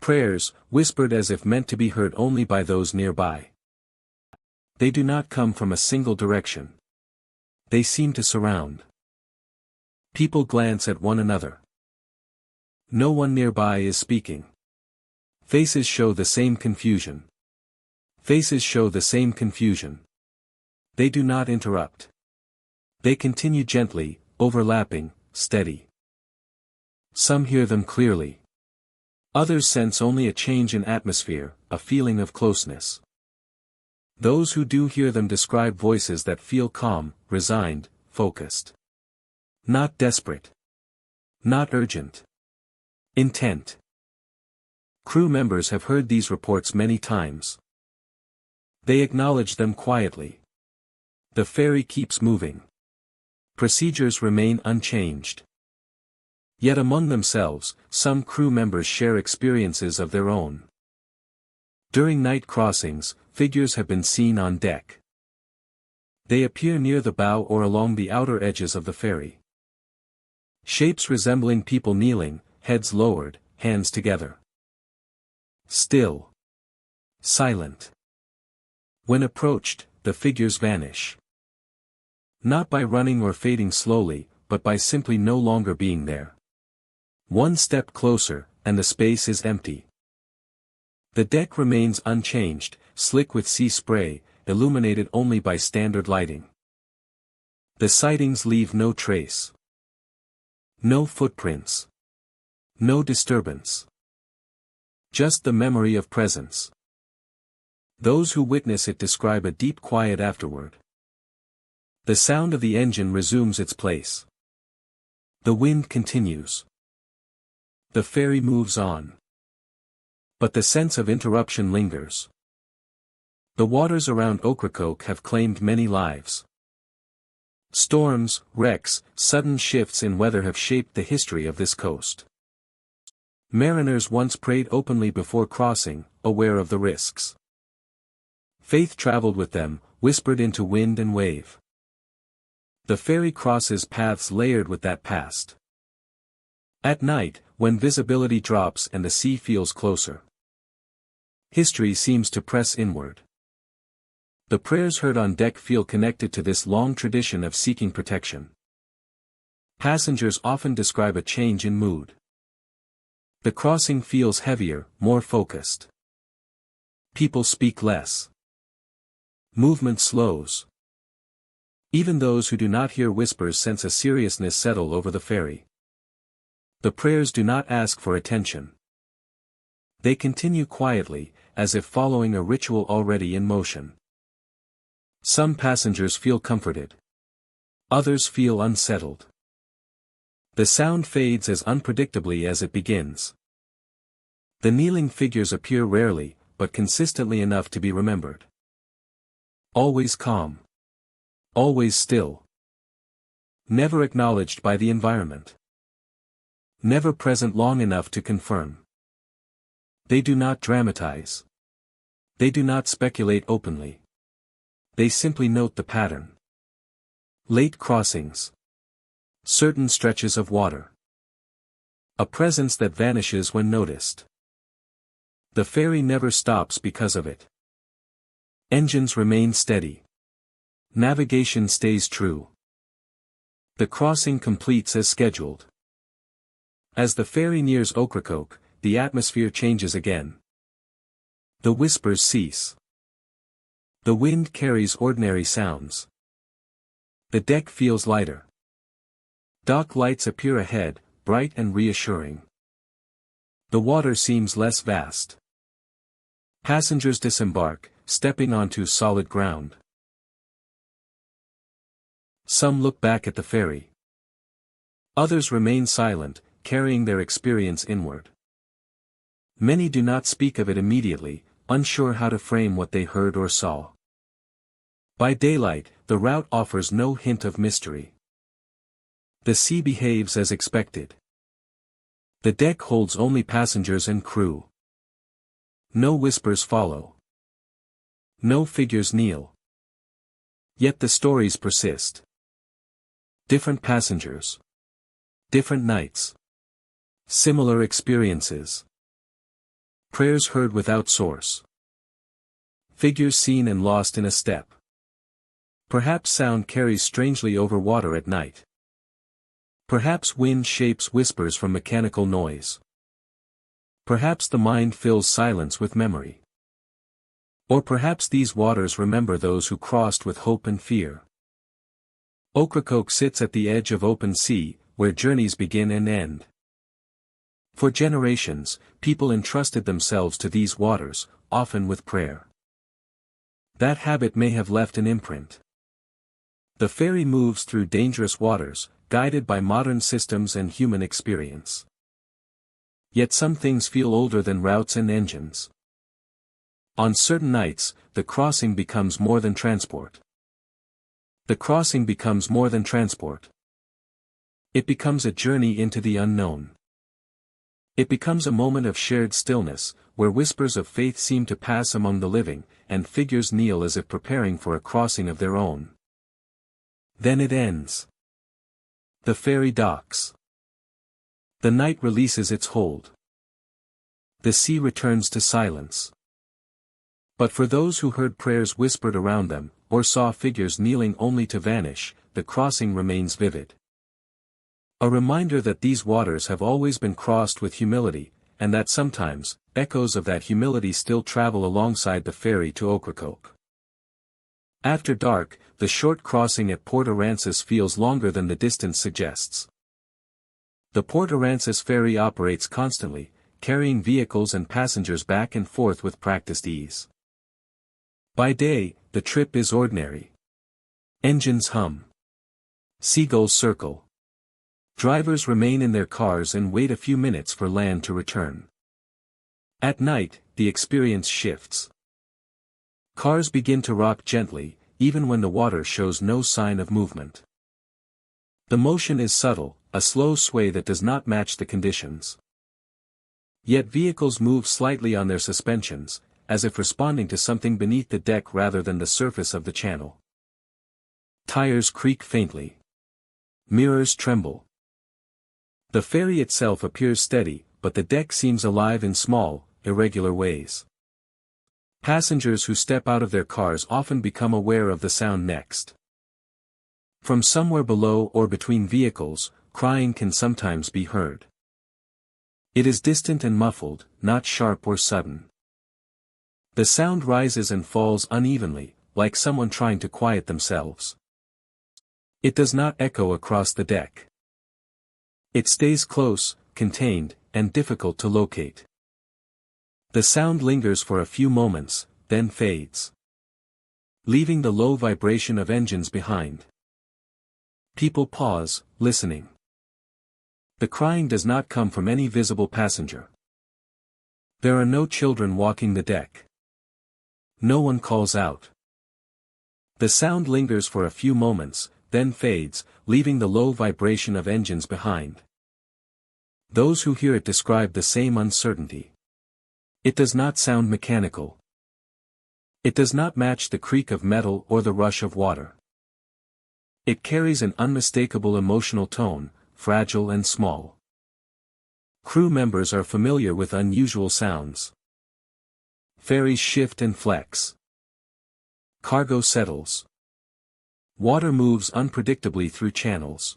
Prayers, whispered as if meant to be heard only by those nearby. They do not come from a single direction. They seem to surround. People glance at one another. No one nearby is speaking. Faces show the same confusion. Faces show the same confusion. They do not interrupt. They continue gently, overlapping, steady. Some hear them clearly. Others sense only a change in atmosphere, a feeling of closeness. Those who do hear them describe voices that feel calm, resigned, focused. Not desperate. Not urgent. Intent. Crew members have heard these reports many times. They acknowledge them quietly. The ferry keeps moving. Procedures remain unchanged. Yet among themselves, some crew members share experiences of their own. During night crossings, figures have been seen on deck. They appear near the bow or along the outer edges of the ferry. Shapes resembling people kneeling, heads lowered, hands together. Still. Silent. When approached, the figures vanish. Not by running or fading slowly, but by simply no longer being there. One step closer, and the space is empty. The deck remains unchanged, slick with sea spray, illuminated only by standard lighting. The sightings leave no trace. No footprints. No disturbance. Just the memory of presence. Those who witness it describe a deep quiet afterward. The sound of the engine resumes its place. The wind continues. The ferry moves on. But the sense of interruption lingers. The waters around Ocracoke have claimed many lives. Storms, wrecks, sudden shifts in weather have shaped the history of this coast. Mariners once prayed openly before crossing, aware of the risks. Faith traveled with them, whispered into wind and wave. The ferry crosses paths layered with that past. At night, when visibility drops and the sea feels closer, history seems to press inward. The prayers heard on deck feel connected to this long tradition of seeking protection. Passengers often describe a change in mood. The crossing feels heavier, more focused. People speak less. Movement slows. Even those who do not hear whispers sense a seriousness settle over the ferry. The prayers do not ask for attention. They continue quietly, as if following a ritual already in motion. Some passengers feel comforted. Others feel unsettled. The sound fades as unpredictably as it begins. The kneeling figures appear rarely, but consistently enough to be remembered. Always calm. Always still. Never acknowledged by the environment. Never present long enough to confirm. They do not dramatize. They do not speculate openly. They simply note the pattern. Late crossings. Certain stretches of water. A presence that vanishes when noticed. The ferry never stops because of it. Engines remain steady. Navigation stays true. The crossing completes as scheduled. As the ferry nears Ocracoke, the atmosphere changes again. The whispers cease. The wind carries ordinary sounds. The deck feels lighter. Dock lights appear ahead, bright and reassuring. The water seems less vast. Passengers disembark, stepping onto solid ground. Some look back at the ferry. Others remain silent, carrying their experience inward. Many do not speak of it immediately, unsure how to frame what they heard or saw. By daylight, the route offers no hint of mystery. The sea behaves as expected. The deck holds only passengers and crew. No whispers follow. No figures kneel. Yet the stories persist. Different passengers. Different nights. Similar experiences. Prayers heard without source. Figures seen and lost in a step. Perhaps sound carries strangely over water at night. Perhaps wind shapes whispers from mechanical noise. Perhaps the mind fills silence with memory. Or perhaps these waters remember those who crossed with hope and fear. Ocracoke sits at the edge of open sea, where journeys begin and end. For generations, people entrusted themselves to these waters, often with prayer. That habit may have left an imprint. The ferry moves through dangerous waters, guided by modern systems and human experience. Yet some things feel older than routes and engines. On certain nights, the crossing becomes more than transport. The crossing becomes more than transport. It becomes a journey into the unknown. It becomes a moment of shared stillness, where whispers of faith seem to pass among the living, and figures kneel as if preparing for a crossing of their own. Then it ends. The ferry docks. The night releases its hold. The sea returns to silence. But for those who heard prayers whispered around them, or saw figures kneeling only to vanish, the crossing remains vivid. A reminder that these waters have always been crossed with humility, and that sometimes, echoes of that humility still travel alongside the ferry to Ocracoke. After dark, the short crossing at Port Aransas feels longer than the distance suggests. The Port Aransas ferry operates constantly, carrying vehicles and passengers back and forth with practiced ease. By day, the trip is ordinary. Engines hum. Seagulls circle. Drivers remain in their cars and wait a few minutes for land to return. At night, the experience shifts. Cars begin to rock gently, even when the water shows no sign of movement. The motion is subtle, a slow sway that does not match the conditions. Yet vehicles move slightly on their suspensions, as if responding to something beneath the deck rather than the surface of the channel. Tires creak faintly. Mirrors tremble. The ferry itself appears steady, but the deck seems alive in small, irregular ways. Passengers who step out of their cars often become aware of the sound next. From somewhere below or between vehicles, crying can sometimes be heard. It is distant and muffled, not sharp or sudden. The sound rises and falls unevenly, like someone trying to quiet themselves. It does not echo across the deck. It stays close, contained, and difficult to locate. The sound lingers for a few moments, then fades, leaving the low vibration of engines behind. People pause, listening. The crying does not come from any visible passenger. There are no children walking the deck. No one calls out. The sound lingers for a few moments, then fades, leaving the low vibration of engines behind. Those who hear it describe the same uncertainty. It does not sound mechanical. It does not match the creak of metal or the rush of water. It carries an unmistakable emotional tone, fragile and small. Crew members are familiar with unusual sounds. Ferries shift and flex. Cargo settles. Water moves unpredictably through channels.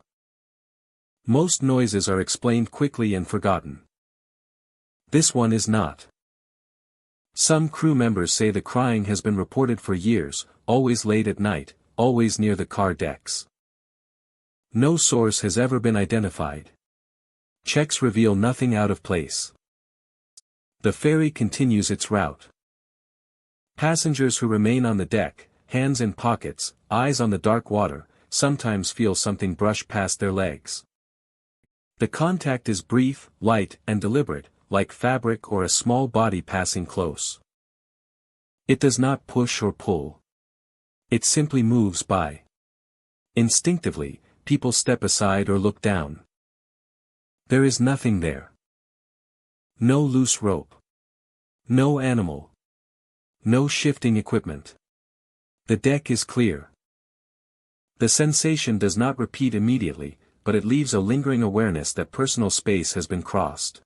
Most noises are explained quickly and forgotten. This one is not. Some crew members say the crying has been reported for years, always late at night, always near the car decks. No source has ever been identified. Checks reveal nothing out of place. The ferry continues its route. Passengers who remain on the deck, hands in pockets, eyes on the dark water, sometimes feel something brush past their legs. The contact is brief, light, and deliberate, like fabric or a small body passing close. It does not push or pull. It simply moves by. Instinctively, people step aside or look down. There is nothing there. No loose rope. No animal. No shifting equipment. The deck is clear. The sensation does not repeat immediately, but it leaves a lingering awareness that personal space has been crossed.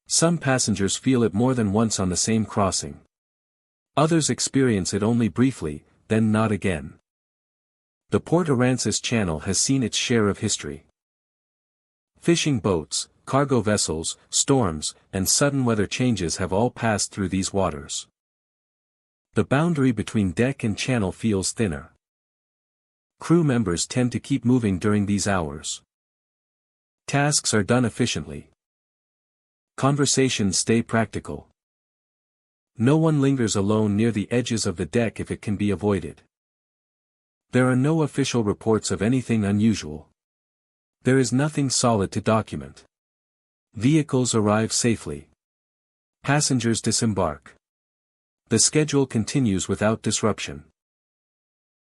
Some passengers feel it more than once on the same crossing. Others experience it only briefly, then not again. The Port Aransas Channel has seen its share of history. Fishing boats, cargo vessels, storms, and sudden weather changes have all passed through these waters. The boundary between deck and channel feels thinner. Crew members tend to keep moving during these hours. Tasks are done efficiently. Conversations stay practical. No one lingers alone near the edges of the deck if it can be avoided. There are no official reports of anything unusual. There is nothing solid to document. Vehicles arrive safely. Passengers disembark. The schedule continues without disruption.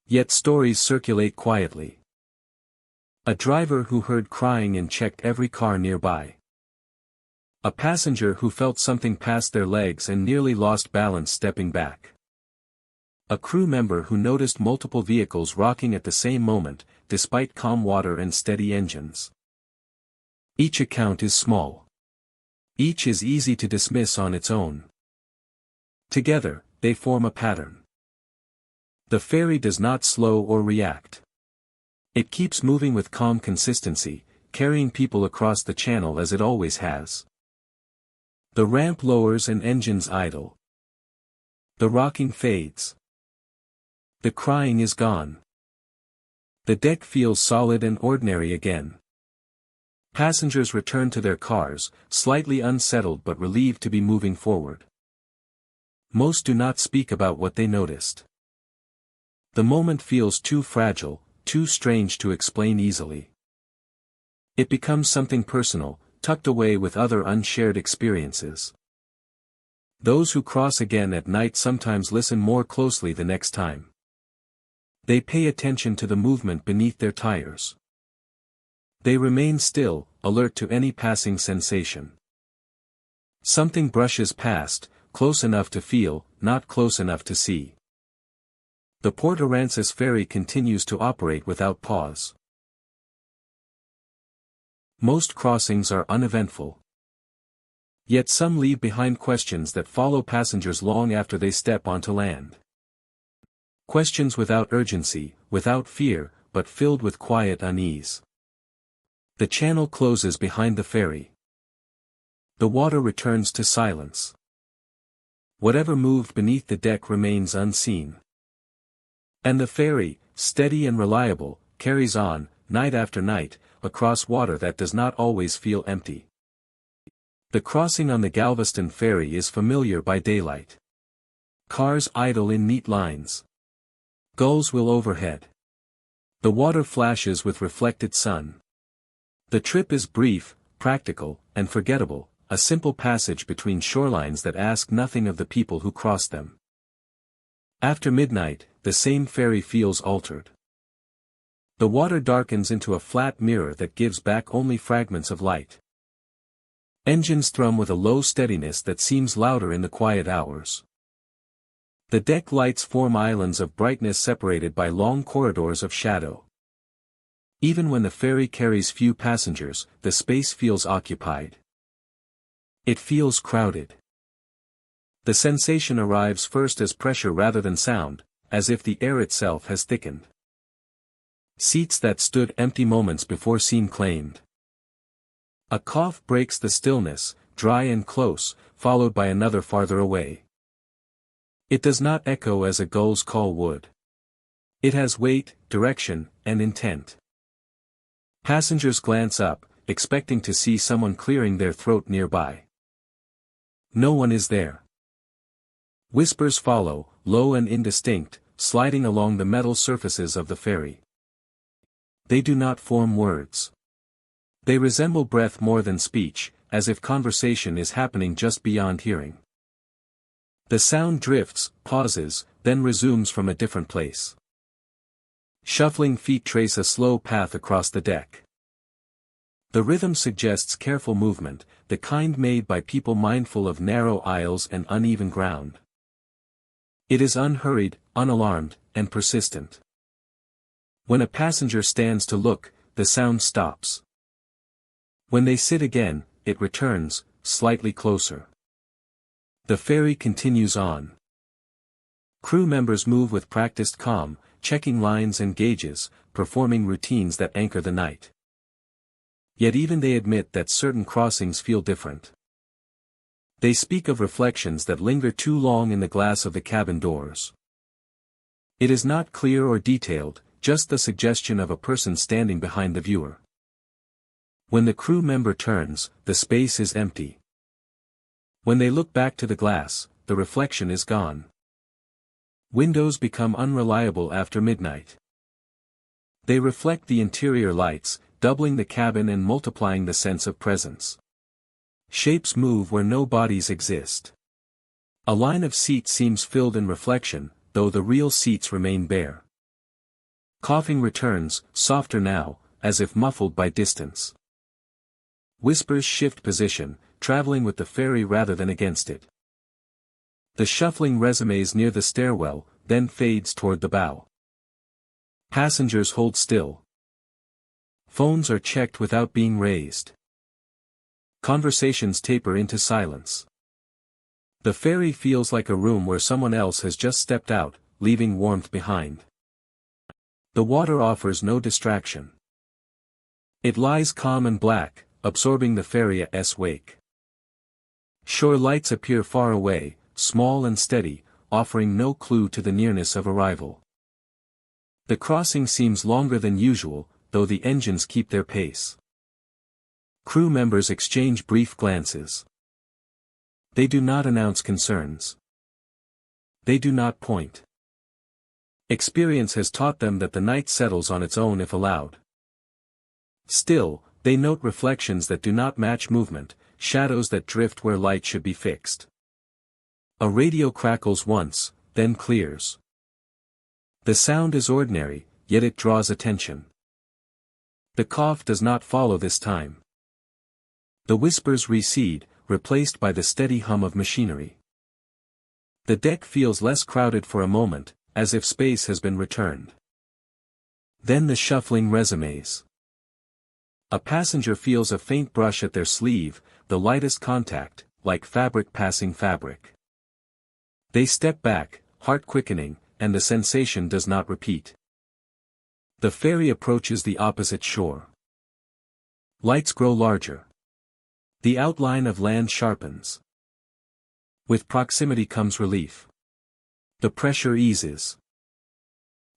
Yet stories circulate quietly. A driver who heard crying and checked every car nearby. A passenger who felt something pass their legs and nearly lost balance stepping back. A crew member who noticed multiple vehicles rocking at the same moment, despite calm water and steady engines. Each account is small. Each is easy to dismiss on its own. Together, they form a pattern. The ferry does not slow or react. It keeps moving with calm consistency, carrying people across the channel as it always has. The ramp lowers and engines idle. The rocking fades. The crying is gone. The deck feels solid and ordinary again. Passengers return to their cars, slightly unsettled but relieved to be moving forward. Most do not speak about what they noticed. The moment feels too fragile, too strange to explain easily. It becomes something personal, tucked away with other unshared experiences. Those who cross again at night sometimes listen more closely the next time. They pay attention to the movement beneath their tires. They remain still, alert to any passing sensation. Something brushes past, close enough to feel, not close enough to see. The Port Aransas ferry continues to operate without pause. Most crossings are uneventful. Yet some leave behind questions that follow passengers long after they step onto land. Questions without urgency, without fear, but filled with quiet unease. The channel closes behind the ferry. The water returns to silence. Whatever moved beneath the deck remains unseen. And the ferry, steady and reliable, carries on, night after night, across water that does not always feel empty. The crossing on the Galveston ferry is familiar by daylight. Cars idle in neat lines. Gulls will overhead. The water flashes with reflected sun. The trip is brief, practical, and forgettable, a simple passage between shorelines that ask nothing of the people who cross them. After midnight, the same ferry feels altered. The water darkens into a flat mirror that gives back only fragments of light. Engines thrum with a low steadiness that seems louder in the quiet hours. The deck lights form islands of brightness separated by long corridors of shadow. Even when the ferry carries few passengers, the space feels occupied. It feels crowded. The sensation arrives first as pressure rather than sound, as if the air itself has thickened. Seats that stood empty moments before seem claimed. A cough breaks the stillness, dry and close, followed by another farther away. It does not echo as a gull's call would. It has weight, direction, and intent. Passengers glance up, expecting to see someone clearing their throat nearby. No one is there. Whispers follow, low and indistinct, sliding along the metal surfaces of the ferry. They do not form words. They resemble breath more than speech, as if conversation is happening just beyond hearing. The sound drifts, pauses, then resumes from a different place. Shuffling feet trace a slow path across the deck. The rhythm suggests careful movement, the kind made by people mindful of narrow aisles and uneven ground. It is unhurried, unalarmed, and persistent. When a passenger stands to look, the sound stops. When they sit again, it returns, slightly closer. The ferry continues on. Crew members move with practiced calm, checking lines and gauges, performing routines that anchor the night. Yet even they admit that certain crossings feel different. They speak of reflections that linger too long in the glass of the cabin doors. It is not clear or detailed, just the suggestion of a person standing behind the viewer. When the crew member turns, the space is empty. When they look back to the glass, the reflection is gone. Windows become unreliable after midnight. They reflect the interior lights, doubling the cabin and multiplying the sense of presence. Shapes move where no bodies exist. A line of seats seems filled in reflection, though the real seats remain bare. Coughing returns, softer now, as if muffled by distance. Whispers shift position, traveling with the ferry rather than against it. The shuffling resumes near the stairwell, then fades toward the bow. Passengers hold still. Phones are checked without being raised. Conversations taper into silence. The ferry feels like a room where someone else has just stepped out, leaving warmth behind. The water offers no distraction. It lies calm and black, absorbing the ferry's wake. Shore lights appear far away, small and steady, offering no clue to the nearness of arrival. The crossing seems longer than usual, though the engines keep their pace. Crew members exchange brief glances. They do not announce concerns. They do not point. Experience has taught them that the night settles on its own if allowed. Still, they note reflections that do not match movement, shadows that drift where light should be fixed. A radio crackles once, then clears. The sound is ordinary, yet it draws attention. The cough does not follow this time. The whispers recede, replaced by the steady hum of machinery. The deck feels less crowded for a moment, as if space has been returned. Then the shuffling resumes. A passenger feels a faint brush at their sleeve, the lightest contact, like fabric passing fabric. They step back, heart quickening, and the sensation does not repeat. The ferry approaches the opposite shore. Lights grow larger. The outline of land sharpens. With proximity comes relief. The pressure eases.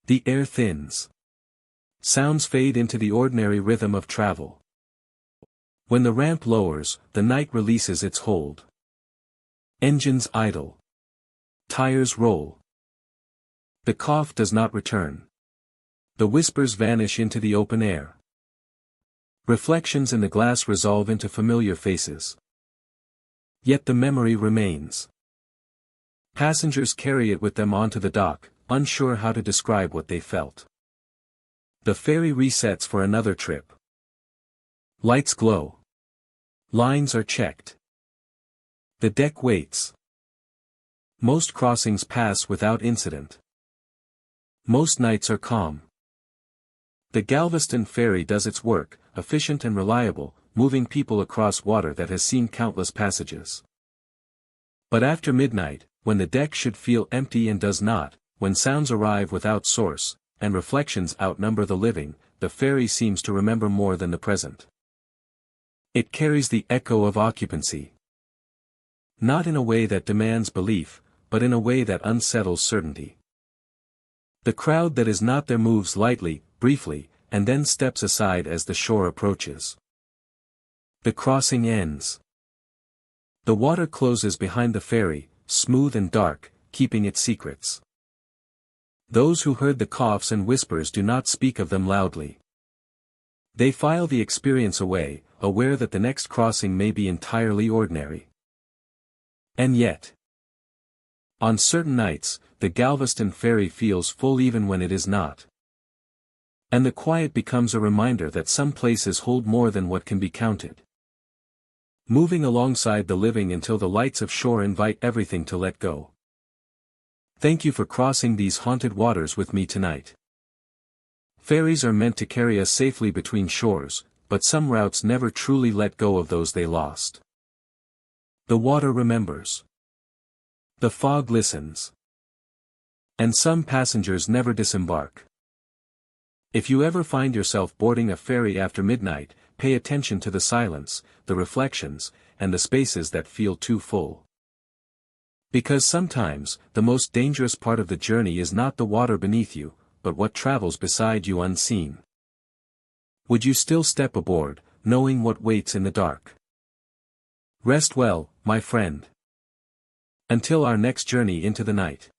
The air thins. Sounds fade into the ordinary rhythm of travel. When the ramp lowers, the night releases its hold. Engines idle. Tires roll. The cough does not return. The whispers vanish into the open air. Reflections in the glass resolve into familiar faces. Yet the memory remains. Passengers carry it with them onto the dock, unsure how to describe what they felt. The ferry resets for another trip. Lights glow. Lines are checked. The deck waits. Most crossings pass without incident. Most nights are calm. The Galveston ferry does its work, efficient and reliable, moving people across water that has seen countless passages. But after midnight, when the deck should feel empty and does not, when sounds arrive without source, and reflections outnumber the living, the ferry seems to remember more than the present. It carries the echo of occupancy. Not in a way that demands belief, but in a way that unsettles certainty. The crowd that is not there moves lightly, briefly, and then steps aside as the shore approaches. The crossing ends. The water closes behind the ferry, smooth and dark, keeping its secrets. Those who heard the coughs and whispers do not speak of them loudly. They file the experience away, aware that the next crossing may be entirely ordinary. And yet, on certain nights, the Galveston ferry feels full even when it is not. And the quiet becomes a reminder that some places hold more than what can be counted. Moving alongside the living until the lights of shore invite everything to let go. Thank you for crossing these haunted waters with me tonight. Ferries are meant to carry us safely between shores, but some routes never truly let go of those they lost. The water remembers. The fog listens. And some passengers never disembark. If you ever find yourself boarding a ferry after midnight, pay attention to the silence, the reflections, and the spaces that feel too full. Because sometimes, the most dangerous part of the journey is not the water beneath you, but what travels beside you unseen. Would you still step aboard, knowing what waits in the dark? Rest well, my friend. Until our next journey into the night.